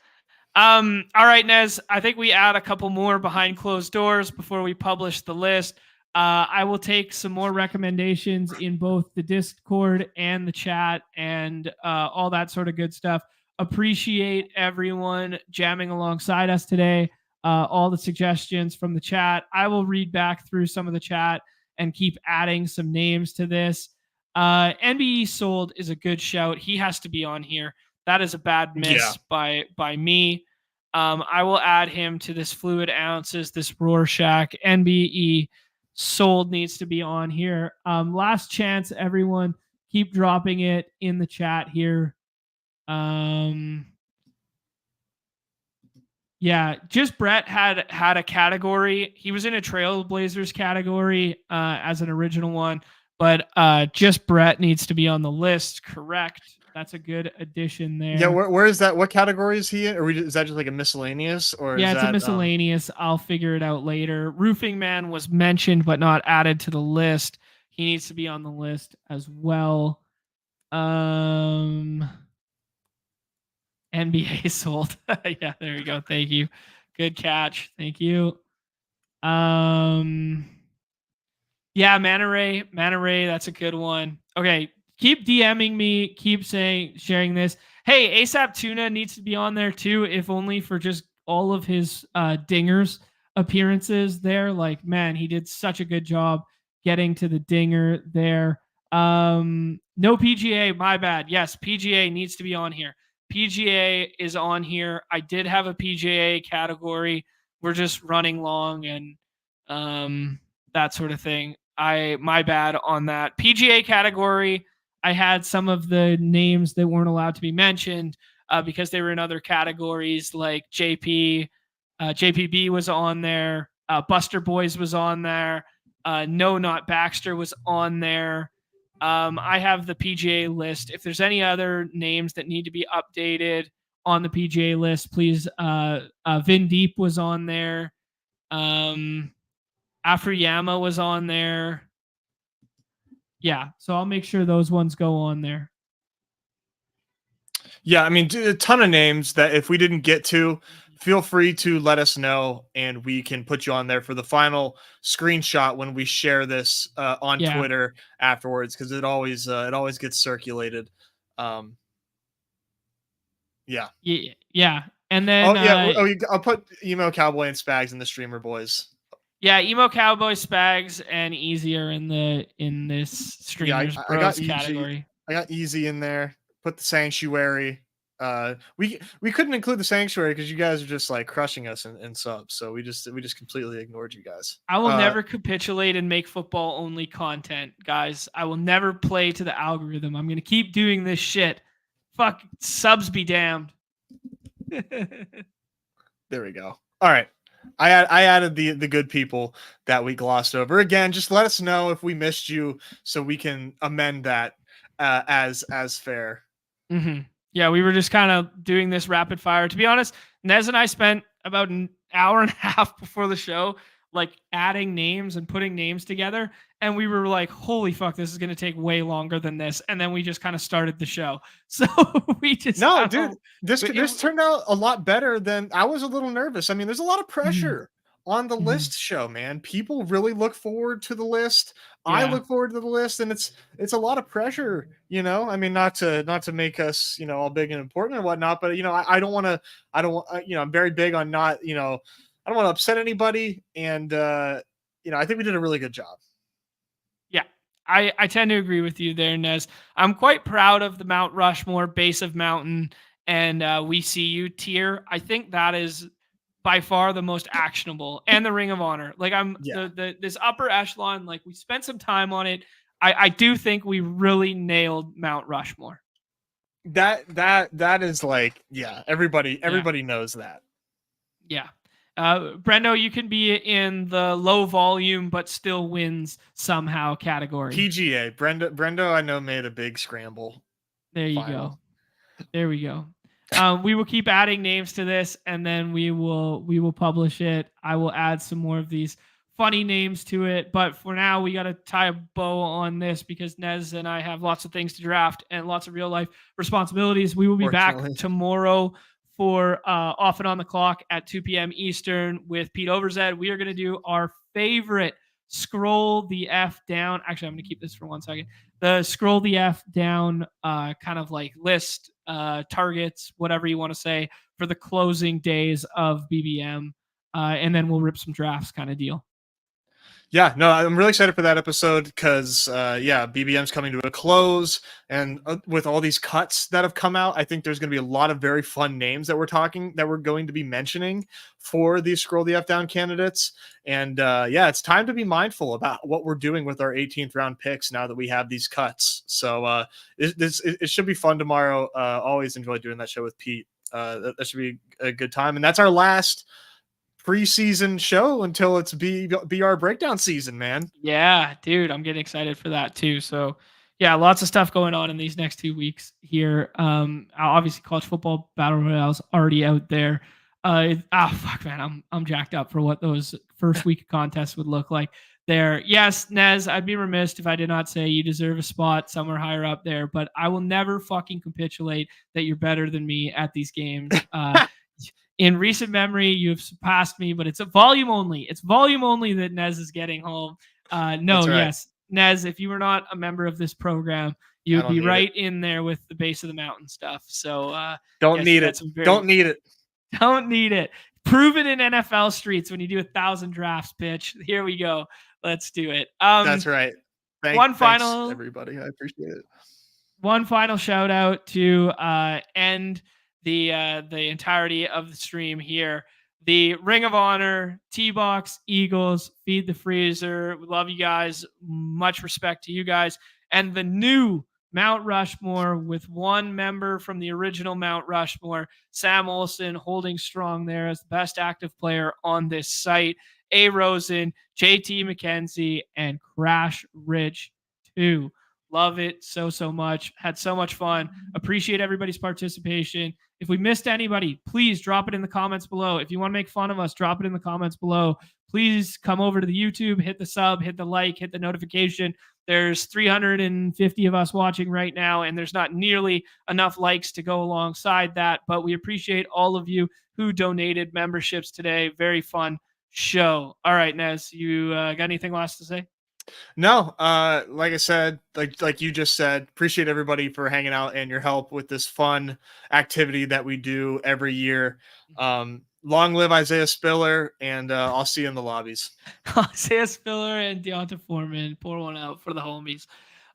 All right, Nez, I think we add a couple more behind closed doors before we publish the list. I will take some more recommendations in both the Discord and the chat and all that sort of good stuff. Appreciate everyone jamming alongside us today. all the suggestions from the chat. I will read back through some of the chat and keep adding some names to this. NBE sold is a good shout. He has to be on here. That is a bad miss by me. I will add him to this fluid ounces, this Rorschach. NBE sold needs to be on here. Last chance, everyone. Keep dropping it in the chat here. Yeah, just Brett had a category. He was in a Trailblazers category as an original one, but just Brett needs to be on the list. Correct. That's a good addition there. Yeah, where is that? What category is he in? Or is that just like a miscellaneous? Or yeah, is it's that, a miscellaneous. I'll figure it out later. Roofing Man was mentioned but not added to the list. He needs to be on the list as well. NBA sold. Yeah, there you go. Thank you. Good catch. Thank you. Yeah, Manta Ray. That's a good one. Okay, keep DMing me. Keep sharing this. Hey, ASAP Tuna needs to be on there too, if only for just all of his dingers appearances there. Like, man, he did such a good job getting to the dinger there. No PGA, my bad. Yes, PGA needs to be on here. PGA is on here. I did have a PGA category. We're just running long and that sort of thing. My bad on that. PGA category, I had some of the names that weren't allowed to be mentioned because they were in other categories, like JPB was on there. Buster Boys was on there. No, Not Baxter was on there. I have the PGA list. If there's any other names that need to be updated on the PGA list, please. Vin Deep was on there. Afriyama was on there. Yeah, so I'll make sure those ones go on there. Yeah, I mean, a ton of names that if we didn't get to, feel free to let us know and we can put you on there for the final screenshot when we share this on Twitter afterwards, because it always gets circulated. Yeah. And then I'll put Emo Cowboy and Spags in the streamer boys. Yeah, Emo Cowboy, Spags, and Easy are in this streamers bros category. I got Easy in there. Put the Sanctuary. We couldn't include the Sanctuary because you guys are just like crushing us in subs, so we just completely ignored you guys. I will never capitulate and make football only content, guys. I will never play to the algorithm. I'm gonna keep doing this shit. Fuck, subs be damned. There we go. All right. I added the good people that we glossed over. Again, just let us know if we missed you so we can amend that as fair. Mm-hmm. Yeah, we were just kind of doing this rapid fire. To be honest, Nez and I spent about an hour and a half before the show like adding names and putting names together, and we were like, holy fuck, this is going to take way longer than this. And then we just kind of started the show. So we just this turned out a lot better than I was a little nervous. I mean, there's a lot of pressure on the list show, man. People really look forward to the list. Yeah. I look forward to the list, and it's a lot of pressure, you know. I mean, not to make us, you know, all big and important and whatnot, but you know, I don't want, you know, I'm very big on not, you know, I don't want to upset anybody, and you know, I think we did a really good job. Yeah, I tend to agree with you there, Nez. I'm quite proud of the Mount Rushmore, Base of Mountain, and We See You tier. I think that is by far the most actionable, and the Ring of Honor. Like this upper echelon, like we spent some time on it. I do think we really nailed Mount Rushmore. That is like, yeah, everybody knows that. Yeah. Brendo, you can be in the low volume but still wins somehow category. PGA. Brendo, I know, made a big scramble. There you go. There we go. We will keep adding names to this, and then we will publish it. I will add some more of these funny names to it, but for now we got to tie a bow on this because Nez and I have lots of things to draft and lots of real life responsibilities. We will be back tomorrow for Off and On the Clock at 2 p.m. Eastern with Pete Overzed. We are going to do our favorite scroll the F down. Actually, I'm going to keep this for 1 second. The scroll the F down kind of like list targets, whatever you want to say, for the closing days of BBM. and then we'll rip some drafts kind of deal. Yeah, no, I'm really excited for that episode because, BBM's coming to a close, and with all these cuts that have come out, I think there's going to be a lot of very fun names that we're going to be mentioning for these Scroll the F Down candidates. And it's time to be mindful about what we're doing with our 18th round picks now that we have these cuts. So it should be fun tomorrow. Always enjoy doing that show with Pete. That should be a good time, and that's our last preseason show until it's BR breakdown season, man. Yeah, dude, I'm getting excited for that too. So yeah, lots of stuff going on in these next 2 weeks here. Obviously college football battle royale's already out there. Fuck, man, I'm jacked up for what those first week contests would look like there. Yes, Nez, I'd be remiss if I did not say you deserve a spot somewhere higher up there, but I will never fucking capitulate that you're better than me at these games. In recent memory, you have surpassed me, but it's a volume only. It's volume only that Nez is getting home. Yes, Nez, if you were not a member of this program, you would be right in there with the base of the mountain stuff. So don't need it. Don't need it. Don't need it. Prove it in NFL streets when you do 1,000 drafts, bitch. Here we go. Let's do it. That's right. Thanks, everybody. I appreciate it. One final shout out to end the entirety of the stream here. The Ring of Honor, T-Box, Eagles, Feed the Freezer. We love you guys. Much respect to you guys. And the new Mount Rushmore with one member from the original Mount Rushmore, Sam Olsen, holding strong there as the best active player on this site. A. Rosen, JT McKenzie, and Crash Ridge 2. Love it so much. Had so much fun. Appreciate everybody's participation. If we missed anybody, please drop it in the comments below. If you want to make fun of us, drop it in the comments below. Please come over to the YouTube, hit the sub, hit the like, hit the notification. There's 350 of us watching right now, and there's not nearly enough likes to go alongside that, but we appreciate all of you who donated memberships today. Very fun show. All right, Nez, you got anything last to say? No, like I said, like you just said, appreciate everybody for hanging out and your help with this fun activity that we do every year. Long live Isaiah Spiller, and I'll see you in the lobbies. Isaiah Spiller and Deonta Foreman, pour one out for the homies.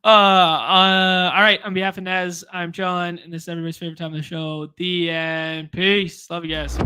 All right, on behalf of Nez, I'm John, and this is everybody's favorite time of the show, the end. Peace. Love you guys.